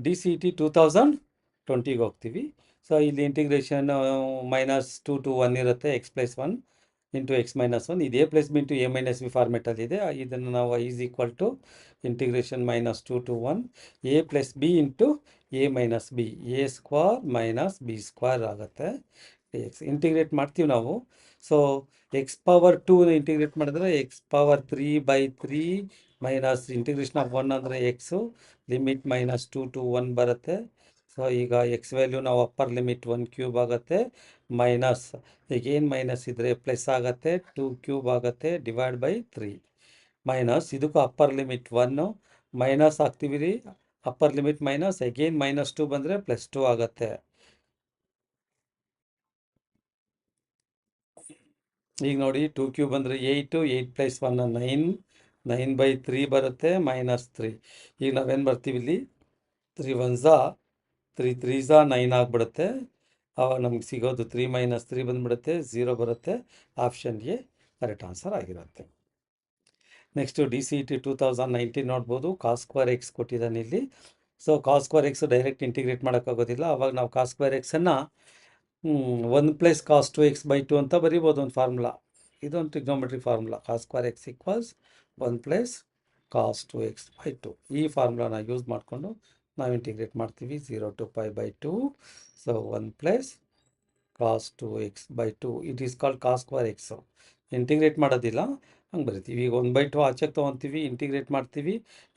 DCET 2020ಗೆ ಹೋಗ್ತೀವಿ. ಸೊ ಇಲ್ಲಿ ಇಂಟಿಗ್ರೇಷನ್ -2 to 1 ಇರುತ್ತೆ. x + 1 into X minus one. ಇದು A plus B into A minus B ಫಾರ್ಮೆಟಲ್ಲಿದೆ. ಇದನ್ನು ನಾವು is equal to integration minus 2 to 1 A plus B into A minus B, A square minus B square ಆಗುತ್ತೆ X. Integrate ಮಾಡ್ತೀವಿ ನಾವು. So X power 2 integrate ಮಾಡಿದ್ರೆ X power 3/3 minus integration of 1 ಅಂದರೆ x, limit minus 2 to 1 ಬರುತ್ತೆ. So ಈಗ X value ನಾವು upper limit 1 cube ಆಗುತ್ತೆ, minus ಈಗ ಏನು ಮೈನಸ್ ಇದ್ದರೆ ಪ್ಲಸ್ ಆಗುತ್ತೆ, 2 ಕ್ಯೂಬ್ ಆಗುತ್ತೆ ಡಿವೈಡ್ ಬೈ 3, ಮೈನಸ್ ಇದಕ್ಕೂ ಅಪ್ಪರ್ ಲಿಮಿಟ್ 1 ಮೈನಸ್ ಹಾಕ್ತೀವಿ ರೀ, upper limit minus again minus 2 ಬಂದರೆ ಪ್ಲಸ್ 2 ಆಗುತ್ತೆ. ಈಗ ನೋಡಿ 2 ಕ್ಯೂಬ್ ಅಂದರೆ 8, 8 + 1 9, 9/3 ಬರುತ್ತೆ ಮೈನಸ್ 3. ಈಗ ನಾವೇನು ಬರ್ತೀವಿ ಇಲ್ಲಿ 3 1s 3 3s 9 ಆಗಿಬಿಡುತ್ತೆ. ಆವಾಗ ನಮ್ಗೆ ಸಿಗೋದು 3 - 3 ಬಂದುಬಿಡುತ್ತೆ, 0 ಬರುತ್ತೆ. ಆಪ್ಷನ್ ಎ ಕರೆಕ್ಟ್ ಆನ್ಸರ್ ಆಗಿರುತ್ತೆ. ನೆಕ್ಸ್ಟು DCET 2019 ನೋಡ್ಬೋದು. ಕಾಸ್ ಸ್ಕ್ವೇರ್ ಎಕ್ಸ್ ಕೊಟ್ಟಿದ್ದಾನೆ ಇಲ್ಲಿ. So cos square X direct integrate ಮಾಡೋಕ್ಕಾಗೋದಿಲ್ಲ. ಅವಾಗ ನಾವು ಕಾಸ್ ಸ್ಕ್ವೇರ್ ಎಕ್ಸನ್ನು 1 + cos 2x/2 ಅಂತ ಬರಿಬೋದು ಒಂದು ಫಾರ್ಮುಲಾ. ಇದೊಂದು trigonometry formula. Cos square x equals 1 + cos 2x/2. ಈ ಫಾರ್ಮುಲಾನ ಯೂಸ್ ಮಾಡಿಕೊಂಡು ನಾವು ಇಂಟಿಗ್ರೇಟ್ ಮಾಡ್ತೀವಿ 0 to π/2. So 1 + cos 2x/2 it is called cos square x. Integrate ಮಾಡೋದಿಲ್ಲ, ಹಂಗೆ ಬರಿತೀವಿ. ಈಗ 1/2 ಆಚೆಗೆ ತೊಗೊತೀವಿ, ಇಂಟಿಗ್ರೇಟ್ ಮಾಡ್ತೀವಿ.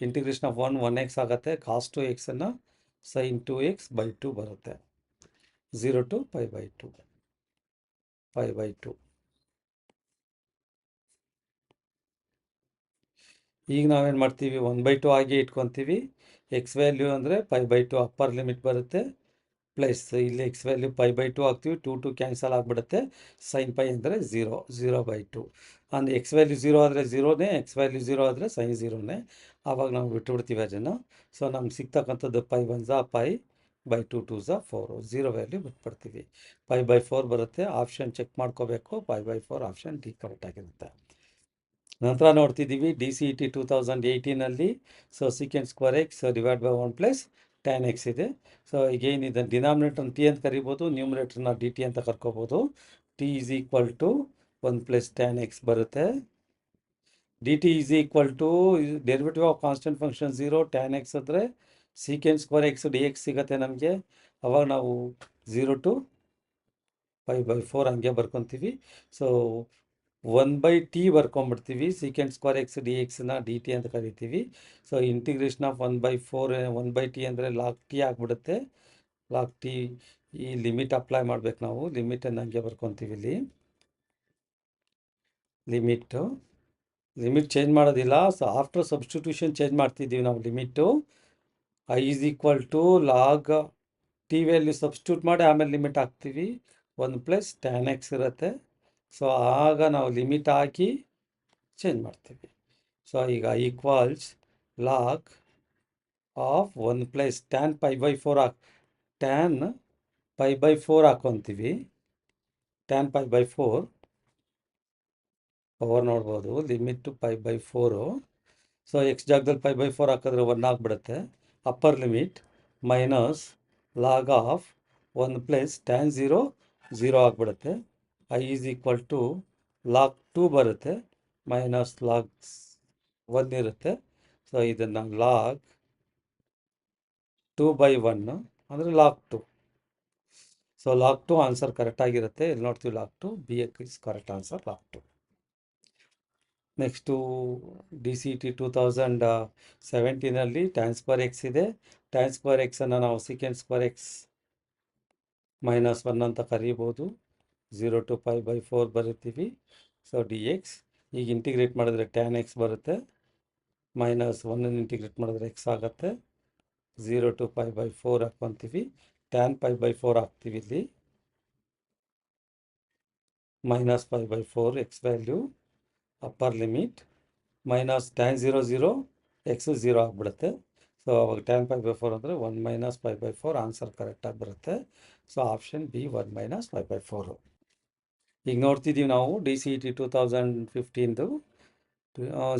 ಇಂಟಿಗ್ರೇಷನ್ ಆಫ್ 1x ಆಗುತ್ತೆ. ಕಾಸ್ 2xನ್ನು sin 2x/2 ಬರುತ್ತೆ. 0 to π/2. ಈಗ ನಾವೇನು ಮಾಡ್ತೀವಿ 1/2 ಆಗಿ ಇಟ್ಕೊತೀವಿ. ಎಕ್ಸ್ ವ್ಯಾಲ್ಯೂ ಅಂದರೆ π/2 ಅಪ್ಪರ್ ಲಿಮಿಟ್ ಬರುತ್ತೆ, ಪ್ಲಸ್ ಇಲ್ಲಿ ಎಕ್ಸ್ ವ್ಯಾಲ್ಯೂ π/2 ಹಾಕ್ತೀವಿ, 2 2 ಕ್ಯಾನ್ಸಲ್ ಆಗಿಬಿಡುತ್ತೆ. sin π ಅಂದರೆ 0, 0/2. ಅಂದರೆ ಎಕ್ಸ್ ವ್ಯಾಲ್ಯೂ 0 ಆದರೆ 0ನೇ, ಎಕ್ಸ್ ವ್ಯಾಲ್ಯೂ 0 ಆದರೆ sin 0ನೇ. ಆವಾಗ ನಾವು ಬಿಟ್ಟುಬಿಡ್ತೀವಿ ಅದನ್ನು. ಸೊ ನಮ್ಗೆ ಸಿಗ್ತಕ್ಕಂಥದ್ದು π 1s π/2 2s 4, 0 ವ್ಯಾಲ್ಯೂ ಬಿಟ್ಬಿಡ್ತೀವಿ. π/4 ಬರುತ್ತೆ. ಆಪ್ಷನ್ ಚೆಕ್ ಮಾಡ್ಕೋಬೇಕು. π/4 ಆಪ್ಷನ್ ಡಿ ಕರೆಕ್ಟ್ ಆಗಿರುತ್ತೆ. ನಂತರ ನೋಡ್ತಿದ್ದೀವಿ DCET 2018 so secant square x divide by 1 + tan x ಇದೆ. ಸೊ ಈಗೇನು ಇದನ್ನು ಡಿನಾಮಿನೇಟರ್ನ ಟಿ ಅಂತ ಕರಿಬೋದು, ನ್ಯೂಮಿನೇಟರ್ನ ಡಿ ಟಿ ಅಂತ ಕರ್ಕೋಬೋದು. T is equal to 1 + tan x ಬರುತ್ತೆ. D T is equal to derivative of constant function 0, tan x ಅಂದರೆ secant square x D x ಸಿಗುತ್ತೆ ನಮಗೆ. ಅವಾಗ ನಾವು 0 to π/4 ಹಂಗೆ ಬರ್ಕೊತೀವಿ. ಸೊ 1/t ಬರ್ಕೊಂಬಿಡ್ತೀವಿ. ಸೀಕೆಂಟ್ ಸ್ಕ್ವೇರ್ ಎಕ್ಸ್ ಡಿ ಎಕ್ಸ್ನ ಡಿ ಟಿ ಅಂತ ಕರಿತೀವಿ. ಸೊ ಇಂಟಿಗ್ರೇಷನ್ ಆಫ್ 1/4 1/t ಅಂದರೆ ಲಾಗ್ ಟಿ ಆಗಿಬಿಡುತ್ತೆ. ಲಾಗ್ ಟಿ ಈ ಲಿಮಿಟ್ ಅಪ್ಲೈ ಮಾಡ್ಬೇಕು ನಾವು. ಲಿಮಿಟನ್ನು ಹಂಗೆ ಬರ್ಕೊತೀವಿ. ಇಲ್ಲಿ ಲಿಮಿಟ್ ಚೇಂಜ್ ಮಾಡೋದಿಲ್ಲ. ಸೊ ಆಫ್ಟರ್ ಸಬ್ಸ್ಟಿಟ್ಯೂಷನ್ ಚೇಂಜ್ ಮಾಡ್ತಿದ್ದೀವಿ ನಾವು limit. i is equal to log t value substitute ಮಾಡಿ ಆಮೇಲೆ ಲಿಮಿಟ್ ಹಾಕ್ತೀವಿ. 1 + tan x ಇರುತ್ತೆ. ಸೊ ಆಗ ನಾವು ಲಿಮಿಟ್ ಹಾಕಿ ಚೇಂಜ್ ಮಾಡ್ತೀವಿ. ಸೊ ಈಗ equals log of 1 + tan π/4 tan π/4 ಹಾಕ್ಕೊತೀವಿ. tan π/4 ಪವರ್ ನೋಡ್ಬೋದು, ಲಿಮಿಟ್ π/4. ಸೊ ಎಕ್ಸ್ ಜಾಗದಲ್ಲಿ π/4 ಹಾಕಿದ್ರೆ 1 ಆಗಿಬಿಡುತ್ತೆ. Upper limit minus log of 1 + tan 0 0 ಆಗಿಬಿಡುತ್ತೆ. i is equal to log 2 ಬರುತ್ತೆ, ಮೈನಸ್ ಲಾಗ್ 1 ಇರುತ್ತೆ. ಸೊ ಇದನ್ನು ಲಾಗ್ 2/1 ಅಂದರೆ ಲಾಗ್ 2. ಸೊ ಲಾಗ್ 2 ಆನ್ಸರ್ ಕರೆಕ್ಟಾಗಿರುತ್ತೆ. ಇಲ್ಲಿ ನೋಡ್ತೀವಿ log 2, B is correct answer log 2. Next DCET 2017 tan square x ಇದೆ. tan ಸ್ಕ್ವೇರ್ ಎಕ್ಸನ್ನು ನಾವು ಸೀಕೆಂಟ್ ಸ್ಕ್ವೇರ್ ಎಕ್ಸ್ -1 ಅಂತ ಕರೀಬೋದು. 0 to π/4 ಬರೀತೀವಿ. ಸೊ dx ಈಗ ಇಂಟಿಗ್ರೇಟ್ ಮಾಡಿದ್ರೆ tan x ಬರುತ್ತೆ, -1 ಇಂಟಿಗ್ರೇಟ್ ಮಾಡಿದ್ರೆ x ಆಗುತ್ತೆ. 0 to π/4 ಹಾಕ್ಕೊತೀವಿ. tan π/4 ಹಾಕ್ತೀವಿ ಇಲ್ಲಿ, -π/4 x value upper limit minus tan 0 0 x 0 ಆಗಿಬಿಡುತ್ತೆ. ಸೊ ಅವಾಗ tan π/4 ಅಂದರೆ 1 - π/4 ಆನ್ಸರ್ ಕರೆಕ್ಟಾಗಿ ಬರುತ್ತೆ. So option B 1 - π/4. ಈಗ ನೋಡ್ತಿದ್ದೀವಿ ನಾವು DCET 2015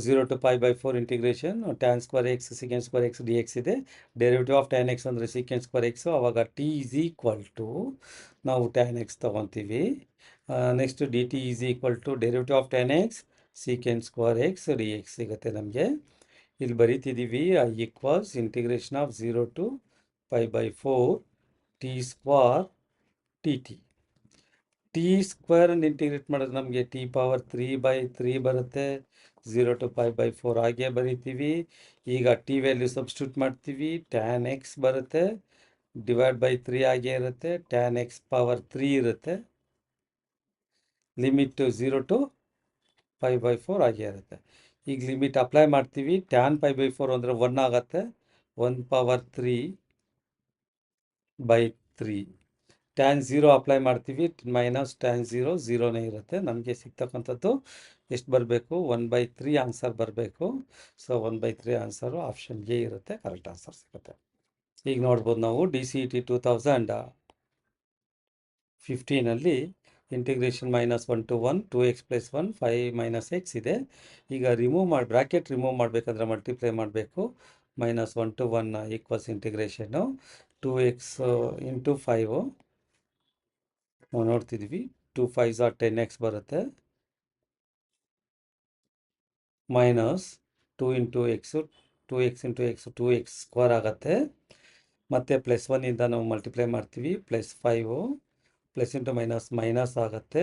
0 to π/4 integration tan square x secant square x D X ಇದೆ. ಡೆರಿವೇಟಿವ್ ಆಫ್ tan x ಅಂದರೆ ಸೀಕೆಂಟ್ ಸ್ಕ್ವೇರ್ ಎಕ್ಸು. ಅವಾಗ ಟಿ ಈಸ್ ಈಕ್ವಲ್ ಟು ನಾವು tan x ತೊಗೊತೀವಿ next d T is equal to derivative of tan x secant square x D x ಸಿಗುತ್ತೆ ನಮಗೆ. ಇಲ್ಲಿ ಬರೀತಿದ್ದೀವಿ I equals integration of 0 to π/4 t square t t. T square integrate ಮಾಡಿದ್ರೆ ನಮಗೆ T power 3/3 ಬರುತ್ತೆ. 0 to π/4 ಹಾಗೆ ಬರೀತೀವಿ. ಈಗ ಟಿ ವ್ಯಾಲ್ಯೂ ಸಬ್ಸ್ಟಿಟ್ಯೂಟ್ ಮಾಡ್ತೀವಿ. ಟ್ಯಾನ್ ಎಕ್ಸ್ ಬರುತ್ತೆ, ಡಿವೈಡ್ ಬೈ 3 ಹಾಗೆ ಇರುತ್ತೆ. ಟ್ಯಾನ್ ಎಕ್ಸ್ ಪವರ್ 3 ಇರುತ್ತೆ. ಲಿಮಿಟ್ 0 to π/4 ಹಾಗೆ ಇರುತ್ತೆ. ಈಗ ಲಿಮಿಟ್ ಅಪ್ಲೈ ಮಾಡ್ತೀವಿ. ಟ್ಯಾನ್ π/4 ಅಂದರೆ 1 ಆಗುತ್ತೆ. 1/3/3. ಟ್ಯಾನ್ 0 ಅಪ್ಲೈ ಮಾಡ್ತೀವಿ. ಮೈನಸ್ ಟ್ಯಾನ್ 0 0ನೇ ಇರುತ್ತೆ. ನಮಗೆ ಸಿಗ್ತಕ್ಕಂಥದ್ದು ಎಷ್ಟು ಬರಬೇಕು? 1/3 ಆನ್ಸರ್ ಬರಬೇಕು. ಸೊ 1/3 ಆನ್ಸರು ಆಪ್ಷನ್ ಎ ಇರುತ್ತೆ, ಕರೆಕ್ಟ್ ಆನ್ಸರ್ ಸಿಗುತ್ತೆ. ಈಗ ನೋಡ್ಬೋದು ನಾವು D C E T 2015 integration -1 to 1 2x + 1 5 - x ಇದೆ. ಈಗ ಬ್ರ್ಯಾಕೆಟ್ ರಿಮೂವ್ ಮಾಡಬೇಕಂದ್ರೆ ಮಲ್ಟಿಪ್ಲೈ ಮಾಡಬೇಕು. -1 to 1 ಈಕ್ವಲ್ಸ್ ಇಂಟಿಗ್ರೇಷನ್ನು 2x ಇಂಟು 5 ನಾವು ನೋಡ್ತಿದ್ವಿ. 2 5s are 10x ಬರುತ್ತೆ. Minus 2 into x 2x into X 2x square ಆಗುತ್ತೆ. ಮತ್ತು +1ಇಂದ ನಾವು ಮಲ್ಟಿಪ್ಲೈ ಮಾಡ್ತೀವಿ. +5 ಪ್ಲಸ್ ಇಂಟು ಮೈನಸ್ ಆಗುತ್ತೆ.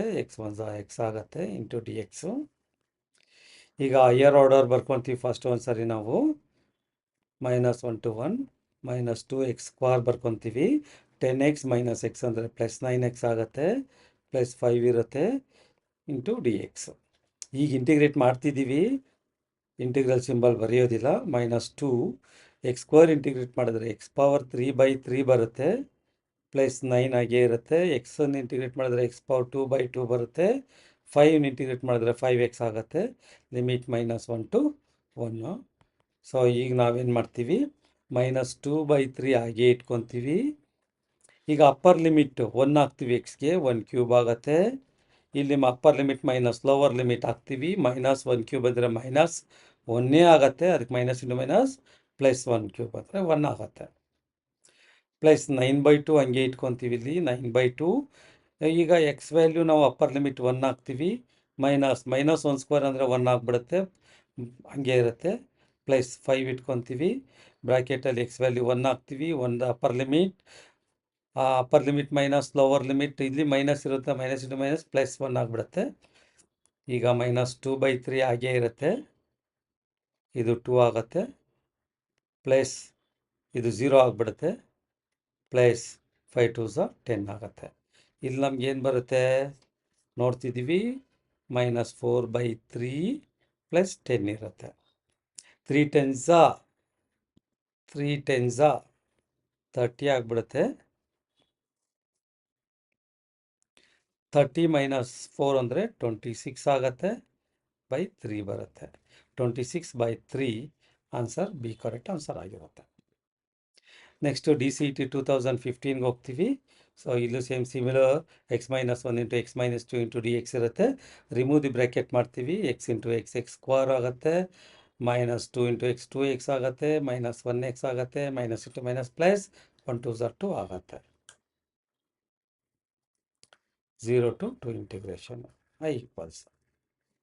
x ಆಗುತ್ತೆ ಇಂಟು ಡಿ ಎಕ್ಸು. ಈಗ ಹೈಯರ್ ಆರ್ಡರ್ ಬರ್ಕೊತೀವಿ. ಫಸ್ಟ್ ಒಂದು ಸರಿ ನಾವು -1 to 1 -2x square ಬರ್ಕೊತೀವಿ. 10x - x ಅಂದರೆ +9x ಆಗುತ್ತೆ. +5 ಇರುತ್ತೆ ಇಂಟು ಡಿ ಎಕ್ಸ್. ಈಗ ಇಂಟಿಗ್ರೇಟ್ ಮಾಡ್ತಿದ್ದೀವಿ. ಇಂಟಿಗ್ರಲ್ ಸಿಂಬಲ್ ಬರೆಯೋದಿಲ್ಲ. -2 x ಸ್ಕ್ವೇರ್ ಇಂಟಿಗ್ರೇಟ್ ಮಾಡಿದ್ರೆ x ಪವರ್ 3/3 ಬರುತ್ತೆ. +9 ಹಾಗೆ ಇರುತ್ತೆ. ಎಕ್ಸನ್ನು ಇಂಟಿಗ್ರೇಟ್ ಮಾಡಿದ್ರೆ x ಪವರ್ 2/2 ಬರುತ್ತೆ. 5 ಇಂಟಿಗ್ರೇಟ್ ಮಾಡಿದ್ರೆ 5x ಆಗುತ್ತೆ. Limit -1 to 1. ಸೊ ಈಗ ನಾವೇನು ಮಾಡ್ತೀವಿ? -2/3 ಹಾಗೆ ಇಟ್ಕೊತೀವಿ. ಈಗ ಅಪ್ಪರ್ ಲಿಮಿಟ್ 1 ಹಾಕ್ತೀವಿ. ಎಕ್ಸ್ಗೆ 1³ ಆಗುತ್ತೆ. ಇಲ್ಲಿ upper limit minus lower limit ಹಾಕ್ತೀವಿ. -1³ ಅಂದರೆ -1 ಆಗುತ್ತೆ. ಅದಕ್ಕೆ ಮೈನಸ್ ಇಂಟು ಮೈನಸ್ +1³ ಅಂದರೆ 1 ಆಗುತ್ತೆ. +9/2 ಹಂಗೆ ಇಟ್ಕೊತೀವಿ. ಇಲ್ಲಿ 9/2. ಈಗ ಎಕ್ಸ್ ವ್ಯಾಲ್ಯೂ ನಾವು ಅಪ್ಪರ್ ಲಿಮಿಟ್ 1 ಹಾಕ್ತೀವಿ. -1² ಅಂದರೆ 1 ಆಗಿಬಿಡುತ್ತೆ. ಹಂಗೆ ಇರುತ್ತೆ. +5 ಇಟ್ಕೊತೀವಿ. ಬ್ರ್ಯಾಕೆಟಲ್ಲಿ ಎಕ್ಸ್ ವ್ಯಾಲ್ಯೂ 1 ಹಾಕ್ತೀವಿ. 1 upper limit minus lower limit ಇಲ್ಲಿ ಮೈನಸ್ ಇರುತ್ತೆ. ಮೈನಸ್ ಇಂಟು ಮೈನಸ್ +1 ಆಗಿಬಿಡುತ್ತೆ. ಈಗ -2/3 ಹಾಗೇ ಇರುತ್ತೆ. ಇದು 2 ಆಗುತ್ತೆ. ಪ್ಲಸ್ ಇದು 0 ಆಗಿಬಿಡುತ್ತೆ. +5 2s 10 ಆಗುತ್ತೆ. ಇಲ್ಲಿ ನಮ್ಗೆ ಏನು ಬರುತ್ತೆ ನೋಡ್ತಿದ್ದೀವಿ. -4/3 + 10 ಇರುತ್ತೆ. 3 10s 30 ಆಗಿಬಿಡುತ್ತೆ. 30 - 4 ಅಂದರೆ 26 ಆಗುತ್ತೆ. /3 ಬರುತ್ತೆ. 26/3 ಆನ್ಸರ್ ಬಿ ಕರೆಕ್ಟ್ ಆನ್ಸರ್ ಆಗಿರುತ್ತೆ. Next D C E T 2015 ಹೋಗ್ತೀವಿ. ಸೊ ಇಲ್ಲೂ same similar x - 1 into x - 2 into D x ಇರುತ್ತೆ. ರಿಮೂವ್ ದಿ ಬ್ರ್ಯಾಕೆಟ್ ಮಾಡ್ತೀವಿ. x ಇಂಟು x ಸ್ಕ್ವೇರ್ ಆಗುತ್ತೆ. -2 ಇಂಟು x 2x ಆಗುತ್ತೆ. -1x ಆಗುತ್ತೆ. Minus into minus plus 1 2s 2 ಆಗುತ್ತೆ. 0 to 2 integration i equals.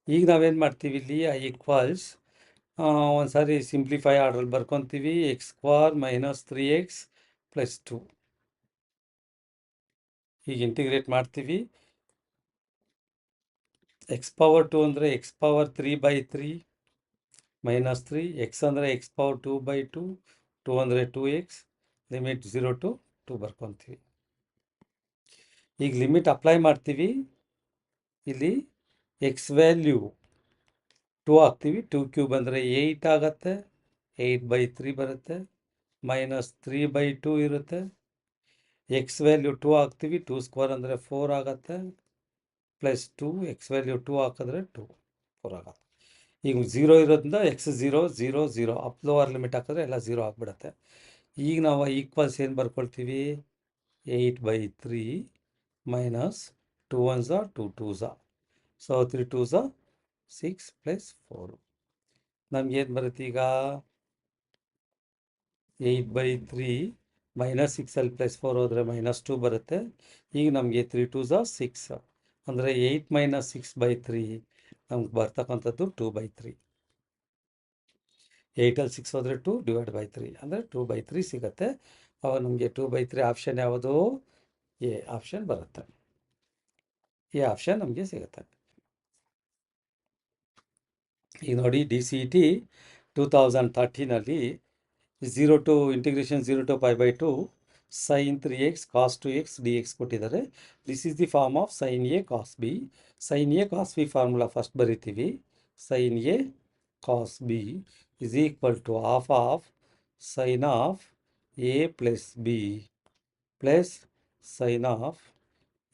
ಈಗ ನಾವೇನು ಮಾಡ್ತೀವಿ? ಇಲ್ಲಿ i ಈಕ್ವಲ್ಸ್ ಒಂದು ಸಾರಿ ಸಿಂಪ್ಲಿಫೈ ಆರ್ಡ್ರಲ್ಲಿ ಬರ್ಕೊತೀವಿ. x² - 3x + 2 ಈಗ ಇಂಟಿಗ್ರೇಟ್ ಮಾಡ್ತೀವಿ. x ಪವರ್ 2 ಅಂದರೆ x ಪವರ್ 3/3 -3. x ಅಂದರೆ x ಪವರ್ 2/2. 2 ಅಂದರೆ 2x. Limit 0 to 2 ಬರ್ಕೊತೀವಿ. ಈಗ ಲಿಮಿಟ್ ಅಪ್ಲೈ ಮಾಡ್ತೀವಿ. ಇಲ್ಲಿ ಎಕ್ಸ್ ವ್ಯಾಲ್ಯೂ 2 ಹಾಕ್ತೀವಿ. 2³ ಅಂದರೆ 8 ಆಗುತ್ತೆ. 8/3 ಬರುತ್ತೆ. -3/2 ಇರುತ್ತೆ. ಎಕ್ಸ್ ವ್ಯಾಲ್ಯೂ 2 ಹಾಕ್ತೀವಿ. 2² ಅಂದರೆ 4 ಆಗುತ್ತೆ. +2 ಎಕ್ಸ್ ವ್ಯಾಲ್ಯೂ 2 ಹಾಕಿದ್ರೆ 4 ಆಗುತ್ತೆ. ಈಗ 0 ಇರೋದ್ರಿಂದ x 0 0 0 ಅಪ್ ಲೋವರ್ ಲಿಮಿಟ್ ಹಾಕಿದ್ರೆ ಎಲ್ಲ 0 ಆಗಿಬಿಡುತ್ತೆ. ಈಗ ನಾವು ಈಕ್ವಲ್ಸ್ ಏನು ಬರ್ಕೊಳ್ತೀವಿ? 8/3 - 2 1s 2 2s. ಸೊ 3 2s 6 + 4 ನಮಗೇನು ಬರುತ್ತೆ? ಈಗ 8/3 -6 ಅಲ್ಲಿ +4 ಹೋದರೆ -2 ಬರುತ್ತೆ. ಈಗ ನಮಗೆ 3 2s 6 ಅಂದರೆ 8 - 6/3 ನಮ್ಗೆ ಬರ್ತಕ್ಕಂಥದ್ದು 2/3. 8ಅಲ್ಲಿ 6 ಹೋದರೆ 2 /3 ಅಂದರೆ 2/3 ಸಿಗುತ್ತೆ. ಅವಾಗ ನಮಗೆ 2/3 ಆಪ್ಷನ್ ಯಾವುದು? ಎ ಆಪ್ಷನ್ ಬರುತ್ತೆ. ಎ ಆಪ್ಷನ್ ನಮಗೆ ಸಿಗುತ್ತೆ. ಈಗ ನೋಡಿ DCET 2013 0 to integration 0 to π/2 sin 3x cos 2x dx ಕೊಟ್ಟಿದ್ದಾರೆ. This is the form of sin A cos B. sin A cos B formula first ಬರಿತೀವಿ. sin A cos B is equal to half of sin of A plus B plus sin of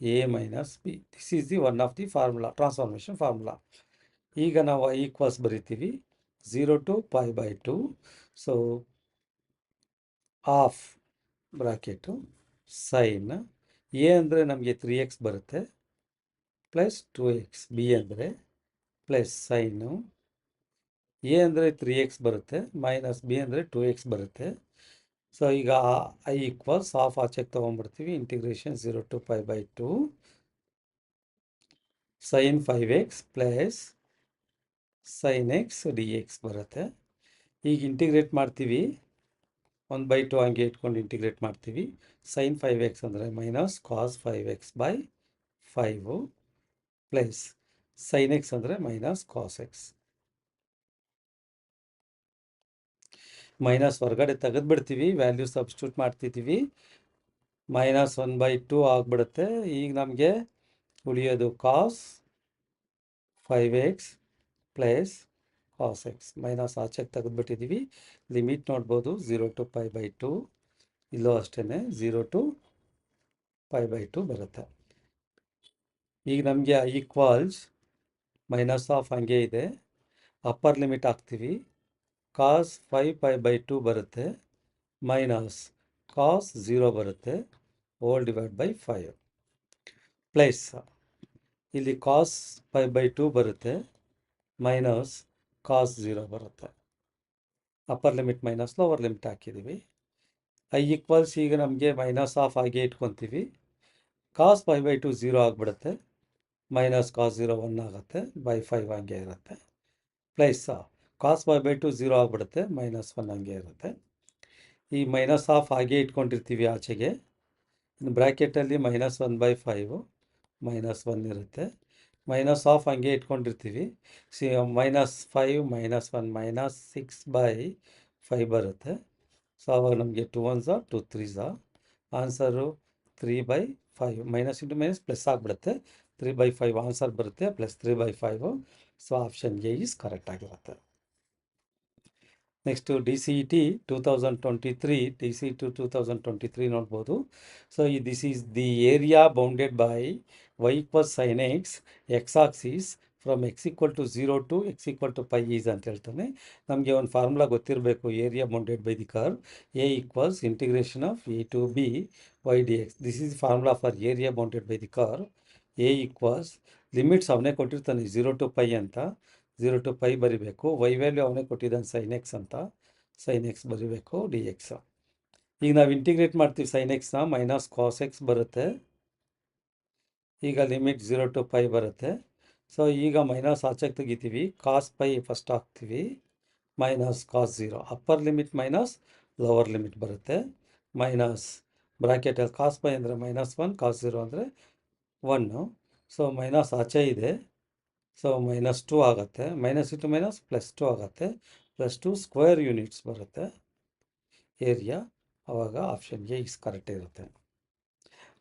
A minus B. This is the one of the formula, transformation formula. ಈಗ ನಾವು equals ಬರಿತೀವಿ 0 to π/2. So half bracket sine A ಅಂದರೆ ನಮಗೆ 3x ಬರುತ್ತೆ plus 2x, B ಅಂದರೆ plus sine A ಅಂದರೆ 3x ಬರುತ್ತೆ minus B ಅಂದರೆ 2x ಬರುತ್ತೆ. ಸೊ ಈಗ ಐ ಈಕ್ವಲ್ಸ್ ಹಾಫ್ ಆಚೆಗೆ ತೊಗೊಂಡ್ಬಿಡ್ತೀವಿ. Integration 0 to π/2 sin 5x plus sin x dx ಬರುತ್ತೆ. ಈಗ ಇಂಟಿಗ್ರೇಟ್ ಮಾಡ್ತೀವಿ 1/2 ಹಂಗೆ ಇಟ್ಕೊಂಡು ಇಂಟಿಗ್ರೇಟ್ ಮಾಡ್ತೀವಿ. sin 5x ಅಂದರೆ minus cos 5x/5 plus sin x ಅಂದರೆ ಮೈನಸ್ ಕಾಸ್ ಎಕ್ಸ್. ಮೈನಸ್ ಹೊರಗಡೆ ತೆಗೆದುಬಿಡ್ತೀವಿ, ವ್ಯಾಲ್ಯೂ ಸಬ್ಸ್ಟಿಟ್ಯೂಟ್ ಮಾಡ್ತಿದ್ದೀವಿ. ಮೈನಸ್ 1/2 ಆಗಿಬಿಡುತ್ತೆ. ಈಗ ನಮಗೆ ಉಳಿಯೋದು cos 5x plus cos X. Minus ಆಚೆಗೆ ತೆಗೆದುಬಿಟ್ಟಿದ್ದೀವಿ. ಲಿಮಿಟ್ ನೋಡ್ಬೋದು 0 to π/2. ಇಲ್ಲೂ ಅಷ್ಟೇ 0 to π/2 ಬರುತ್ತೆ. ಈಗ ನಮಗೆ ಈಕ್ವಲ್ಸ್ ಮೈನಸ್ ಆಫ್ ಹಂಗೆ ಇದೆ. ಅಪ್ಪರ್ ಲಿಮಿಟ್ ಹಾಕ್ತೀವಿ. ಕಾಸ್ 5π/2 ಬರುತ್ತೆ ಮೈನಸ್ ಕಾಸ್ 0 ಬರುತ್ತೆ ಹೋಲ್ ಡಿವೈಡ್ ಬೈ 5 ಪ್ಲಸ್ ಇಲ್ಲಿ ಕಾಸ್ 5/2 ಬರುತ್ತೆ ಮೈನಸ್ ಕಾಸ್ 0 ಬರುತ್ತೆ. Upper limit minus lower limit ಹಾಕಿದ್ದೀವಿ. ಐ ಈಕ್ವಲ್ಸ್ ಈಗ ನಮಗೆ ಮೈನಸ್ ಆಫ್ ಹಾಗೆ ಇಟ್ಕೊತೀವಿ. ಕಾಸ್ 5/2 0 ಆಗಿಬಿಡುತ್ತೆ ಮೈನಸ್ ಕಾಸ್ 0 1 ಆಗುತ್ತೆ ಬೈ 5 ಹಂಗೆ ಇರುತ್ತೆ ಪ್ಲಸ್ ಕಾಸ್ 5/2 0 ಆಗಿಬಿಡುತ್ತೆ ಮೈನಸ್ 1 ಹಂಗೆ ಇರುತ್ತೆ. ಈ ಮೈನಸ್ ಆಫ್ ಹಾಗೆ ಇಟ್ಕೊಂಡಿರ್ತೀವಿ ಆಚೆಗೆ. ಇನ್ನು ಬ್ರ್ಯಾಕೆಟಲ್ಲಿ ಮೈನಸ್ 1/5 ಮೈನಸ್ 1 ಇರುತ್ತೆ. ಮೈನಸ್ ಆಫ್ ಹಂಗೆ ಇಟ್ಕೊಂಡಿರ್ತೀವಿ. ಮೈನಸ್ 5 ಮೈನಸ್ 1 ಮೈನಸ್ 6/5 ಬರುತ್ತೆ. ಸೊ ಅವಾಗ ನಮಗೆ 2 1s 2 3s answer 3/5. Minus into minus plus ಆಗಿಬಿಡುತ್ತೆ 3/5 ಆನ್ಸರ್ ಬರುತ್ತೆ plus 3/5. So option A is correct ಆಗಿರುತ್ತೆ. ನೆಕ್ಸ್ಟು DCET 2023 DCET 2023 ನೋಡ್ಬೋದು. So this is the area bounded by y = sin x x axis from x = 0 to x = π is ಅಂತ ಹೇಳ್ತಾನೆ. ನಮಗೆ ಒಂದು formula ಗೊತ್ತಿರಬೇಕು. Area bounded by the curve A = integration of a to b y dx. This is formula for area bounded by the curve. A = limits ಅವನೇ ಕೊಟ್ಟಿರ್ತಾನೆ 0 to π ಅಂತ. 0 to π ಬರಿಬೇಕು. y value ಅವನೇ ಕೊಟ್ಟಿದ್ದಾನೆ sin x ಅಂತ. sin x ಬರಿಬೇಕು dx. ಈಗ ನಾವು ಇಂಟಿಗ್ರೇಟ್ ಮಾಡ್ತೀವಿ sin xನ ಮೈನಸ್ ಕಾಸ್ ಎಕ್ಸ್ ಬರುತ್ತೆ. ಈಗ ಲಿಮಿಟ್ 0 to π ಬರುತ್ತೆ. ಸೊ ಈಗ ಮೈನಸ್ ಆಚೆಗೆ ತೆಗಿತೀವಿ. ಕಾಸ್ π ಫಸ್ಟ್ ಹಾಕ್ತೀವಿ minus cos 0. Upper limit minus lower limit ಬರುತ್ತೆ ಮೈನಸ್ ಬ್ರಾಕೆಟಲ್ಲಿ ಕಾಸ್ π ಅಂದರೆ ಮೈನಸ್ 1 ಕಾಸ್ 0 ಅಂದರೆ 1. ಸೊ ಮೈನಸ್ ಆಚೆ ಇದೆ. ಸೊ ಮೈನಸ್ 2 ಆಗುತ್ತೆ. ಮೈನಸ್ ಇಂಟು ಮೈನಸ್ ಪ್ಲಸ್ 2 ಆಗುತ್ತೆ. ಪ್ಲಸ್ 2 ಸ್ಕ್ವೇರ್ ಯೂನಿಟ್ಸ್ ಬರುತ್ತೆ ಏರಿಯಾ. ಆವಾಗ ಆಪ್ಷನ್ ಎ ಇಸ್ ಕರೆಕ್ಟ್ ಇರುತ್ತೆ.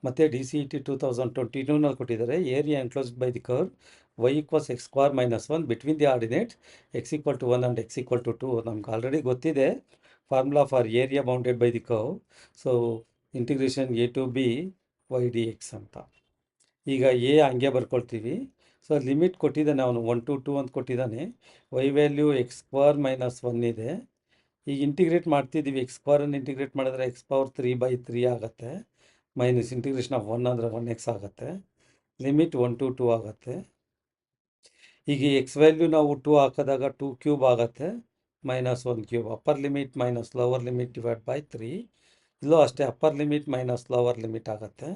ಮತ್ತು DCET 2022 ಕೊಟ್ಟಿದ್ದಾರೆ. Area enclosed by the curve y = x² - 1 between the ordinate x = 1 and x = 2. ನಮ್ಗೆ ಆಲ್ರೆಡಿ ಗೊತ್ತಿದೆ formula for area bounded by the curve. So integration a to b y dx ಅಂತ. ಈಗ A ಹಂಗೆ ಬರ್ಕೊಳ್ತೀವಿ. So limit ಕೊಟ್ಟಿದ್ದಾನೆ ಅವನು 1 to 2 ಅಂತ ಕೊಟ್ಟಿದ್ದಾನೆ. y value x² - 1 ಇದೆ. ಈಗ ಇಂಟಿಗ್ರೇಟ್ ಮಾಡ್ತಿದ್ದೀವಿ. x² ಇಂಟಿಗ್ರೇಟ್ ಮಾಡಿದ್ರೆ x⁻³ ಆಗುತ್ತೆ ಮೈನಸ್ ಇಂಟಿಗ್ರೇಷನ್ ಆಫ್ 1 ಅಂದರೆ 1x ಆಗುತ್ತೆ. ಲಿಮಿಟ್ 1 to 2 ಆಗುತ್ತೆ. ಈಗ ಎಕ್ಸ್ ವ್ಯಾಲ್ಯೂ ನಾವು 2 ಹಾಕಿದಾಗ 2³ ಆಗುತ್ತೆ minus 1³ upper limit minus lower limit divide by 3. ಇಲ್ಲೂ ಅಷ್ಟೇ upper limit minus lower limit ಆಗುತ್ತೆ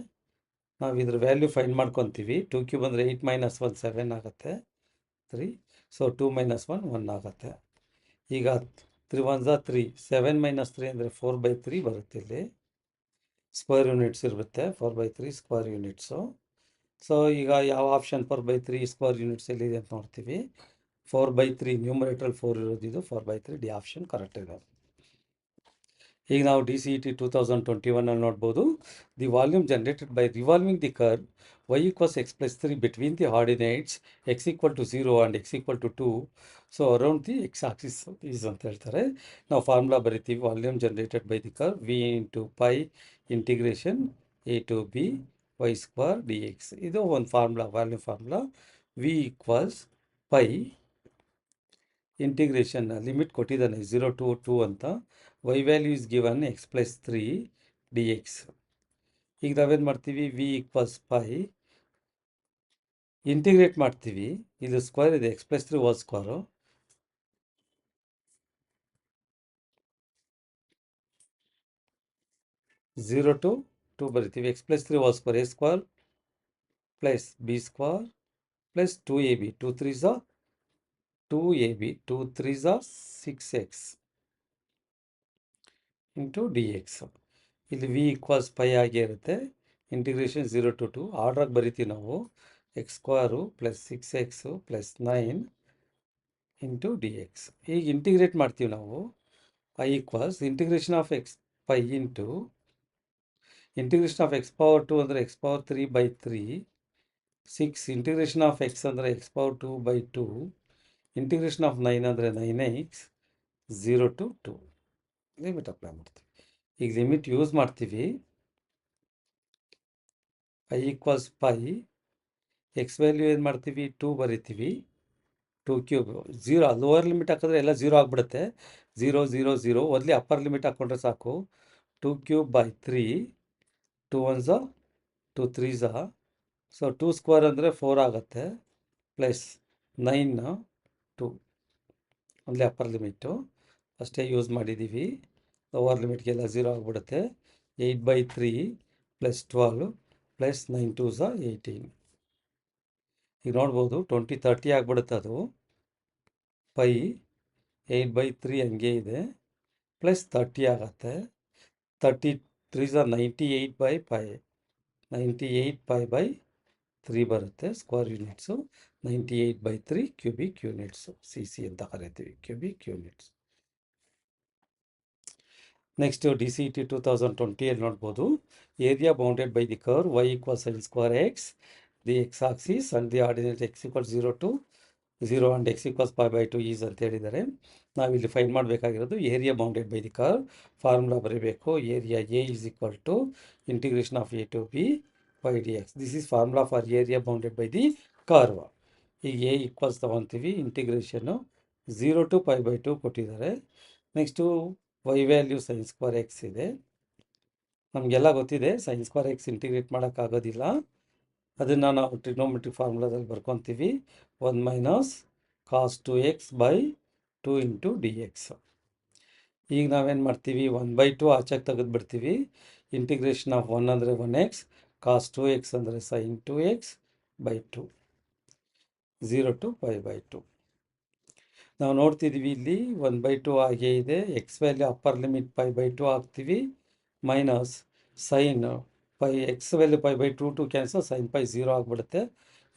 ನಾವು ಇದ್ರ ವ್ಯಾಲ್ಯೂ ಫೈಂಡ್ ಮಾಡ್ಕೊತೀವಿ. 2 ಕ್ಯೂಬ್ ಅಂದರೆ 8 - 1 7 ಆಗುತ್ತೆ 3. ಸೊ 2 - 1 1 ಆಗುತ್ತೆ. ಈಗ 3 1 3 7 - 3 ಅಂದರೆ 4/3 ಬರುತ್ತೆ. ಇಲ್ಲಿ ಸ್ಕ್ವೇರ್ ಯೂನಿಟ್ಸ್ ಇರುತ್ತೆ. 4/3 ಸ್ಕ್ವೇರ್ ಯೂನಿಟ್ಸು. ಸೊ ಈಗ ಯಾವ ಆಪ್ಷನ್ 4/3 ಸ್ಕ್ವೇರ್ ಯೂನಿಟ್ಸ್ ಎಲ್ಲಿದೆ ಅಂತ ನೋಡ್ತೀವಿ. 4/3 ನ್ಯೂಮರೇಟ್ರಲ್ಲಿ 4 ಇರೋದು, 4/3 ಡಿ ಆಪ್ಷನ್ ಕರೆಕ್ಟ್ ಇದೆ. ಈಗ ನಾವು DCET 2021 ಅಲ್ಲಿ ನೋಡ್ಬೋದು. The volume generated by revolving the curve y = x + 3 between the ordinates x = 0 and x = 2. So around the x axis is ಅಂತ ಹೇಳ್ತಾರೆ. ನಾವು ಫಾರ್ಮುಲಾ ಬರಿತೀವಿ. Volume generated by the curve v × π integration a to b y² dx. ಇದು ಒಂದು formula, volume formula. v = π integration limit ಕೊಟ್ಟಿದ್ದಾನೆ 0 to 2 ಅಂತ. y value is given x + 3 dx. ಈಗ ನಾವೇನು ಮಾಡ್ತೀವಿ, v = π ಇಂಟಿಗ್ರೇಟ್ ಮಾಡ್ತೀವಿ. ಇದು ಸ್ಕ್ವೇರ್ ಇದೆ, x + 3 whole square. Zero to 2 ಬರಿತೀವಿ. x + 3 whole square a² + b² + 2ab 2 3s 2ab 2 3s 6x into dx. ಇಲ್ಲಿ v = π ಆಗೇ ಇರುತ್ತೆ. ಇಂಟಿಗ್ರೇಷನ್ 0 to 2 ಆರ್ಡ್ರಾಗಿ ಬರಿತೀವಿ ನಾವು. x² + 6x + 9 into dx. ಈಗ ಇಂಟಿಗ್ರೇಟ್ ಮಾಡ್ತೀವಿ ನಾವು. i = integration of x π into integration of x⁴ ಅಂದರೆ x⁴3/3 6 ಇಂಟಿಗ್ರೇಷನ್ ಆಫ್ x ಅಂದರೆ x⁴2/2 ಇಂಟಿಗ್ರೇಷನ್ ಆಫ್ 9 ಅಂದರೆ 9x 0 to 2 ಲಿಮಿಟ್ ಅಪ್ಲೈ ಮಾಡ್ತೀವಿ. ಈಗ ಲಿಮಿಟ್ ಯೂಸ್ ಮಾಡ್ತೀವಿ. i = π ಎಕ್ಸ್ ವ್ಯಾಲ್ಯೂ ಏನು ಮಾಡ್ತೀವಿ, 2 ಬರಿತೀವಿ. 2 ಕ್ಯೂಬ್ 0 ಲೋವರ್ ಲಿಮಿಟ್ ಹಾಕಿದ್ರೆ ಎಲ್ಲ 0 ಆಗಿಬಿಡುತ್ತೆ. 0 0 0 ಒದ್ಲಿ ಅಪ್ಪರ್ ಲಿಮಿಟ್ ಹಾಕ್ಕೊಂಡ್ರೆ ಸಾಕು. 2³ 3 2 1s 2 3s. ಸೊ 2² ಅಂದರೆ 4 ಆಗುತ್ತೆ ಪ್ಲಸ್ 9 2 ಒನ್ಲಿ ಅಪ್ಪರ್ ಲಿಮಿಟು ಅಷ್ಟೇ ಯೂಸ್ ಮಾಡಿದ್ದೀವಿ. ಲೋವರ್ ಲಿಮಿಟ್ಗೆಲ್ಲ 0 ಆಗಿಬಿಡುತ್ತೆ. 8/3 + 12 + 9 2s 18. ಈಗ ನೋಡ್ಬೋದು 20 30 ಆಗಿಬಿಡುತ್ತೆ. ಅದು π 8/3 ಹಂಗೆ ಇದೆ ಪ್ಲಸ್ 30 ಆಗುತ್ತೆ. 30 3s 98/π 98π/3 ಬರುತ್ತೆ. Square units 98/3 cubic units CC ಅಂತ ಕರಿತೀವಿ, ಕ್ಯೂಬಿಕ್ ಯೂನಿಟ್ಸ್. ನೆಕ್ಸ್ಟು DCET 2020 ನೋಡ್ಬೋದು. Area bounded by the curve y = sin²x the x axis and the ordinate x = 0 to 0 and x = π/2 is ಅಂತ ಹೇಳಿದ್ದಾರೆ. ನಾವಿಲ್ಲಿ ಫೈಂಡ್ ಮಾಡಬೇಕಾಗಿರೋದು area bounded by the curve. Formula ಬರೀಬೇಕು. Area A = integration of a to b y dx. This is formula for area bounded by the curve. ಈಗ A = ತೊಗೊತೀವಿ. Integration 0 to π/2 ಕೊಟ್ಟಿದ್ದಾರೆ. Next y value sin²x ಇದೆ. ನಮಗೆಲ್ಲ ಗೊತ್ತಿದೆ sin²x integrate ಮಾಡೋಕ್ಕಾಗೋದಿಲ್ಲ. ಅದನ್ನು ನಾವು ಟ್ರಿಗ್ನೋಮೆಟ್ರಿಕ್ ಫಾರ್ಮುಲಾದಲ್ಲಿ ಬರ್ಕೊತೀವಿ. 1 - cos 2x/2 ಇಂಟು dx. ಈಗ ನಾವೇನು ಮಾಡ್ತೀವಿ, 1/2 ಆಚೆಗೆ ತೆಗೆದುಬಿಡ್ತೀವಿ. ಇಂಟಿಗ್ರೇಷನ್ ಆಫ್ 1 ಅಂದರೆ 1x, cos 2x ಅಂದರೆ sin 2x/2 0 to π/2. ನಾವು ನೋಡ್ತಿದ್ದೀವಿ ಇಲ್ಲಿ 1/2 ಆಗೇ ಇದೆ. ಎಕ್ಸ್ ವ್ಯಾಲ್ಯೂ ಅಪ್ಪರ್ ಲಿಮಿಟ್ π/2 ಹಾಕ್ತೀವಿ. Minus sine π x value π/2 to cancel sin π 0 ಆಗಿಬಿಡುತ್ತೆ.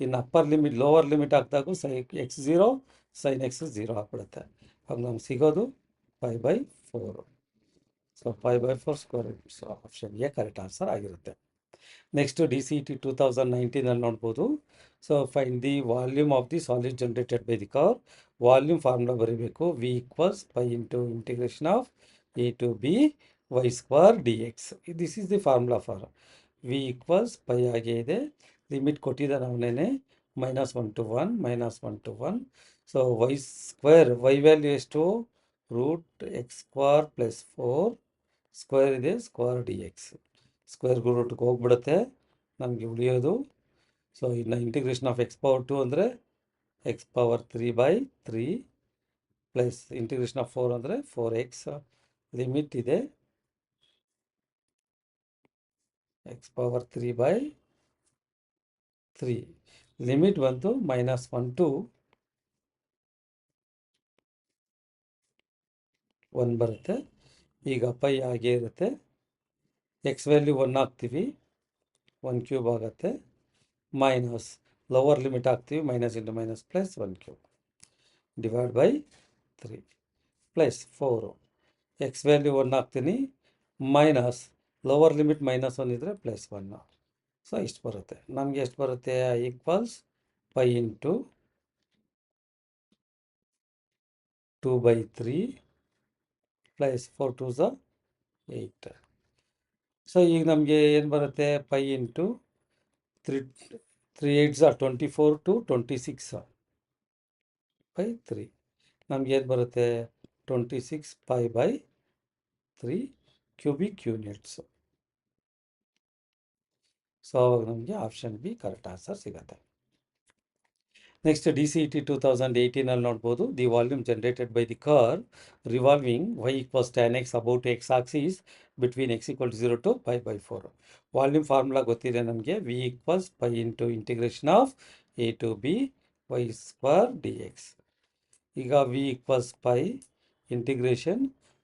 ಇನ್ನು ಅಪ್ಪರ್ ಲಿಮಿಟ್ ಲೋವರ್ ಲಿಮಿಟ್ ಹಾಕಿದಾಗೂ x 0 sin x 0 ಆಗಿಬಿಡುತ್ತೆ. ಆಗ ನಮ್ಗೆ ಸಿಗೋದು π/4. So π/4 square roots option A correct answer ಆಗಿರುತ್ತೆ. ನೆಕ್ಸ್ಟು DCET 2019 ನೋಡ್ಬೋದು. So find the volume of the solid generated by the curve. Volume formula ಬರೀಬೇಕು. v = π into integration of a to b y² dx. This is the formula for v = π ಆಗೇ ಇದೆ. Limit ಕೊಟ್ಟಿದ್ದಾರೆ ಅವನೇನೆ -1 to 1 -1 to 1. So y value ಎಷ್ಟು, √x² + 4 square ಇದೆ square dx. Square ರೂಟ್ಗೆ ಹೋಗ್ಬಿಡುತ್ತೆ, ನಮಗೆ ಉಳಿಯೋದು. ಸೊ ಇನ್ನು ಇಂಟಿಗ್ರೇಷನ್ ಆಫ್ x⁴2 ಅಂದರೆ x⁴3/3 ಪ್ಲಸ್ ಇಂಟಿಗ್ರೇಷನ್ ಆಫ್ 4 ಅಂದರೆ 4x. ಲಿಮಿಟ್ ಇದೆ x⁴3/3 3. ಲಿಮಿಟ್ ಬಂತು -1 to 1 ಬರುತ್ತೆ. ಈಗ ಪೈ ಹಾಗೆ ಇರುತ್ತೆ. ಎಕ್ಸ್ ವ್ಯಾಲ್ಯೂ 1 ಹಾಕ್ತೀವಿ, 1 ಕ್ಯೂಬ್ ಆಗುತ್ತೆ. ಮೈನಸ್ ಲೋವರ್ ಲಿಮಿಟ್ ಹಾಕ್ತೀವಿ, minus into minus plus 1 cube divide by 3 plus 4. X value 1 ಹಾಕ್ತೀನಿ, ಮೈನಸ್ ಲೋವರ್ ಲಿಮಿಟ್ -1 ಇದ್ದರೆ +1. ಸೊ ಇಷ್ಟು ಬರುತ್ತೆ. ನಮಗೆ ಎಷ್ಟು ಬರುತ್ತೆ? Equals pi into 2/3 plus 4 2s 8. So ಈಗ ನಮಗೆ ಏನು ಬರುತ್ತೆ? Pi into 3 8s 24 to 26 by 3. ನಮ್ಗೆ ಏನು ಬರುತ್ತೆ? 26 pi by 3 cubic units. So ಅವಾಗ ನಮಗೆ ಆಪ್ಷನ್ ಬಿ ಕರೆಕ್ಟ್ ಆನ್ಸರ್ ಸಿಗುತ್ತೆ. ನೆಕ್ಸ್ಟ್ DCET 2018 ಅಲ್ಲಿ ನೋಡ್ಬೋದು. The volume generated by the curve revolving y = tan x about x axis between x = 0 to π/4. Volume formula ಗೊತ್ತಿದೆ ನಮಗೆ. v = π into integration of a to b y² dx. ಈಗ v = π ಇಂಟಿಗ್ರೇಷನ್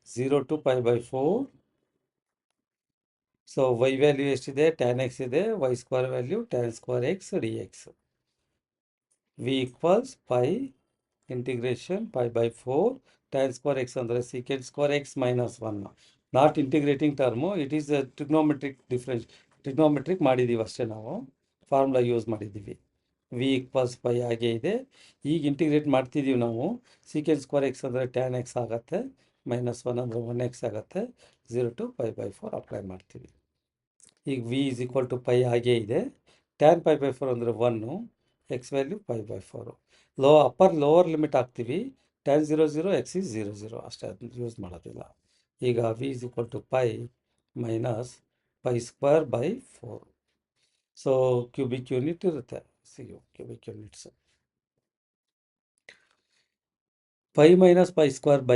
0 to π/4. So y value ಎಷ್ಟಿದೆ? tan x ಇದೆ, y² value tan² x dx. v = π ಇಂಟಿಗ್ರೇಷನ್ π/4 tan² x ಅಂದರೆ sec² x -1. Not integrating term, it is trigonometric ಮಾಡಿದ್ದೀವಿ ಅಷ್ಟೇ, ನಾವು formula use ಮಾಡಿದ್ದೀವಿ. v = π ಹಾಗೆ ಇದೆ. ಈಗ ಇಂಟಿಗ್ರೇಟ್ ಮಾಡ್ತಿದ್ದೀವಿ ನಾವು. sec² x ಅಂದರೆ tan x ಆಗುತ್ತೆ, -1 ಅಂದರೆ 1x ಆಗುತ್ತೆ. 0 to π/4 ಅಪ್ಲೈ ಮಾಡ್ತೀವಿ. ಈಗ v = π ಹಾಗೆ ಇದೆ. tan π/4 ಅಂದರೆ 1, x value π/4. Upper lower limit ಹಾಕ್ತೀವಿ. tan 0 0 x is 0 0 ಅಷ್ಟೇ, ಅದನ್ನ ಯೂಸ್ ಮಾಡೋದಿಲ್ಲ. ಈಗ v = π minus π²/4. So cubic unit ಇರುತ್ತೆ, ಕ್ಯೂಬಿಕ್ ಯೂನಿಟ್ಸ್. π - π²/4, π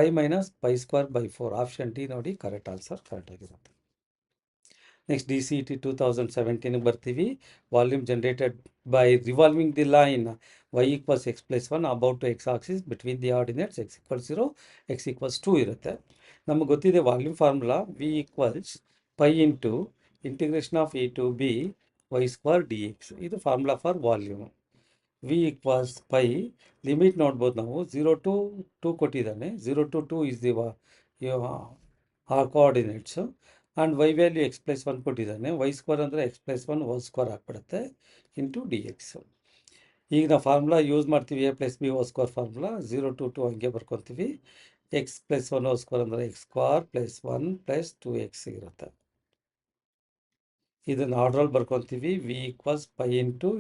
- π²/4 ಆಪ್ಷನ್ ಡಿ ನೋಡಿ ಕರೆಕ್ಟ್ ಆನ್ಸರ್, ಕರೆಕ್ಟ್ ಆಗಿರುತ್ತೆ. ನೆಕ್ಸ್ಟ್ DCET 2017 ಬರ್ತೀವಿ. Volume generated by revolving the line y = x + 1 about x axis between the ordinates x = 0 x = 2 ಇರುತ್ತೆ. ನಮಗೆ ಗೊತ್ತಿದೆ volume formula. v = π into integration of a to b y² dx. ಇದು formula for volume. v = π limit ನೋಡ್ಬೋದು ನಾವು. 0 to 2 ಕೊಟ್ಟಿದ್ದಾನೆ. 0 to 2 is the ಕೋಆರ್ಡಿನೇಟ್ಸು. And y value x + 1 ಕೊಟ್ಟಿದ್ದಾನೆ. y² ಅಂದರೆ x + 1 ಹೋಲ್² ಆಗ್ಬಿಡುತ್ತೆ ಇಂಟು dx. ಈಗ ನಾವು ಫಾರ್ಮುಲಾ ಯೂಸ್ ಮಾಡ್ತೀವಿ, a + b ಹೋಲ್² ಫಾರ್ಮುಲಾ. 0 to 2 ಹಂಗೆ ಬರ್ಕೊತೀವಿ. x + 1 ಹೋಲ್² ಅಂದರೆ x² + 1 + 2x ಇರುತ್ತೆ. ಇದನ್ನು ಆರ್ಡ್ರಲ್ಲಿ ಬರ್ಕೊತೀವಿ. v = π into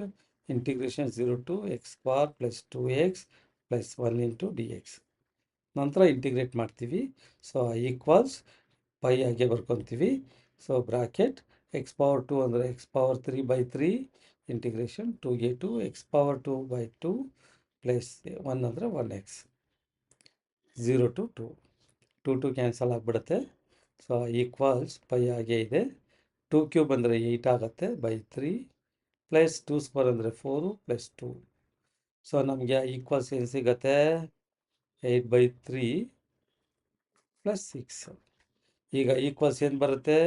integration 0 to x² + 2x + 1 into dx. ನಂತರ ಇಂಟಿಗ್ರೇಟ್ ಮಾಡ್ತೀವಿ. ಸೊ ಈಕ್ವಲ್ಸ್ π ಹಾಗೆ ಬರ್ಕೊತೀವಿ. ಸೊ ಬ್ರಾಕೆಟ್ x⁴ ಅಂದರೆ x⁴3/3 integration 2a to x⁴2/2 plus 1 ಅಂದರೆ 1x. 0 to 2 2 ಕ್ಯಾನ್ಸಲ್ ಆಗಿಬಿಡುತ್ತೆ. ಸೊ ಈಕ್ವಲ್ಸ್ π ಹಾಗೆ ಇದೆ. 2³ ಅಂದರೆ 8 ಆಗುತ್ತೆ /3 ಪ್ಲಸ್ 2² ಅಂದರೆ 4 + 2. ಸೊ ನಮಗೆ ಈಕ್ವಲ್ಸ್ ಏನು ಸಿಗುತ್ತೆ? 8/3 + 6. ಈಗ ಈಕ್ವಲ್ಸ್ ಏನು ಬರುತ್ತೆ?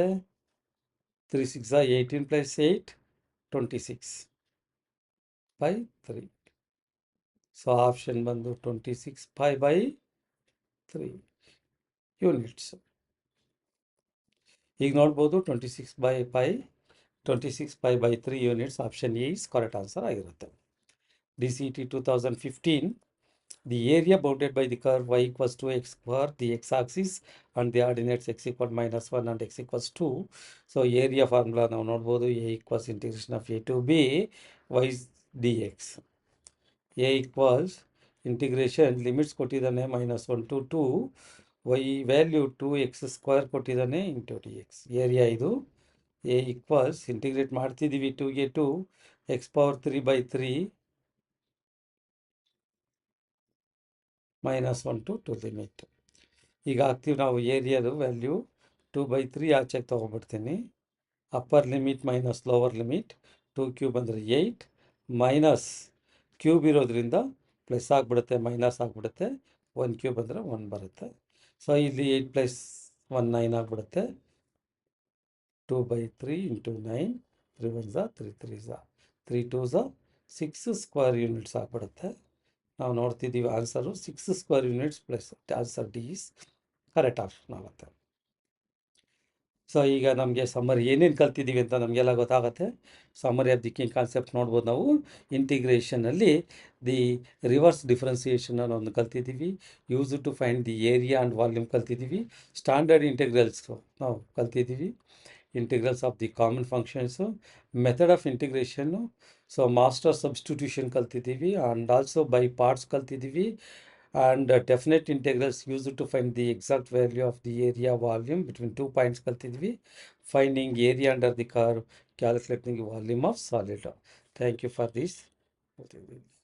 3 6 18 + 8 26/3. ಸೊ ಆಪ್ಷನ್ ಬಂದು 26 π/3 ಯೂನಿಟ್ಸ್. ಈಗ ನೋಡ್ಬೋದು 26 π/3 units. Option A is correct answer ಆಗಿರುತ್ತೆ. DCET 2015 the area bounded by the curve y = 2x for the x-axis and the ordinates x = -1 and x = 2. So area formula ನಾವು ನೋಡ್ಬೋದು. a = integration of a to b y dx. a = integration limits ಕೊಟ್ಟಿದ್ದಾನೆ -1 to 2, y value 2x² ಕೊಟ್ಟಿದ್ದಾನೆ into dx. Area ಇದು. a = integrate ಮಾಡ್ತಿದ್ದೀವಿ 2ಗೆ 2 x⁴3/3 -1 to 2 limit. ಈಗ ಹಾಕ್ತೀವಿ ನಾವು ಏರಿಯಾದು value 2/3 ಆಚೆಗೆ ತೊಗೊಬಿಡ್ತೀನಿ. Upper limit minus lower limit 2 cube ಅಂದರೆ 8 ಮೈನಸ್ ಕ್ಯೂಬ್ ಇರೋದ್ರಿಂದ ಪ್ಲಸ್ ಆಗಿಬಿಡುತ್ತೆ, ಮೈನಸ್ ಆಗಿಬಿಡುತ್ತೆ. 1 ಕ್ಯೂಬ್ ಅಂದರೆ 1 ಬರುತ್ತೆ. ಸೊ ಇಲ್ಲಿ 8 ಪ್ಲಸ್ 1 9 ಆಗಿಬಿಡುತ್ತೆ. 2/3 ಇಂಟು 9 3 1 3 3 3 2 6 ಸ್ಕ್ವೇರ್ ಯೂನಿಟ್ಸ್ ಆಗಿಬಿಡುತ್ತೆ. ನಾವು ನೋಡ್ತಿದ್ದೀವಿ answer 6 square units plus answer D is correct option ಆಗುತ್ತೆ. ಸೊ ಈಗ ನಮಗೆ ಸಮ್ಮರಿ ಏನೇನು ಕಲ್ತಿದ್ದೀವಿ ಅಂತ ನಮಗೆಲ್ಲ ಗೊತ್ತಾಗುತ್ತೆ. Summary of the key concept ನೋಡ್ಬೋದು ನಾವು. ಇಂಟಿಗ್ರೇಷನಲ್ಲಿ ದಿ ರಿವರ್ಸ್ ಡಿಫ್ರೆನ್ಸಿಯೇಷನ್ ಅನ್ನೋ ಒಂದು ಕಲ್ತಿದ್ದೀವಿ. Use to find the area and volume ಕಲ್ತಿದ್ದೀವಿ. ಸ್ಟ್ಯಾಂಡರ್ಡ್ ಇಂಟಿಗ್ರಲ್ಸು ನಾವು ಕಲ್ತಿದ್ದೀವಿ. Integrals of the common functions, method of integration, so master substitution ಕಲ್ತಿದ್ದೀವಿ. ಆ್ಯಂಡ್ ಆಲ್ಸೋ ಬೈ ಪಾರ್ಟ್ಸ್ ಕಲ್ತಿದ್ದೀವಿ. and definite integrals used to find the exact value of the area volume between 2 points ಕಲ್ತಿದ್ವಿ. Finding area under the curve, calculating volume of solid. Thank you for this.